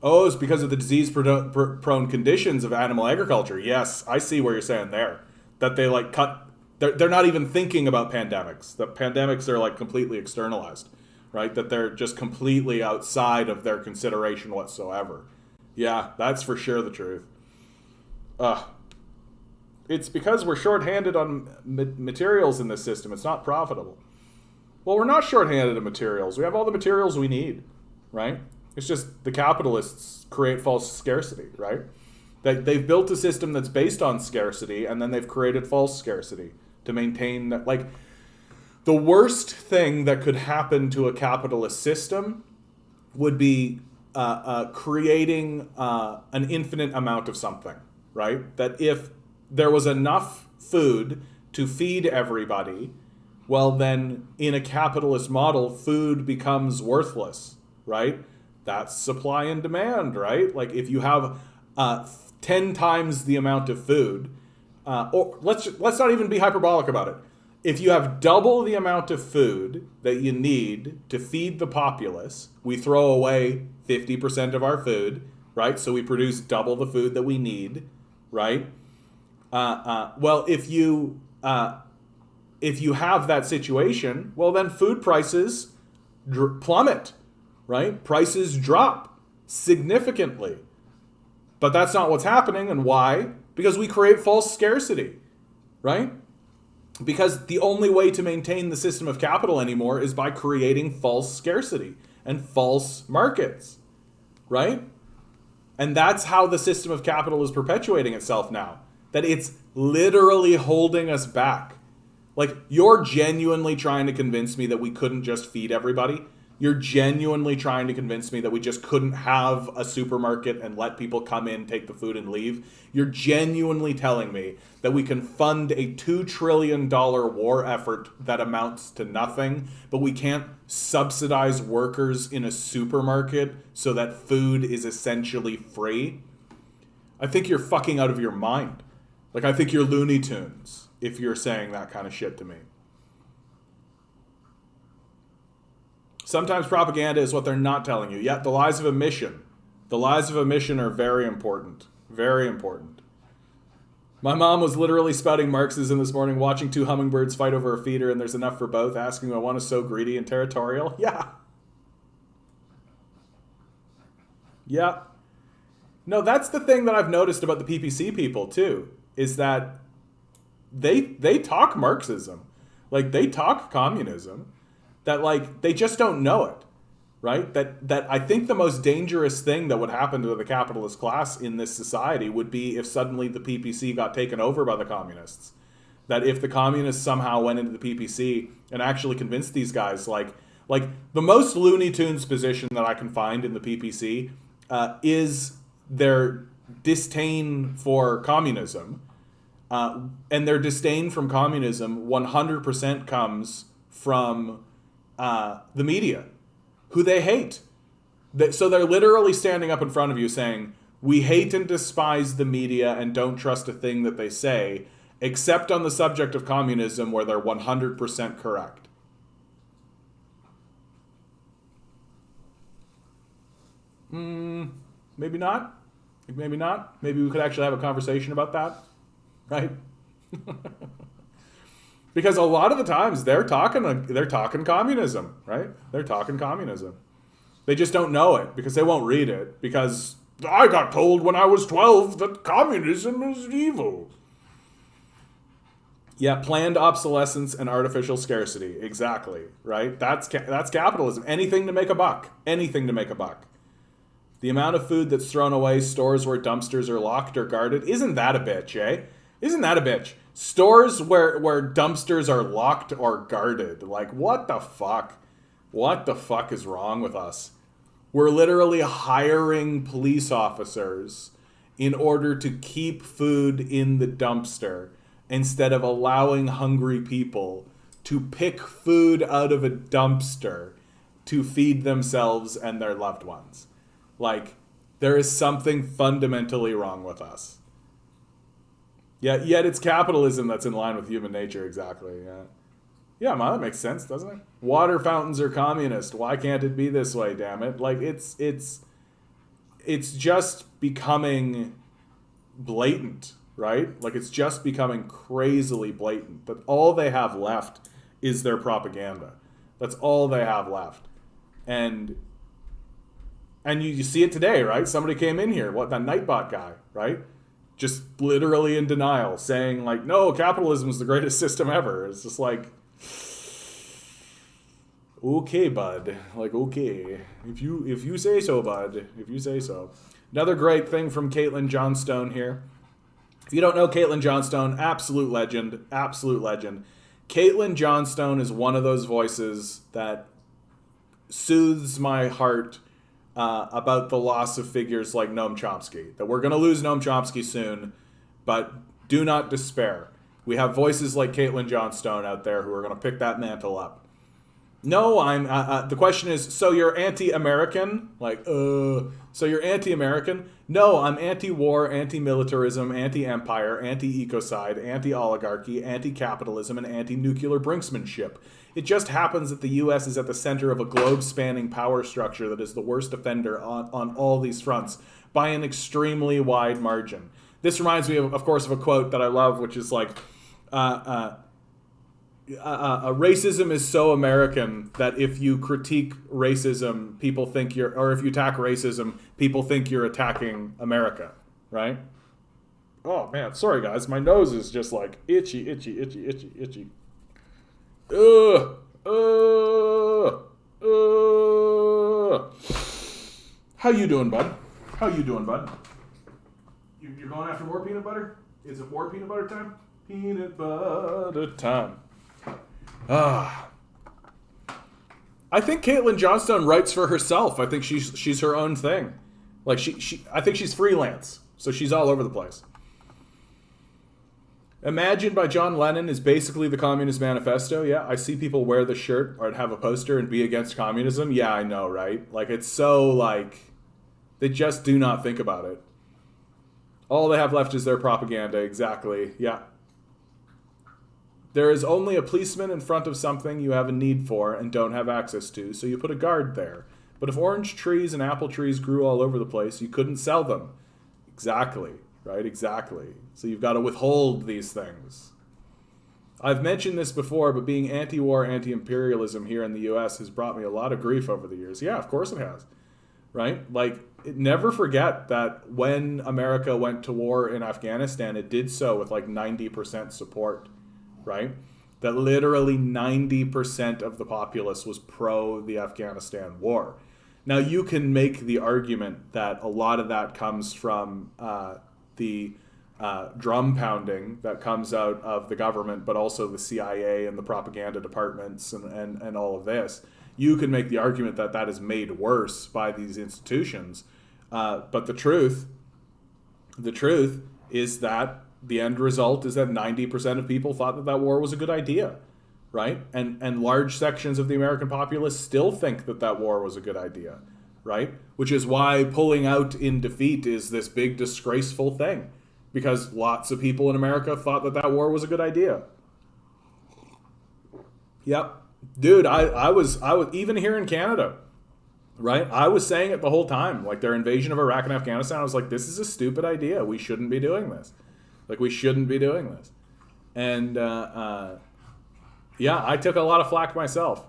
Oh, it's because of the disease-prone conditions of animal agriculture. Yes, I see where you're saying there. That they like cut. They're not even thinking about pandemics. The pandemics are like completely externalized, right? That they're just completely outside of their consideration whatsoever. Yeah, that's for sure the truth. It's because we're shorthanded on materials in this system. It's not profitable. Well, we're not shorthanded on materials. We have all the materials we need, right? It's just the capitalists create false scarcity, right? They've built a system that's based on scarcity, and then they've created false scarcity to maintain that. Like, the worst thing that could happen to a capitalist system would be creating an infinite amount of something, right? That if there was enough food to feed everybody, well, then in a capitalist model, food becomes worthless, right? That's supply and demand, right? Like if you have 10 times the amount of food, or let's not even be hyperbolic about it. If you have double the amount of food that you need to feed the populace, we throw away 50% of our food, right? So we produce double the food that we need, right? Well, if you have that situation, well, then food prices plummet, right? Prices drop significantly. But that's not what's happening. And why? Because we create false scarcity, right? Because the only way to maintain the system of capital anymore is by creating false scarcity and false markets, right? And that's how the system of capital is perpetuating itself now. That it's literally holding us back. Like, you're genuinely trying to convince me that we couldn't just feed everybody. You're genuinely trying to convince me that we just couldn't have a supermarket and let people come in, take the food, and leave. You're genuinely telling me that we can fund a $2 trillion war effort that amounts to nothing, but we can't subsidize workers in a supermarket so that food is essentially free? I think you're fucking out of your mind. Like, I think you're Looney Tunes if you're saying that kind of shit to me. Sometimes propaganda is what they're not telling you. Yet the lies of omission. The lies of omission are very important. Very important. My mom was literally spouting Marxism this morning, watching two hummingbirds fight over a feeder, and there's enough for both, asking why one is so greedy and territorial. Yeah. Yeah. No, that's the thing that I've noticed about the PPC people, too, is that they talk Marxism. Like, they talk communism. That, like, they just don't know it, right? That I think the most dangerous thing that would happen to the capitalist class in this society would be if suddenly the PPC got taken over by the communists. That if the communists somehow went into the PPC and actually convinced these guys, like the most Looney Tunes position that I can find in the PPC is their disdain for communism. And their disdain from communism 100% comes from the media, who they hate. So they're literally standing up in front of you saying, we hate and despise the media and don't trust a thing that they say, except on the subject of communism where they're 100% correct. Maybe not. Maybe not. Maybe we could actually have a conversation about that, right? Because a lot of the times they're talking communism, right? They're talking communism. They just don't know it because they won't read it, because I got told when I was 12 that communism is evil. Yeah, planned obsolescence and artificial scarcity. Exactly, right? That's capitalism. Anything to make a buck. Anything to make a buck. The amount of food that's thrown away, stores where dumpsters are locked or guarded. Isn't that a bitch, eh? Isn't that a bitch? Stores where dumpsters are locked or guarded. Like, what the fuck? What the fuck is wrong with us? We're literally hiring police officers in order to keep food in the dumpster instead of allowing hungry people to pick food out of a dumpster to feed themselves and their loved ones. Like, there is something fundamentally wrong with us. Yeah, yet it's capitalism that's in line with human nature, exactly, yeah. Yeah, man, that makes sense, doesn't it? Water fountains are communist. Why can't it be this way, damn it? Like, it's it's just becoming blatant, right? Like, it's just becoming crazily blatant that all they have left is their propaganda. That's all they have left. And you see it today, right? Somebody came in here, that Nightbot guy, right? Just literally in denial, saying like, no, capitalism is the greatest system ever. It's just like, okay, bud. Like, okay. If you say so, bud. If you say so. Another great thing from Caitlin Johnstone here. If you don't know Caitlin Johnstone, absolute legend. Absolute legend. Caitlin Johnstone is one of those voices that soothes my heart about the loss of figures like Noam Chomsky. That we're going to lose Noam Chomsky soon, but do not despair. We have voices like Caitlin Johnstone out there who are going to pick that mantle up. No, I'm. The question is, so you're anti-American? Like, so you're anti-American? No, I'm anti-war, anti-militarism, anti-empire, anti-ecocide, anti-oligarchy, anti-capitalism, and anti-nuclear brinksmanship. It just happens that the U.S. is at the center of a globe-spanning power structure that is the worst offender on all these fronts by an extremely wide margin. This reminds me, of course, of a quote that I love, which is like, racism is so American that if you critique racism, people think or if you attack racism, people think you're attacking America, right? Oh man, sorry guys, my nose is just like itchy. How you doing, bud? You're going after more peanut butter? Is it more peanut butter time? Peanut butter time. I think Caitlin Johnstone writes for herself. I think she's her own thing. Like I think she's freelance, so she's all over the place. Imagine by John Lennon is basically the Communist Manifesto. Yeah, I see people wear the shirt or have a poster and be against communism. Yeah, I know, right? Like, it's so, like, they just do not think about it. All they have left is their propaganda, exactly. Yeah. There is only a policeman in front of something you have a need for and don't have access to, so you put a guard there. But if orange trees and apple trees grew all over the place, you couldn't sell them. Exactly. Right, exactly. So you've got to withhold these things. I've mentioned this before, but being anti-war, anti-imperialism here in the U.S. has brought me a lot of grief over the years. Yeah, of course it has. Right? Like, never forget that when America went to war in Afghanistan, it did so with like 90% support. Right? That literally 90% of the populace was pro the Afghanistan war. Now, you can make the argument that a lot of that comes from the drum pounding that comes out of the government, but also the CIA and the propaganda departments and all of this. You can make the argument that that is made worse by these institutions. But the truth is that the end result is that 90% of people thought that that war was a good idea, right? And large sections of the American populace still think that that war was a good idea, right? Which is why pulling out in defeat is this big disgraceful thing, because lots of people in America thought that that war was a good idea. Yep. Dude, I was even here in Canada, right? I was saying it the whole time, like their invasion of Iraq and Afghanistan. I was like, this is a stupid idea. We shouldn't be doing this. Like, we shouldn't be doing this. And yeah, I took a lot of flack myself.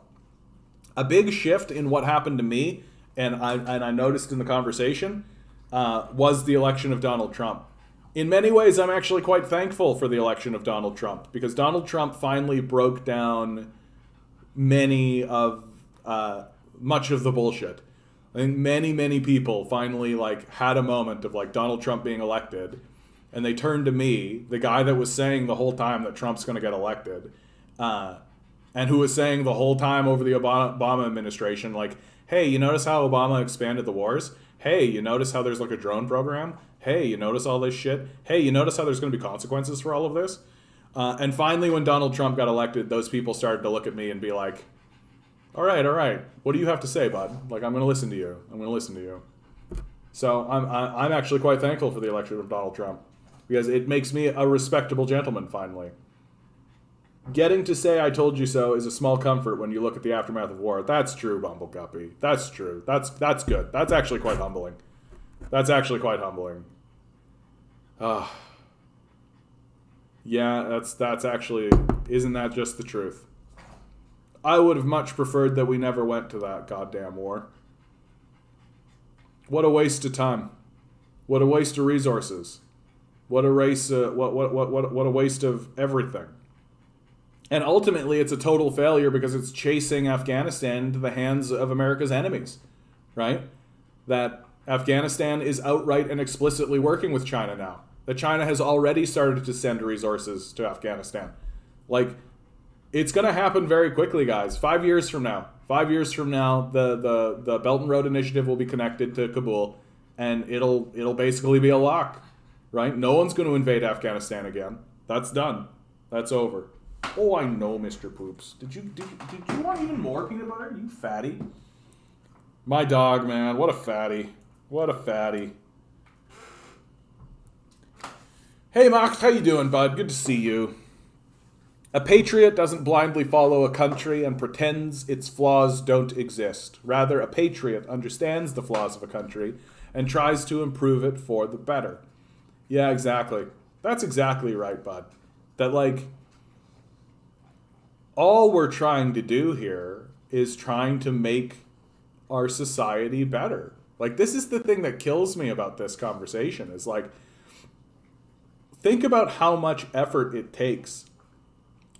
A big shift in what happened to me, and I noticed in the conversation, was the election of Donald Trump. In many ways, I'm actually quite thankful for the election of Donald Trump, because Donald Trump finally broke down much of the bullshit. I think many people finally like had a moment of like Donald Trump being elected, and they turned to me, the guy that was saying the whole time that Trump's going to get elected, and who was saying the whole time over the Obama administration, like, hey, you notice how Obama expanded the wars? Hey, you notice how there's like a drone program? Hey, you notice all this shit? Hey, you notice how there's going to be consequences for all of this? And finally, when Donald Trump got elected, those people started to look at me and be like, all right, what do you have to say, bud? Like, I'm going to listen to you. So I'm actually quite thankful for the election of Donald Trump, because it makes me a respectable gentleman, finally. Getting to say I told you so is a small comfort when you look at the aftermath of war. That's true, Bumbleguppy. That's true. That's good. That's actually quite humbling. That's actually quite humbling. Yeah, that's actually, isn't that just the truth? I would have much preferred that we never went to that goddamn war. What a waste of time. What a waste of resources. What a waste of everything. And ultimately, it's a total failure because it's chasing Afghanistan into the hands of America's enemies, right? That Afghanistan is outright and explicitly working with China now. That China has already started to send resources to Afghanistan. Like, it's going to happen very quickly, guys. 5 years from now. 5 years from now, the Belt and Road Initiative will be connected to Kabul, and it'll basically be a lock, right? No one's going to invade Afghanistan again. That's done. That's over. Oh, I know, Mr. Poops. Did you want even more peanut butter? You fatty. My dog, man. What a fatty. What a fatty. Hey, Max. How you doing, bud? Good to see you. A patriot doesn't blindly follow a country and pretends its flaws don't exist. Rather, a patriot understands the flaws of a country and tries to improve it for the better. Yeah, exactly. That's exactly right, bud. That, like, all we're trying to do here is trying to make our society better. Like, this is the thing that kills me about this conversation, is like, think about how much effort it takes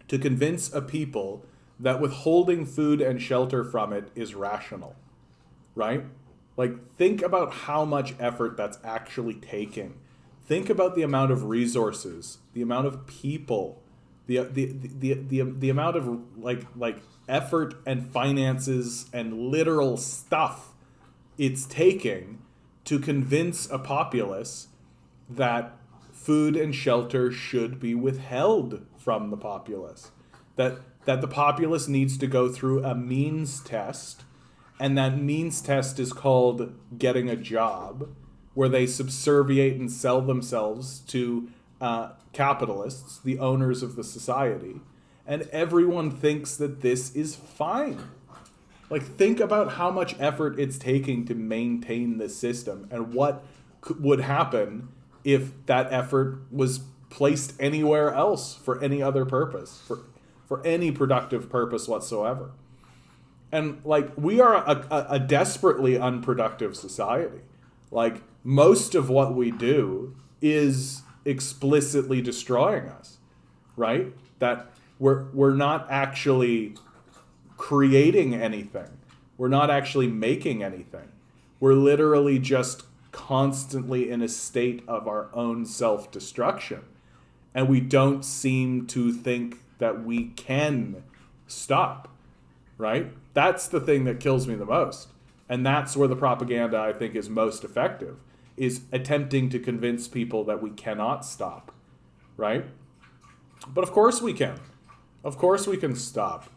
to convince a people that withholding food and shelter from it is rational, right? Like, think about how much effort that's actually taking. Think about the amount of resources, the amount of people, the amount of like effort and finances and literal stuff it's taking to convince a populace that food and shelter should be withheld from the populace. That the populace needs to go through a means test, and that means test is called getting a job, where they subserviate and sell themselves to capitalists, the owners of the society, and everyone thinks that this is fine. Like, think about how much effort it's taking to maintain this system, and what would happen if that effort was placed anywhere else for any other purpose, for any productive purpose whatsoever. And, like, we are a desperately unproductive society. Like, most of what we do is explicitly destroying us, right? That we're not actually creating anything. We're not actually making anything. We're literally just constantly in a state of our own self-destruction. And we don't seem to think that we can stop, right? That's the thing that kills me the most. And that's where the propaganda, I think, is most effective, is attempting to convince people that we cannot stop, right? But of course we can. Of course we can stop.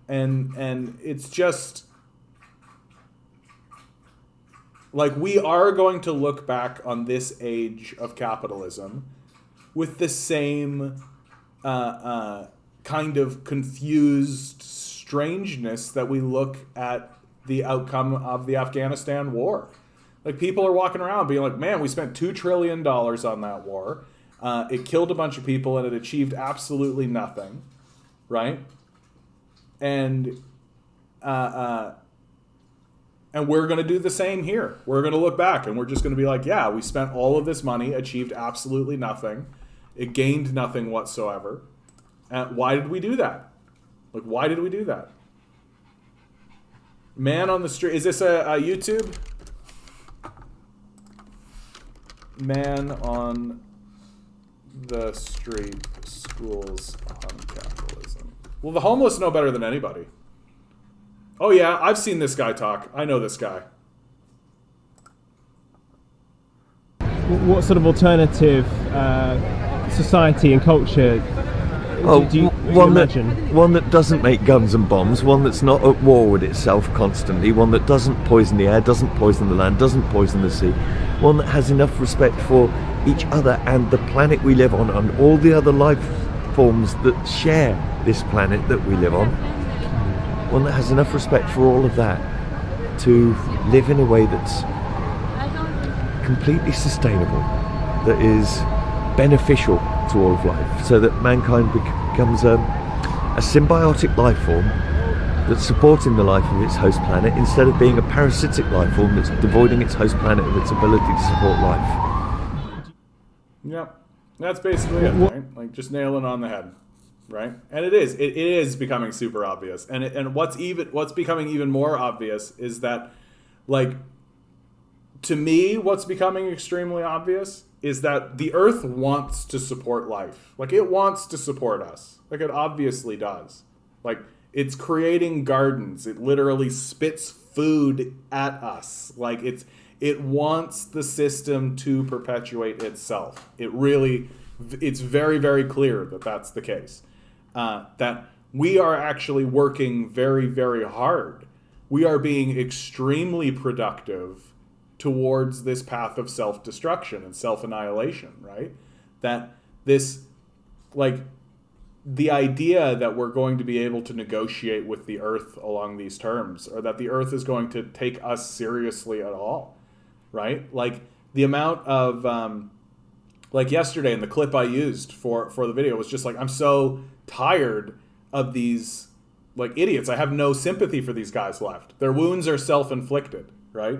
And it's just, like, we are going to look back on this age of capitalism with the same kind of confused strangeness that we look at the outcome of the Afghanistan war. Like, people are walking around being like, man, we spent $2 trillion on that war. It killed a bunch of people and it achieved absolutely nothing, right? And we're going to do the same here. We're going to look back and we're just going to be like, yeah, we spent all of this money, achieved absolutely nothing. It gained nothing whatsoever. Why did we do that? Like, why did we do that? Man on the street. Is this a YouTube? Man on the street, schools on capitalism. Well, the homeless know better than anybody. Oh yeah, I've seen this guy talk. I know this guy. What sort of alternative society and culture do you imagine? One that doesn't make guns and bombs, one that's not at war with itself constantly, one that doesn't poison the air, doesn't poison the land, doesn't poison the sea, one that has enough respect for each other and the planet we live on and all the other life forms that share this planet that we live on. One that has enough respect for all of that to live in a way that's completely sustainable, that is beneficial to all of life, so that mankind becomes a symbiotic life form that's supporting the life of its host planet, instead of being a parasitic life form that's devoiding its host planet of its ability to support life. Yep. That's basically it, right? Like, just nailing on the head, right? And it is becoming super obvious. And what's becoming even more obvious is that, like, to me, what's becoming extremely obvious is that the Earth wants to support life. Like, it wants to support us. Like, it obviously does. Like, it's creating gardens. It literally spits food at us. Like, it wants the system to perpetuate itself. It's very, very clear that that's the case. That we are actually working very, very hard. We are being extremely productive towards this path of self-destruction and self-annihilation, right? That this, like, the idea that we're going to be able to negotiate with the Earth along these terms, or that the Earth is going to take us seriously at all, right? Like, the amount of, like yesterday in the clip I used for the video was just like, I'm so tired of these, like, idiots. I have no sympathy for these guys left. Their wounds are self-inflicted, right?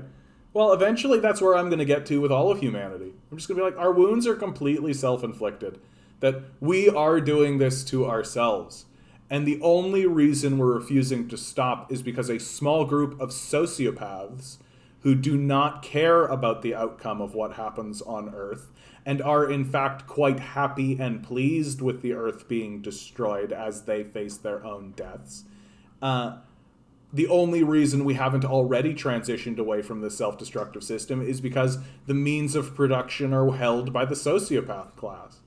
Well, eventually that's where I'm going to get to with all of humanity. I'm just going to be like, our wounds are completely self-inflicted. That we are doing this to ourselves. And the only reason we're refusing to stop is because a small group of sociopaths who do not care about the outcome of what happens on Earth and are in fact quite happy and pleased with the Earth being destroyed as they face their own deaths. The only reason we haven't already transitioned away from this self-destructive system is because the means of production are held by the sociopath class.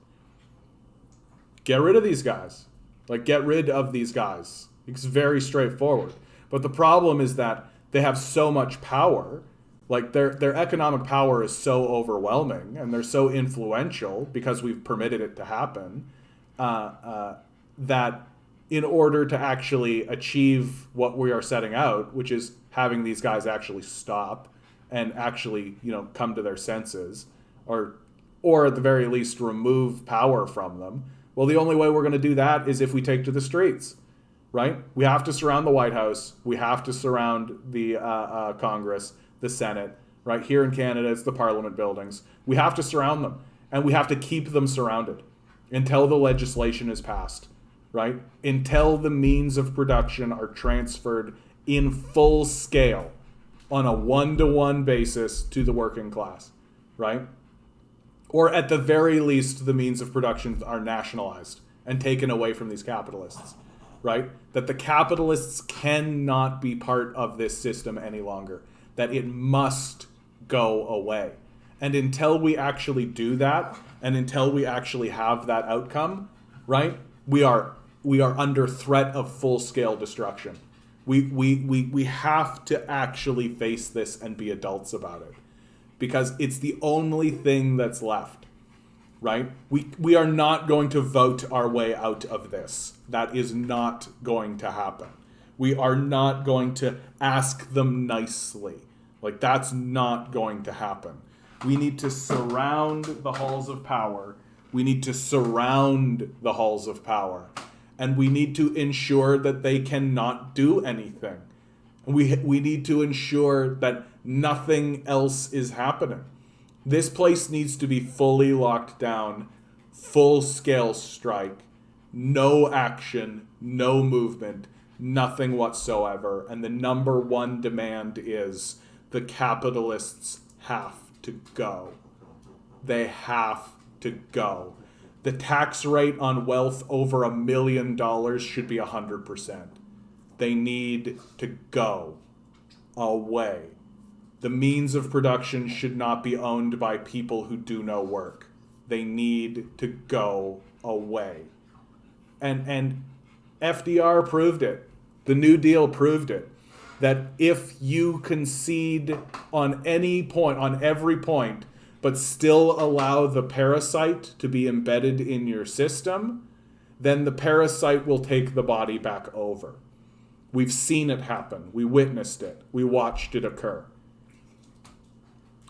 Get rid of these guys. Like, get rid of these guys. It's very straightforward. But the problem is that they have so much power. Like, their economic power is so overwhelming, and they're so influential because we've permitted it to happen, that in order to actually achieve what we are setting out, which is having these guys actually stop and actually, come to their senses, or at the very least remove power from them, well, the only way we're going to do that is if we take to the streets, right? We have to surround the White House. We have to surround the Congress, the Senate, right? Here in Canada, it's the Parliament buildings. We have to surround them, and we have to keep them surrounded until the legislation is passed, right? Until the means of production are transferred in full scale on a one-to-one basis to the working class, right? Or at the very least, the means of production are nationalized and taken away from these capitalists, right? That the capitalists cannot be part of this system any longer, that it must go away. And until we actually do that, and until we actually have that outcome, right, we are under threat of full-scale destruction. We have to actually face this and be adults about it, because it's the only thing that's left, right? We are not going to vote our way out of this. That is not going to happen. We are not going to ask them nicely. Like, that's not going to happen. We need to surround the halls of power. We need to surround the halls of power. And we need to ensure that they cannot do anything. We need to ensure that nothing else is happening. This place needs to be fully locked down, full-scale strike, no action, no movement, nothing whatsoever. And the number one demand is the capitalists have to go. They have to go. The tax rate on wealth over $1 million should be 100%. They need to go away. The means of production should not be owned by people who do no work. They need to go away. And FDR proved it. The New Deal proved it. That if you concede on any point, on every point, but still allow the parasite to be embedded in your system, then the parasite will take the body back over. We've seen it happen. We witnessed it. We watched it occur.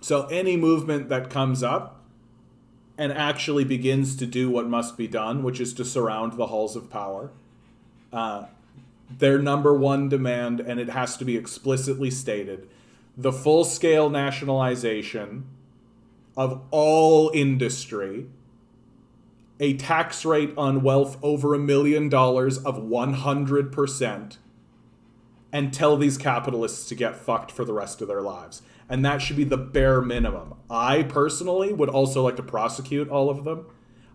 So any movement that comes up and actually begins to do what must be done, which is to surround the halls of power, their number one demand, and it has to be explicitly stated, the full-scale nationalization of all industry, a tax rate on wealth over $1 million of 100%, and tell these capitalists to get fucked for the rest of their lives. And that should be the bare minimum. I personally would also like to prosecute all of them.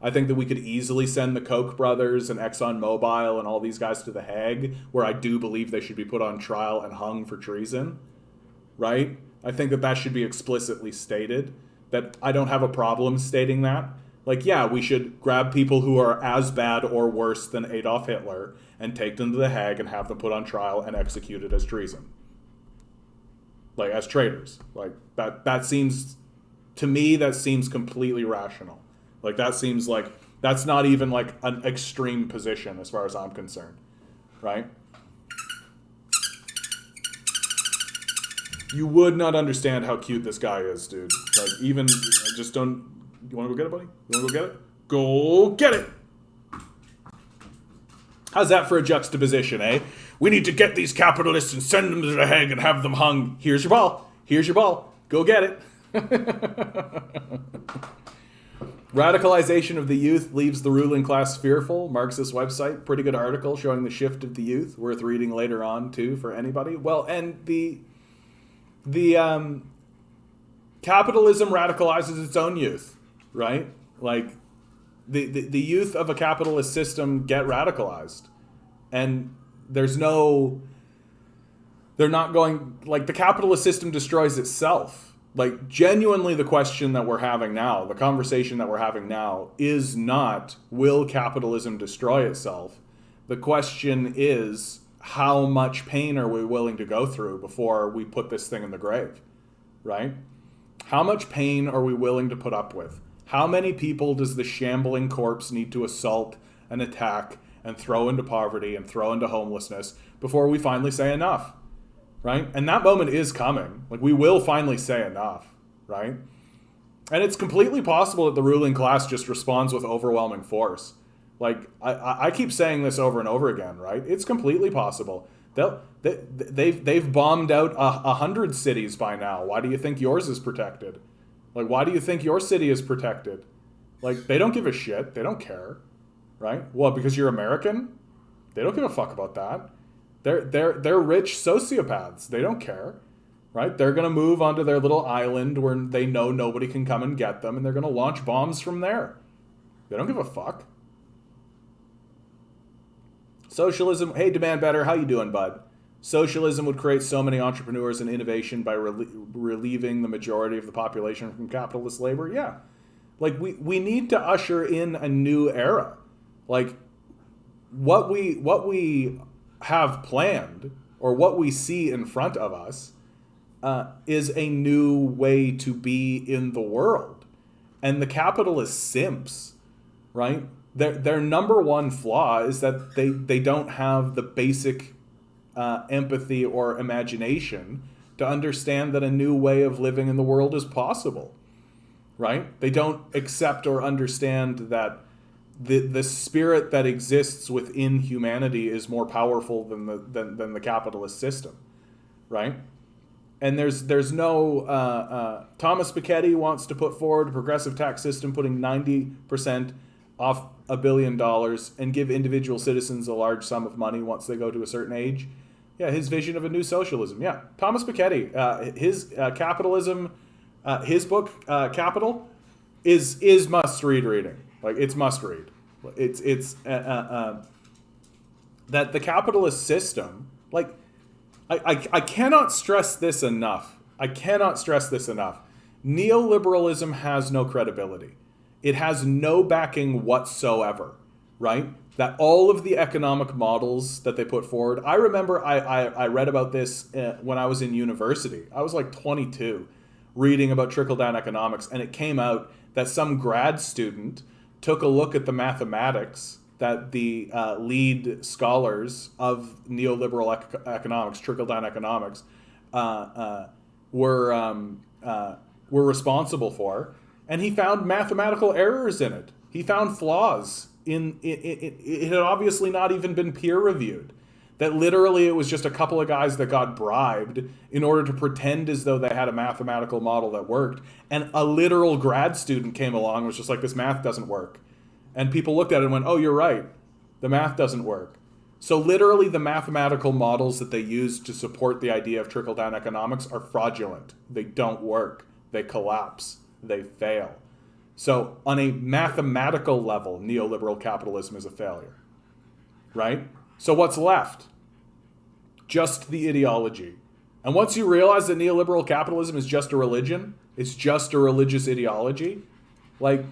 I think that we could easily send the Koch brothers and ExxonMobil and all these guys to The Hague, where I do believe they should be put on trial and hung for treason. Right? I think that that should be explicitly stated. That I don't have a problem stating that. Like, yeah, we should grab people who are as bad or worse than Adolf Hitler and take them to The Hague and have them put on trial and executed as treason. Like, as traitors. Like, that seems, to me, that seems completely rational. Like, that seems like, that's not even like an extreme position as far as I'm concerned. Right? You would not understand how cute this guy is, dude. Like, even, just don't, you want to go get it, buddy? You want to go get it? Go get it! How's that for a juxtaposition, eh? We need to get these capitalists and send them to The Hague and have them hung. Here's your ball. Here's your ball. Go get it. Radicalization of the youth leaves the ruling class fearful. Marxist website. Pretty good article showing the shift of the youth. Worth reading later on, too, for anybody. Well, and the capitalism radicalizes its own youth, right? Like, the youth of a capitalist system get radicalized. And there's no... They're not going... Like, the capitalist system destroys itself. Like, genuinely the question that we're having now, the conversation that we're having now, is not, will capitalism destroy itself? The question is, how much pain are we willing to go through before we put this thing in the grave, right? How much pain are we willing to put up with? How many people does the shambling corpse need to assault and attack and throw into poverty and throw into homelessness before we finally say enough, right? And that moment is coming. Like, we will finally say enough, right? And it's completely possible that the ruling class just responds with overwhelming force. Like, I keep saying this over and over again, right? It's completely possible. They've bombed out 100 cities by now. Why do you think yours is protected? Like, why do you think your city is protected? Like, they don't give a shit. They don't care, right? Well, because you're American? They don't give a fuck about that. They're rich sociopaths. They don't care, right? They're going to move onto their little island where they know nobody can come and get them, and they're going to launch bombs from there. They don't give a fuck. Socialism, hey, Demand Better, how you doing, bud? Socialism would create so many entrepreneurs and innovation by relieving the majority of the population from capitalist labor. Yeah. Like, we need to usher in a new era. Like, what we have planned, or what we see in front of us, is a new way to be in the world. And the capitalist simps, right? Their number one flaw is that they don't have the basic empathy or imagination to understand that a new way of living in the world is possible, right? They don't accept or understand that the spirit that exists within humanity is more powerful than the capitalist system, right? And there's no... Thomas Piketty wants to put forward a progressive tax system putting 90% off $1 billion and give individual citizens a large sum of money once they go to a certain age. Yeah, his vision of a new socialism. Yeah, Thomas Piketty, his Capitalism, his book Capital is must read reading. Like, it's must read. It's that the capitalist system. Like, I cannot stress this enough. I cannot stress this enough. Neoliberalism has no credibility. It has no backing whatsoever, right? That all of the economic models that they put forward, I remember I read about this when I was in university. I was like 22 reading about trickle-down economics, and it came out that some grad student took a look at the mathematics that the lead scholars of neoliberal economics, trickle-down economics, were were responsible for, and he found mathematical errors in it. He found flaws in it. It had obviously not even been peer reviewed. That literally it was just a couple of guys that got bribed in order to pretend as though they had a mathematical model that worked. And a literal grad student came along and was just like, this math doesn't work. And people looked at it and went, oh, you're right. The math doesn't work. So literally the mathematical models that they use to support the idea of trickle-down economics are fraudulent. They don't work. They collapse. They fail. So on a mathematical level, neoliberal capitalism is a failure, right? So what's left? Just the ideology. And once you realize that neoliberal capitalism is just a religion, it's just a religious ideology, like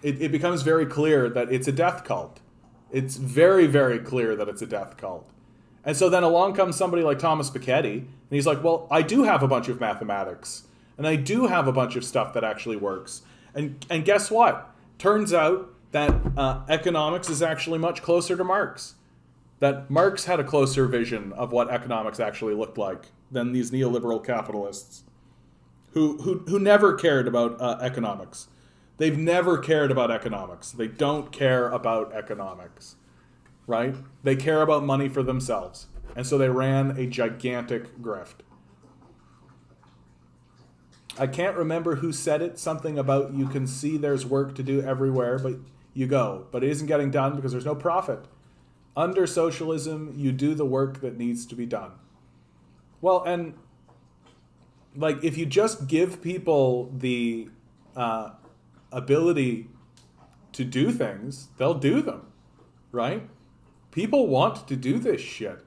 it becomes very clear that it's a death cult. It's very, very clear that it's a death cult. And so then along comes somebody like Thomas Piketty, and he's like, well, I do have a bunch of mathematics, and I do have a bunch of stuff that actually works. And guess what? Turns out that economics is actually much closer to Marx. That Marx had a closer vision of what economics actually looked like than these neoliberal capitalists who never cared about economics. They've never cared about economics. They don't care about economics, right? They care about money for themselves. And so they ran a gigantic grift. I can't remember who said it, something about you can see there's work to do everywhere, but you go. But it isn't getting done because there's no profit. Under socialism, you do the work that needs to be done. Well, and like if you just give people the ability to do things, they'll do them, right? People want to do this shit.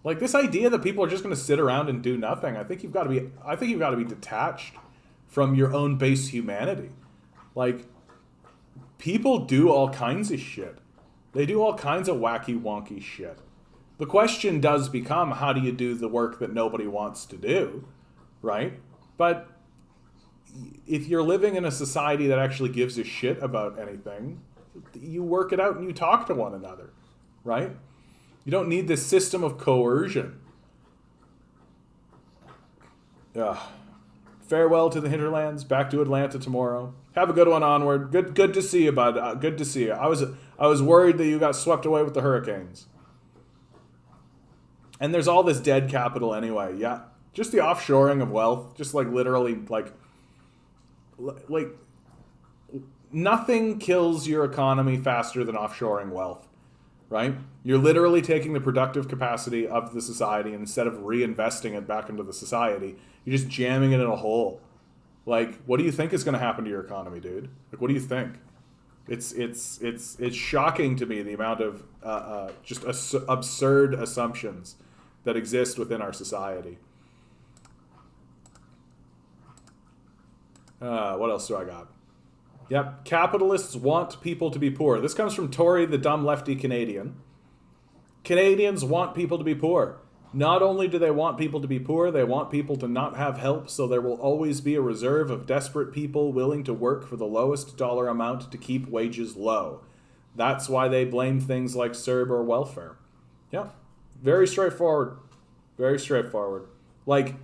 Like this idea that people are just going to sit around and do nothing. I think you've got to be detached from your own base humanity. Like people do all kinds of shit. They do all kinds of wacky wonky shit. The question does become, how do you do the work that nobody wants to do, right? But if you're living in a society that actually gives a shit about anything, you work it out and you talk to one another, right? You don't need this system of coercion. Farewell to the hinterlands. Back to Atlanta tomorrow. Have a good one onward. Good to see you, bud. Good to see you. I was worried that you got swept away with the hurricanes. And there's all this dead capital anyway. Yeah, just the offshoring of wealth. Just like literally like nothing kills your economy faster than offshoring wealth, right? You're literally taking the productive capacity of the society, and instead of reinvesting it back into the society, you're just jamming it in a hole. Like, what do you think is going to happen to your economy, dude? Like, what do you think? It's shocking to me the amount of just absurd assumptions that exist within our society. What else do I got? Yep, capitalists want people to be poor. This comes from Tory, the dumb lefty Canadian. Canadians want people to be poor. Not only do they want people to be poor, they want people to not have help, so there will always be a reserve of desperate people willing to work for the lowest dollar amount to keep wages low. That's why they blame things like CERB or welfare. Yeah, very straightforward. Very straightforward. Like,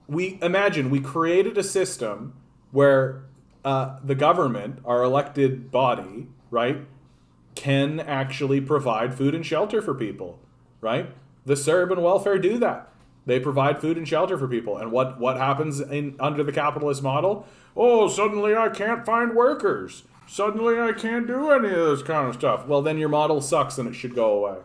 we created a system where the government, our elected body, right, can actually provide food and shelter for people, right? The CERB and welfare do that. They provide food and shelter for people. And what happens under the capitalist model? Oh, suddenly I can't find workers. Suddenly I can't do any of this kind of stuff. Well, then your model sucks and it should go away.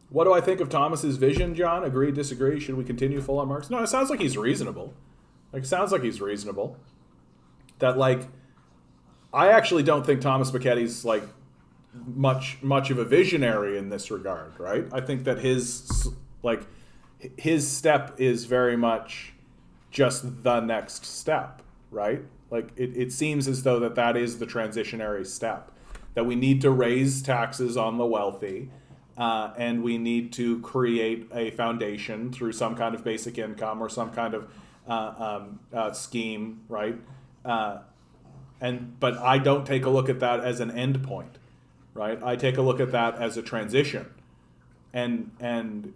What do I think of Thomas's vision, John? Agree, disagree? Should we continue full on Marx? No, it sounds like he's reasonable. That, like, I actually don't think Thomas Piketty's, like, much of a visionary in this regard, right? I think that his step is very much just the next step, right? Like, it seems as though that is the transitionary step, that we need to raise taxes on the wealthy, and we need to create a foundation through some kind of basic income or some kind of scheme, right? But I don't take a look at that as an end point, right? I take a look at that as a transition, and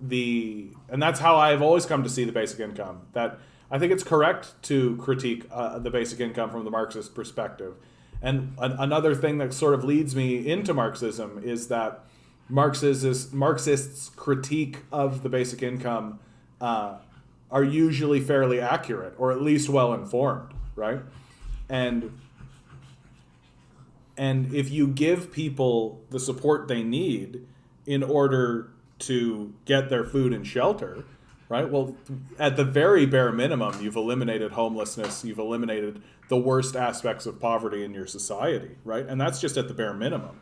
and that's how I've always come to see the basic income. That I think it's correct to critique the basic income from the Marxist perspective. And another thing that sort of leads me into Marxism is that Marxists' critique of the basic income are usually fairly accurate, or at least well informed, right? And if you give people the support they need in order to get their food and shelter, right? Well, at the very bare minimum, you've eliminated homelessness, you've eliminated the worst aspects of poverty in your society, right? And that's just at the bare minimum.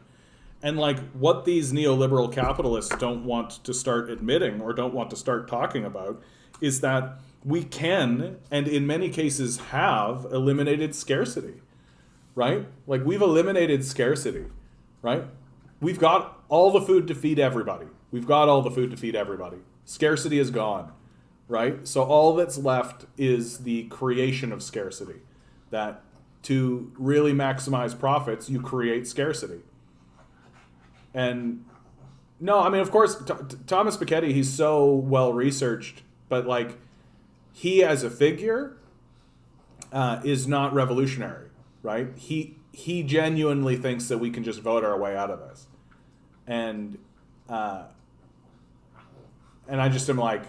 And like what these neoliberal capitalists don't want to start admitting or don't want to start talking about is that we can, and in many cases have, eliminated scarcity, right? Like we've eliminated scarcity, right? We've got all the food to feed everybody. We've got all the food to feed everybody. Scarcity is gone, right? So all that's left is the creation of scarcity. That to really maximize profits, you create scarcity. And no, I mean, of course, Thomas Piketty, he's so well researched, but like he as a figure is not revolutionary, right? He genuinely thinks that we can just vote our way out of this. And I just am like,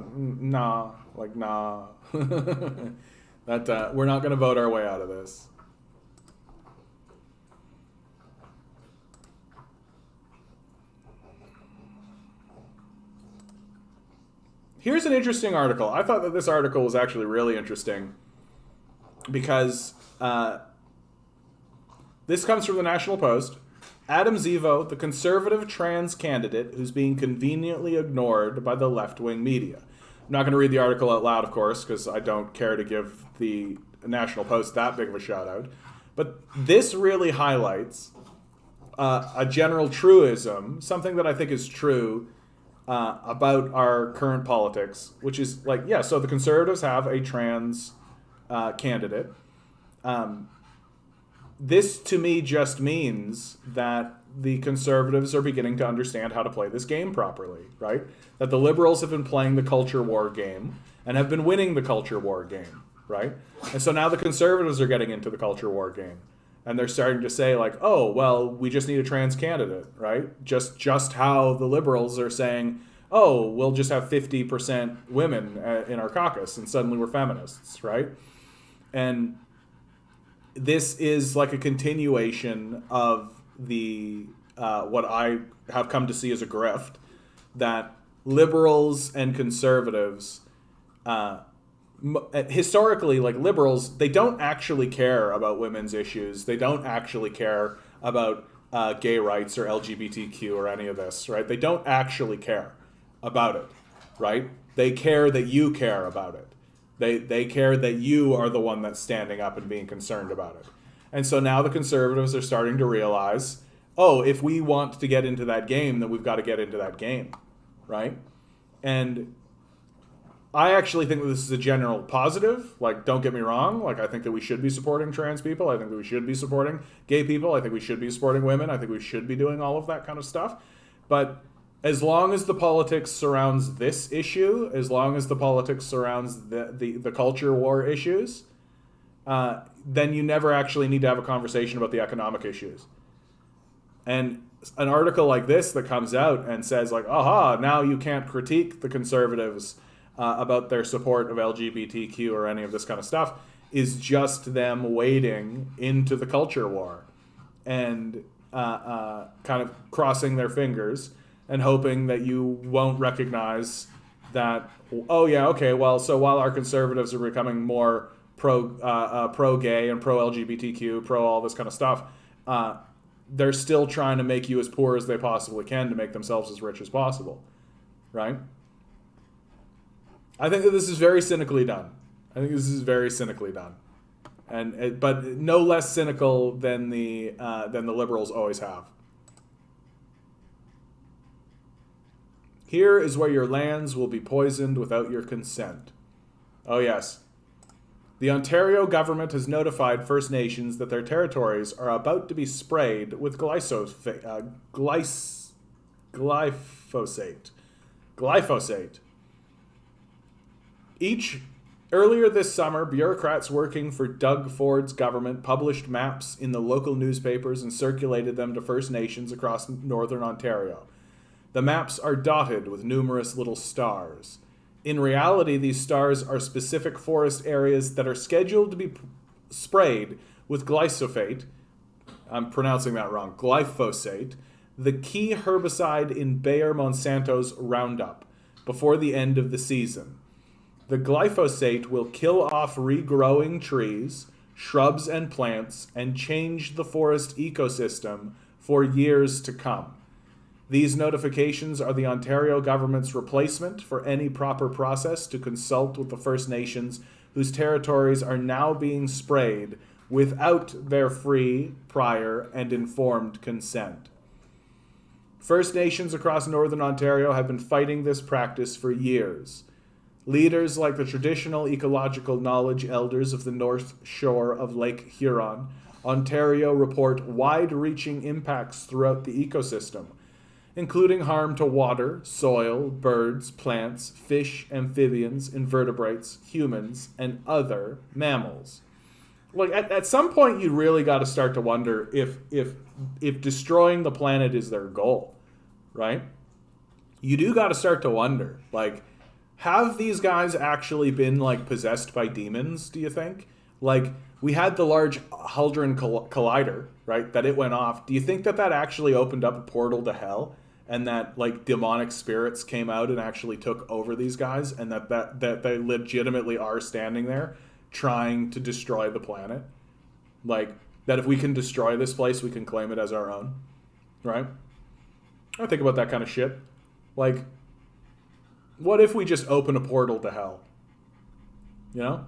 nah. That we're not going to vote our way out of this. Here's an interesting article. I thought that this article was actually really interesting because this comes from the National Post. Adam Zivo, the conservative trans candidate who's being conveniently ignored by the left-wing media. I'm not going to read the article out loud, of course, because I don't care to give the National Post that big of a shout-out. But this really highlights a general truism, something that I think is true about our current politics, which is like, yeah, so the conservatives have a trans candidate. This, to me, just means that the conservatives are beginning to understand how to play this game properly, right? That the liberals have been playing the culture war game and have been winning the culture war game, right? And so now the conservatives are getting into the culture war game. And they're starting to say, like, oh, well, we just need a trans candidate, right? Just how the liberals are saying, oh, we'll just have 50% women in our caucus, and suddenly we're feminists, right? And this is like a continuation of the what I have come to see as a grift, that liberals and conservatives, historically, like liberals, they don't actually care about women's issues. They don't actually care about gay rights or LGBTQ or any of this, right? They don't actually care about it, right? They care that you care about it. They care that you are the one that's standing up and being concerned about it. And so now the conservatives are starting to realize, oh, if we want to get into that game, then we've got to get into that game, right? And I actually think that this is a general positive. Like, don't get me wrong. Like, I think that we should be supporting trans people. I think that we should be supporting gay people. I think we should be supporting women. I think we should be doing all of that kind of stuff. But as long as the politics surrounds this issue, as long as the politics surrounds the culture war issues, then you never actually need to have a conversation about the economic issues. And an article like this that comes out and says, like, aha, now you can't critique the conservatives about their support of LGBTQ or any of this kind of stuff, is just them wading into the culture war and kind of crossing their fingers and hoping that you won't recognize that, oh yeah, okay, well, so while our conservatives are becoming more pro-gay and pro-LGBTQ, pro all this kind of stuff, they're still trying to make you as poor as they possibly can to make themselves as rich as possible, right? I think that this is very cynically done. And but no less cynical than the liberals always have. Here is where your lands will be poisoned without your consent. Oh yes. The Ontario government has notified First Nations that their territories are about to be sprayed with glyphosate. Glyphosate. Earlier this summer, bureaucrats working for Doug Ford's government published maps in the local newspapers and circulated them to First Nations across northern Ontario. The maps are dotted with numerous little stars. In reality, these stars are specific forest areas that are scheduled to be sprayed with glyphosate. I'm pronouncing that wrong. Glyphosate, the key herbicide in Bayer Monsanto's Roundup, before the end of the season. The glyphosate will kill off regrowing trees, shrubs, and plants and change the forest ecosystem for years to come. These notifications are the Ontario government's replacement for any proper process to consult with the First Nations whose territories are now being sprayed without their free, prior, and informed consent. First Nations across northern Ontario have been fighting this practice for years. Leaders like the traditional ecological knowledge elders of the North Shore of Lake Huron, Ontario report wide-reaching impacts throughout the ecosystem, including harm to water, soil, birds, plants, fish, amphibians, invertebrates, humans, and other mammals. Like at some point, you really got to start to wonder if destroying the planet is their goal, right? You do got to start to wonder, like, have these guys actually been, like, possessed by demons, do you think? Like, we had the Large Hadron Collider, right, that it went off. Do you think that actually opened up a portal to hell and that, like, demonic spirits came out and actually took over these guys and that they legitimately are standing there trying to destroy the planet? Like, that if we can destroy this place, we can claim it as our own, right? I think about that kind of shit. Like, what if we just open a portal to hell? You know?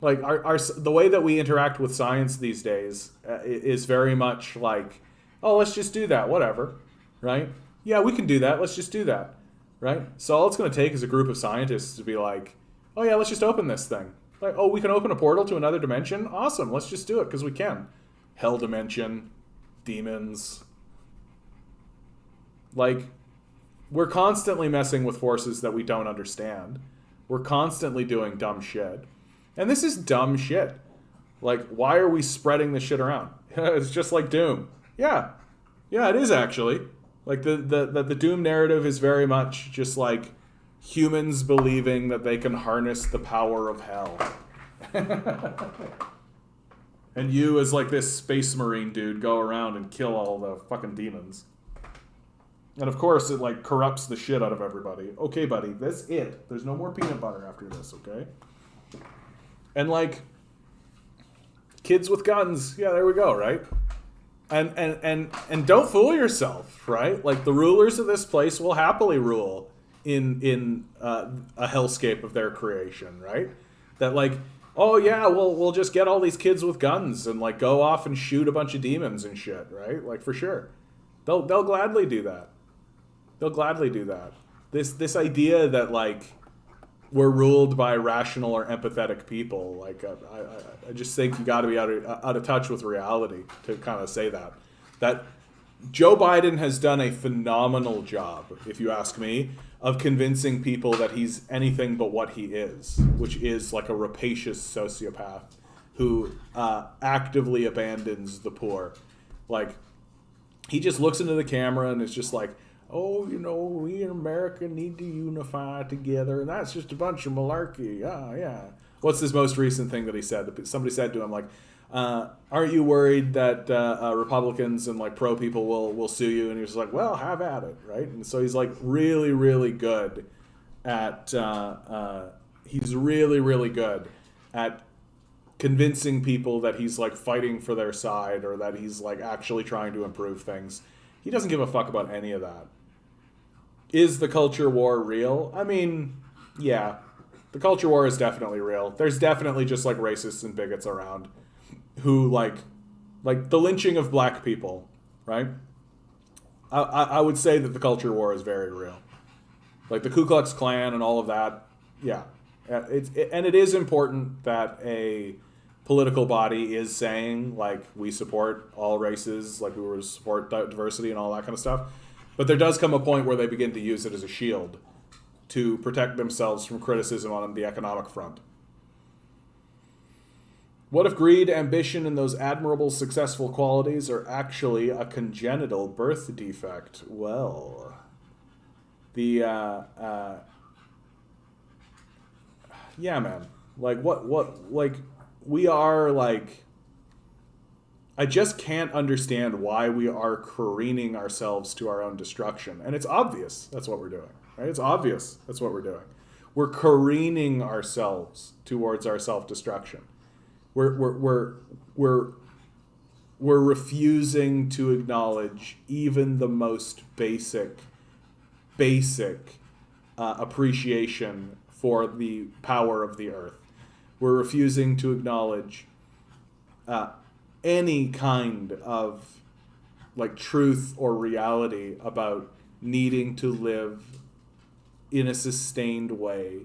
Like, the way that we interact with science these days is very much like, oh, let's just do that, whatever, right? Yeah, we can do that, let's just do that, right? So all it's going to take is a group of scientists to be like, oh yeah, let's just open this thing. Like, oh, we can open a portal to another dimension? Awesome, let's just do it, because we can. Hell dimension, demons. Like, we're constantly messing with forces that we don't understand. We're constantly doing dumb shit. And this is dumb shit. Like, why are we spreading this shit around? It's just like Doom. Yeah, it is actually. Like, the Doom narrative is very much just like humans believing that they can harness the power of hell. And you, as like this space marine dude, go around and kill all the fucking demons. And of course, it like corrupts the shit out of everybody. Okay, buddy, that's it. There's no more peanut butter after this, okay? And like, kids with guns, yeah, there we go, right? And don't fool yourself, right? Like, the rulers of this place will happily rule in a hellscape of their creation, right? That like, oh yeah, we'll just get all these kids with guns and like go off and shoot a bunch of demons and shit, right? Like, for sure, they'll gladly do that. They'll gladly do that. This idea that like we're ruled by rational or empathetic people, like I just think you got to be out of touch with reality to kind of say that. That Joe Biden has done a phenomenal job, if you ask me, of convincing people that he's anything but what he is, which is like a rapacious sociopath who actively abandons the poor. Like, he just looks into the camera and is just like, oh, you know, we in America need to unify together, and that's just a bunch of malarkey. Yeah. What's this most recent thing that he said? Somebody said to him, like, aren't you worried that Republicans and, like, pro people will sue you? And he was like, well, have at it, right? And so he's, like, really, really good at, convincing people that he's, like, fighting for their side or that he's, like, actually trying to improve things. He doesn't give a fuck about any of that. Is the culture war real? I mean, yeah. The culture war is definitely real. There's definitely just, like, racists and bigots around who, like the lynching of black people, right? I would say that the culture war is very real. Like, the Ku Klux Klan and all of that, yeah. And it is important that a political body is saying, like, we support all races, like, we support diversity and all that kind of stuff. But there does come a point where they begin to use it as a shield to protect themselves from criticism on the economic front. What if greed, ambition, and those admirable successful qualities are actually a congenital birth defect? Well, yeah, man. Like, like, we are, like, I just can't understand why we are careening ourselves to our own destruction. And it's obvious that's what we're doing, right? It's obvious that's what we're doing. We're careening ourselves towards our self-destruction. We're refusing to acknowledge even the most basic appreciation for the power of the earth. We're refusing to acknowledge any kind of like truth or reality about needing to live in a sustained way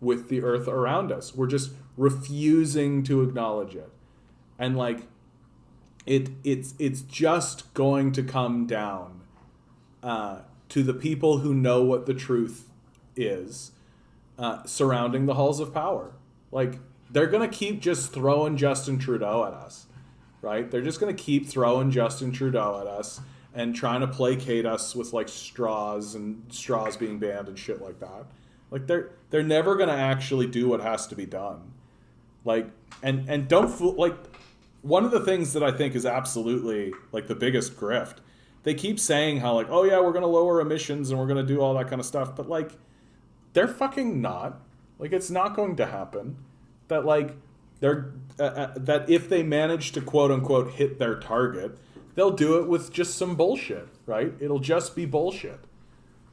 with the earth around us. We're just refusing to acknowledge it. And like it's just going to come down to the people who know what the truth is surrounding the halls of power. Like, they're going to keep just throwing Justin Trudeau at us, right? They're just going to keep throwing Justin Trudeau at us and trying to placate us with like straws and straws being banned and shit like that. Like, they're never going to actually do what has to be done. Like, and don't fool, like, one of the things that I think is absolutely like the biggest grift, they keep saying how like, oh yeah, we're going to lower emissions and we're going to do all that kind of stuff. But like, they're fucking not. Like, it's not going to happen. That like, they're that if they manage to quote unquote hit their target, they'll do it with just some bullshit, right? It'll just be bullshit.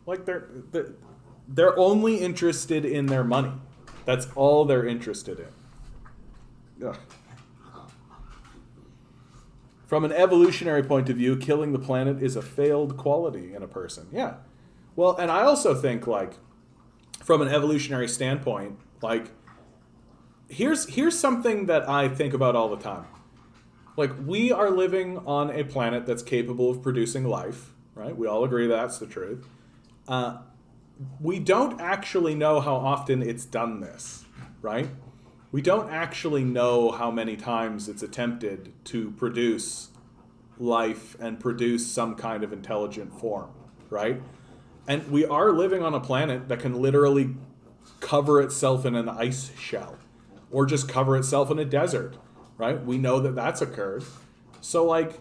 Like, they're only interested in their money. That's all they're interested in. Ugh. From an evolutionary point of view, killing the planet is a failed quality in a person. Yeah. Well, and I also think, like, from an evolutionary standpoint, like, here's something that I think about all the time. Like, we are living on a planet that's capable of producing life, right? We all agree that's the truth. We don't actually know how often it's done this, right? We don't actually know how many times it's attempted to produce life and produce some kind of intelligent form, right? And we are living on a planet that can literally cover itself in an ice shell or just cover itself in a desert, right? We know that that's occurred. So, like,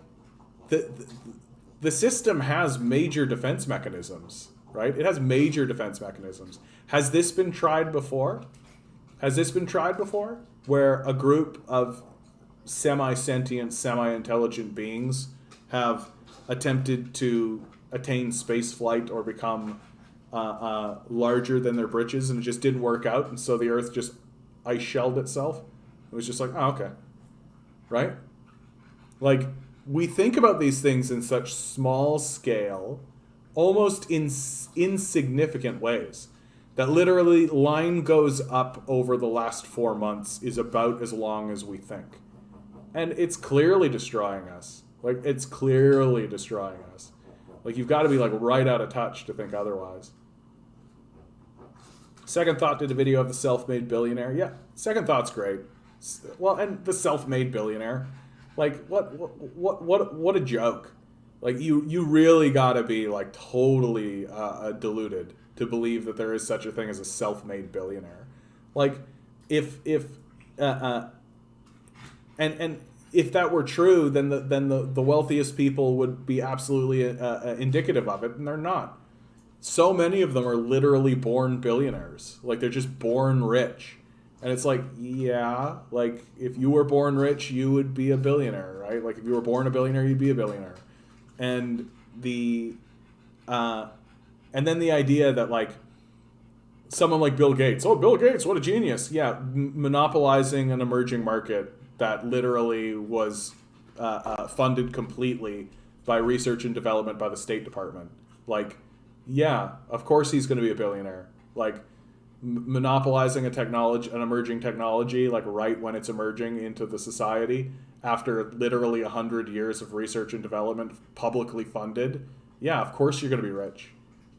the system has major defense mechanisms, right? It has major defense mechanisms. Has this been tried before? Has this been tried before? Where a group of semi-sentient, semi-intelligent beings have attempted to attain space flight or become larger than their britches, and it just didn't work out, and so the Earth just ice shelled itself? It was just like, oh, okay. Right? Like, we think about these things in such small scale, almost insignificant ways, that literally line goes up over the last 4 months is about as long as we think. And it's clearly destroying us. Like, it's clearly destroying us. Like, you've got to be, like, right out of touch to think otherwise. Second Thought did a video of the self-made billionaire. Yeah, Second Thought's great. Well, and the self-made billionaire. Like, what a joke. Like, you really got to be, like, totally deluded to believe that there is such a thing as a self-made billionaire. Like, if that were true, then the wealthiest people would be absolutely indicative of it, and they're not. So many of them are literally born billionaires. Like, they're just born rich. And it's like, yeah, like, if you were born rich, you would be a billionaire, right? Like, if you were born a billionaire, you'd be a billionaire. And and then the idea that, like, someone like Bill Gates, oh, Bill Gates, what a genius. Yeah, monopolizing an emerging market that literally was funded completely by research and development by the State Department. Like, yeah, of course he's going to be a billionaire. Like, monopolizing an emerging technology, like, right when it's emerging into the society, after literally 100 years of research and development publicly funded, yeah, of course you're going to be rich.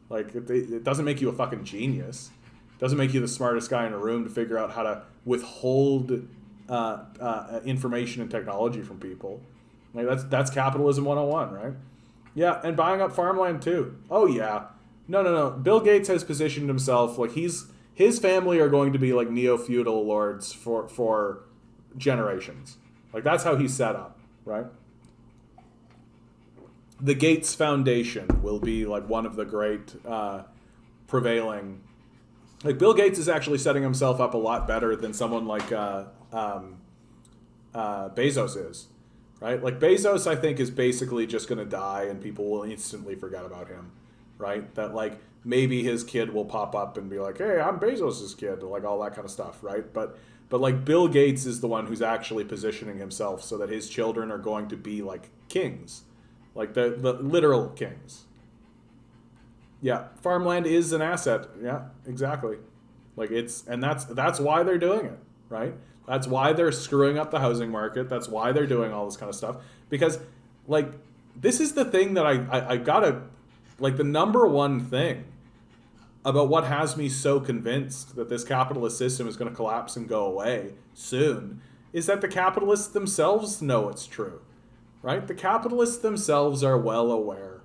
Like, it doesn't make you a fucking genius. It doesn't make you the smartest guy in a room to figure out how to withhold information and technology from people. Like, that's capitalism 101, right? Yeah, and buying up farmland too. Oh yeah. No. Bill Gates has positioned himself like his family are going to be like neo-feudal lords for generations. Like, that's how he's set up, right? The Gates Foundation will be like one of the great prevailing. Like, Bill Gates is actually setting himself up a lot better than someone like Bezos is, right? Like, Bezos, I think, is basically just going to die and people will instantly forget about him, right? That, like, maybe his kid will pop up and be like, hey, I'm Bezos's kid, like all that kind of stuff, right? But like, Bill Gates is the one who's actually positioning himself so that his children are going to be like kings, like the literal kings. Yeah, farmland is an asset. Yeah, exactly. Like, that's why they're doing it, right? That's why they're screwing up the housing market. That's why they're doing all this kind of stuff. Because, like, this is the thing that I gotta, like, the number one thing about what has me so convinced that this capitalist system is going to collapse and go away soon is that the capitalists themselves know it's true, right? The capitalists themselves are well aware.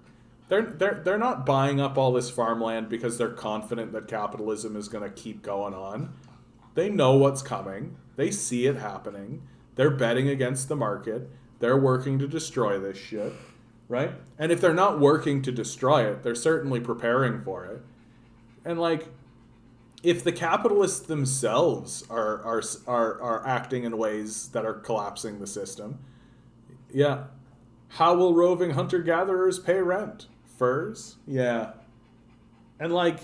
They're not buying up all this farmland because they're confident that capitalism is going to keep going on. They know what's coming. They see it happening. They're betting against the market. They're working to destroy this shit, right? And if they're not working to destroy it, they're certainly preparing for it. And, like, if the capitalists themselves are acting in ways that are collapsing the system, yeah, how will roving hunter-gatherers pay rent? Furs? Yeah. And, like,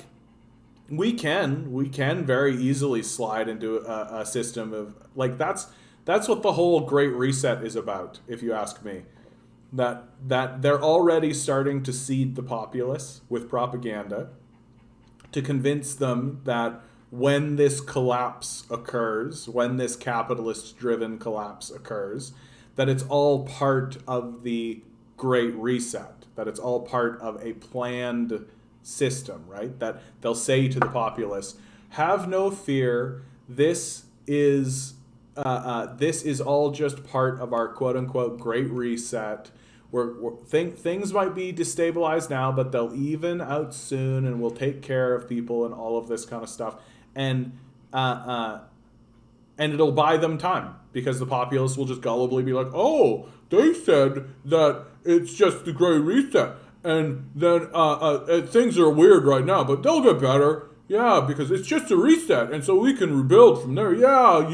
we can very easily slide into a system of, like, that's what the whole Great Reset is about, if you ask me. That they're already starting to seed the populace with propaganda to convince them that when this collapse occurs, when this capitalist-driven collapse occurs, that it's all part of the Great Reset, that it's all part of a planned system, right? That they'll say to the populace, have no fear, this is all just part of our quote-unquote Great Reset. Things might be destabilized now, but they'll even out soon, and we'll take care of people and all of this kind of stuff. And it'll buy them time, because the populace will just gullibly be like, oh, they said that it's just the Great Reset, and then things are weird right now, but they'll get better. Yeah, because it's just a reset, and so we can rebuild from there. Yeah,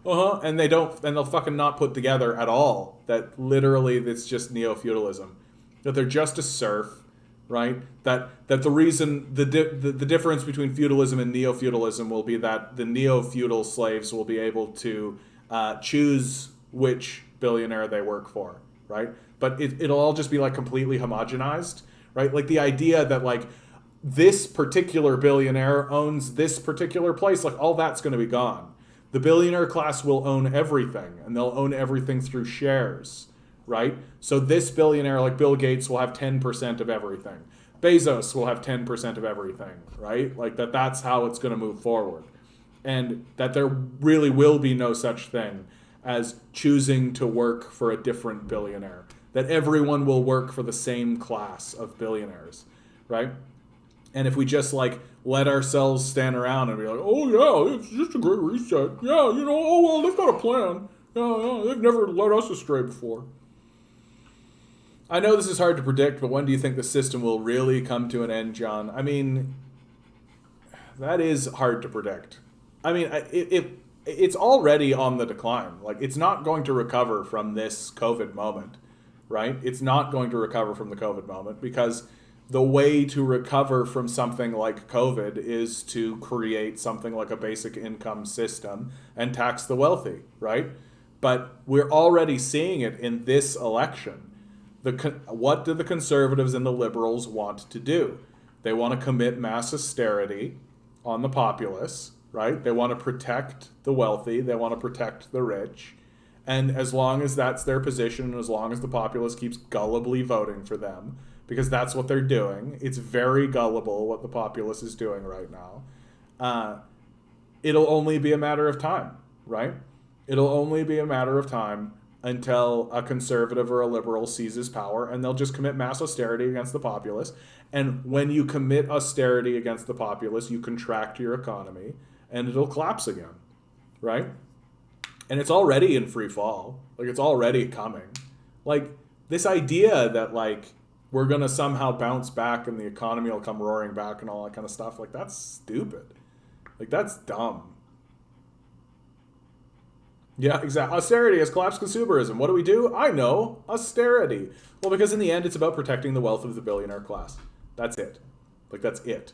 and they'll fucking not put together at all that literally it's just neo-feudalism, that they're just a serf, right? That the reason the difference between feudalism and neo-feudalism will be that the neo-feudal slaves will be able to choose which billionaire they work for, right? But it'll all just be like completely homogenized, right? Like the idea that like this particular billionaire owns this particular place, like all that's going to be gone. The billionaire class will own everything, and they'll own everything through shares, right? So this billionaire, like Bill Gates, will have 10% of everything. Bezos will have 10% of everything, right? Like that's how it's going to move forward. And that there really will be no such thing as choosing to work for a different billionaire. That everyone will work for the same class of billionaires, right? And if we just like let ourselves stand around and be like, oh yeah, it's just a great reset. Yeah, you know, oh well, they've got a plan. Yeah, they've never led us astray before. I know this is hard to predict, but when do you think the system will really come to an end, John? I mean, that is hard to predict. I mean, it's already on the decline. Like, it's not going to recover from this COVID moment, right? It's not going to recover from the COVID moment because the way to recover from something like COVID is to create something like a basic income system and tax the wealthy, right? But we're already seeing it in this election. What do the conservatives and the liberals want to do? They want to commit mass austerity on the populace, right? They want to protect the wealthy. They want to protect the rich. And as long as that's their position, and as long as the populace keeps gullibly voting for them, because that's what they're doing. It's very gullible what the populace is doing right now. It'll only be a matter of time, right? It'll only be a matter of time until a conservative or a liberal seizes power, and they'll just commit mass austerity against the populace. And when you commit austerity against the populace, you contract your economy, and it'll collapse again, right? And it's already in free fall. Like, it's already coming. Like, this idea that, like, we're going to somehow bounce back and the economy will come roaring back and all that kind of stuff, like, that's stupid. Like, that's dumb. Yeah, exactly. Austerity has collapsed consumerism. What do? I know. Austerity. Well, because in the end, it's about protecting the wealth of the billionaire class. That's it. Like, that's it.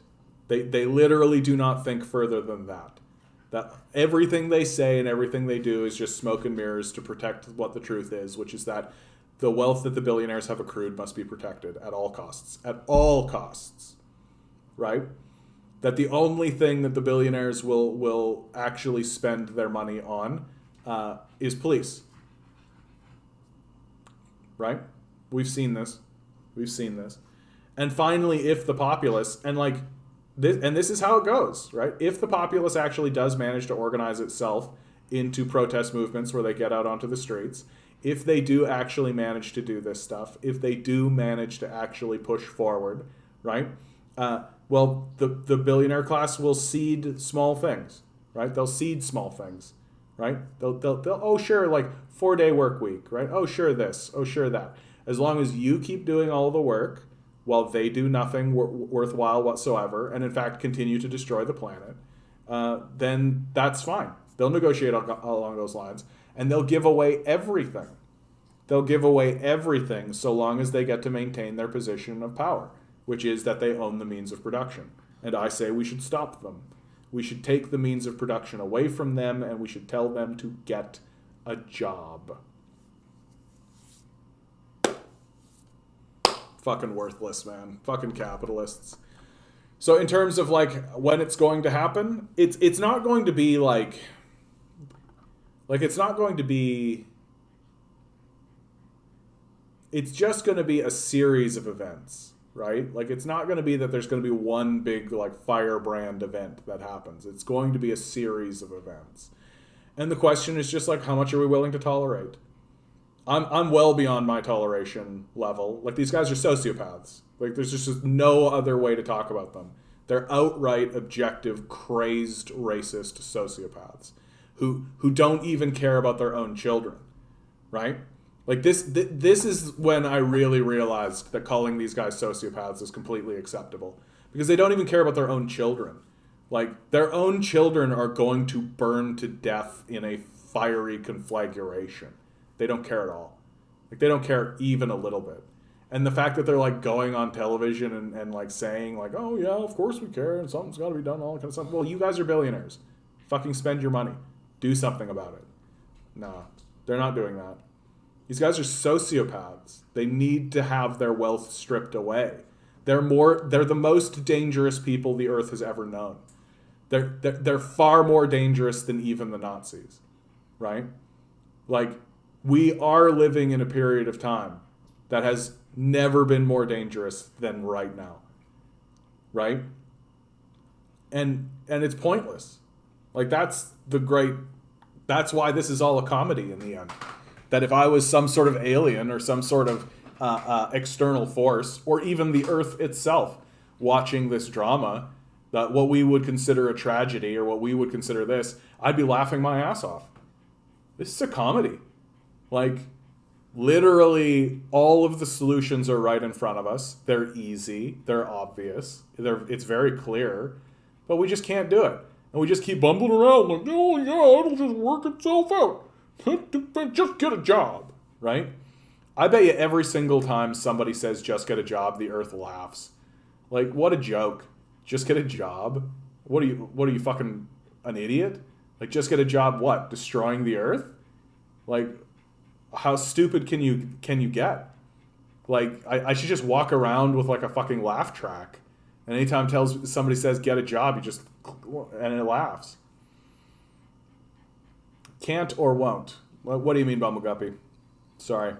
They literally do not think further than that. That everything they say and everything they do is just smoke and mirrors to protect what the truth is, which is that the wealth that the billionaires have accrued must be protected at all costs. At all costs. Right? That the only thing that the billionaires will actually spend their money on is police. Right? We've seen this. And finally, if the populace, and like this is how it goes, right? If the populace actually does manage to organize itself into protest movements where they get out onto the streets, if they do actually manage to do this stuff, if they do manage to actually push forward, right? Well, the billionaire class will cede small things, right? They'll cede small things, right? They'll oh sure, like 4-day work week, right? Oh sure this, oh sure that. As long as you keep doing all the work while they do nothing worthwhile whatsoever, and in fact continue to destroy the planet, then that's fine. They'll negotiate along those lines, and they'll give away everything. They'll give away everything so long as they get to maintain their position of power, which is that they own the means of production. And I say we should stop them. We should take the means of production away from them, and we should tell them to get a job. Fucking worthless, man. Fucking capitalists. So in terms of like when it's going to happen, it's not going to be like it's not going to be, it's just going to be a series of events, right? Like, it's not going to be that there's going to be one big like firebrand event that happens. It's going to be a series of events. And the question is just like, how much are we willing to tolerate? I'm well beyond my toleration level. Like, these guys are sociopaths. Like, there's just no other way to talk about them. They're outright, objective, crazed, racist sociopaths who don't even care about their own children, right? Like, this is when I really realized that calling these guys sociopaths is completely acceptable, because they don't even care about their own children. Like, their own children are going to burn to death in a fiery conflagration. They don't care at all. Like, they don't care even a little bit. And the fact that they're like going on television and like saying like, oh yeah, of course we care and something's got to be done, all that kind of stuff. Well, you guys are billionaires. Fucking spend your money. Do something about it. Nah, they're not doing that. These guys are sociopaths. They need to have their wealth stripped away. They're the most dangerous people the earth has ever known. They're far more dangerous than even the Nazis, right? Like, we are living in a period of time that has never been more dangerous than right now, right? And it's pointless. Like, that's why this is all a comedy in the end. That if I was some sort of alien or some sort of external force, or even the earth itself, watching this drama, that what we would consider a tragedy or what we would consider this, I'd be laughing my ass off. This is a comedy. Like, literally all of the solutions are right in front of us. They're easy. They're obvious. It's very clear. But we just can't do it. And we just keep bumbling around like, oh yeah, it'll just work itself out. Just get a job, right? I bet you every single time somebody says just get a job, the earth laughs. Like, what a joke. Just get a job? What are you fucking an idiot? Like, just get a job what? Destroying the earth? Like, how stupid can you get? Like, I should just walk around with like a fucking laugh track. And anytime somebody says get a job, you just, and it laughs. Can't or won't. What do you mean, Bumbleguppy? Sorry.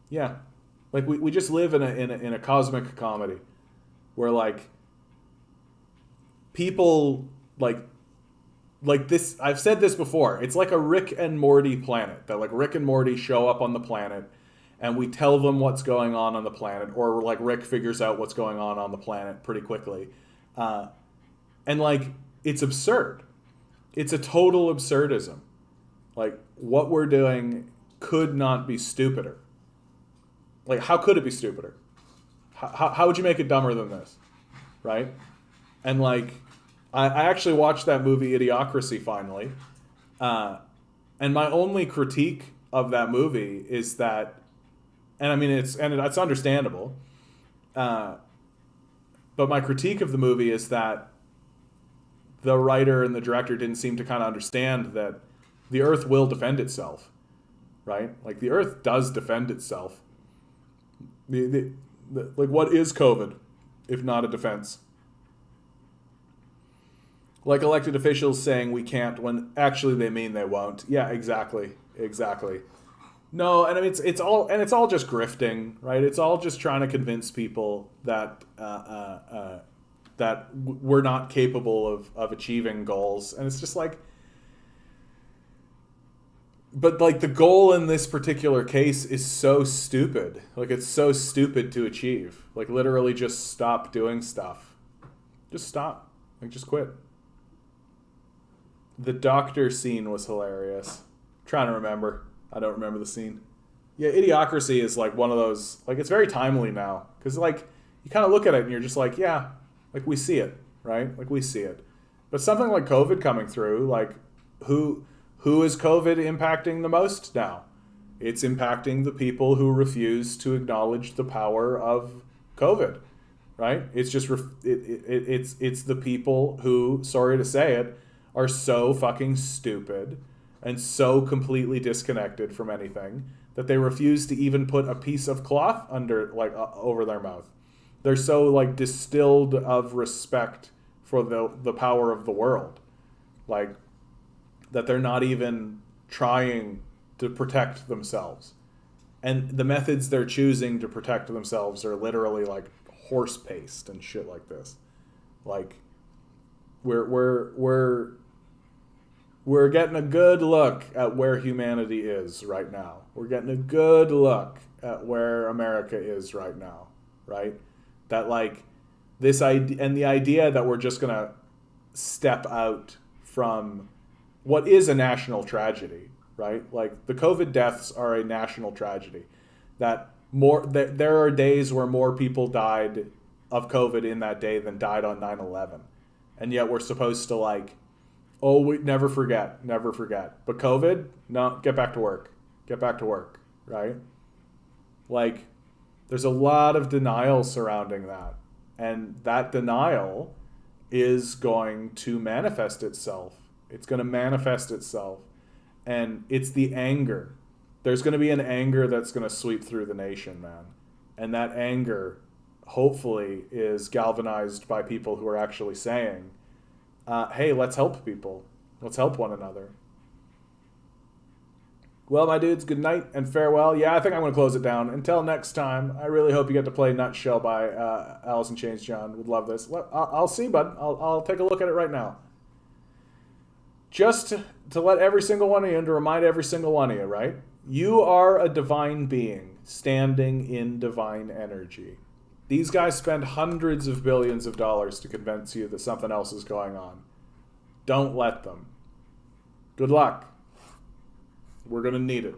Yeah. Like we just live in a cosmic comedy where like people like this. I've said this before. It's like a Rick and Morty planet, that like Rick and Morty show up on the planet and we tell them what's going on the planet, or like Rick figures out what's going on the planet pretty quickly. And like, it's absurd. It's a total absurdism. Like, what we're doing could not be stupider. Like, how could it be stupider? How would you make it dumber than this? Right? And like, I actually watched that movie Idiocracy finally. And my only critique of that movie is that, and I mean, it's understandable. But my critique of the movie is that the writer and the director didn't seem to kind of understand that the Earth will defend itself, right? Like, the Earth does defend itself. Like, what is COVID if not a defense? Like elected officials saying we can't when actually they mean they won't. Yeah, exactly. No, and I mean it's all just grifting, right? It's all just trying to convince people that that we're not capable of achieving goals, and it's just like. But like, the goal in this particular case is so stupid. Like, it's so stupid to achieve. Like, literally just stop doing stuff. Just stop. Like, just quit. The doctor scene was hilarious. I'm trying to remember. I don't remember the scene. Yeah, Idiocracy is like one of those, like, it's very timely now. Because like, you kind of look at it and you're just like, yeah, like, we see it, right? Like, we see it. But something like COVID coming through, like, who is COVID impacting the most now? It's impacting the people who refuse to acknowledge the power of COVID, right? It's just it's the people who, sorry to say it, are so fucking stupid and so completely disconnected from anything that they refuse to even put a piece of cloth under over their mouth. They're so like distilled of respect for the power of the world, like, that they're not even trying to protect themselves. And the methods they're choosing to protect themselves are literally like horse paste and shit like this. Like, we're getting a good look at where humanity is right now. We're getting a good look at where America is right now, right? That like this idea, and the idea that we're just gonna step out from what is a national tragedy, right? Like, the COVID deaths are a national tragedy. That there are days where more people died of COVID in that day than died on 9/11. And yet we're supposed to like, oh, we never forget. But COVID, no, get back to work, right? Like, there's a lot of denial surrounding that. And that denial is going to manifest itself. It's going to manifest itself. And it's the anger. There's going to be an anger that's going to sweep through the nation, man. And that anger, hopefully, is galvanized by people who are actually saying, hey, let's help people. Let's help one another. Well, my dudes, good night and farewell. Yeah, I think I'm going to close it down. Until next time, I really hope you get to play Nutshell by Alice in Chains. John would love this. I'll see, bud. I'll take a look at it right now. Just to let every single one of you, and to remind every single one of you, right? You are a divine being standing in divine energy. These guys spend hundreds of billions of dollars to convince you that something else is going on. Don't let them. Good luck. We're going to need it.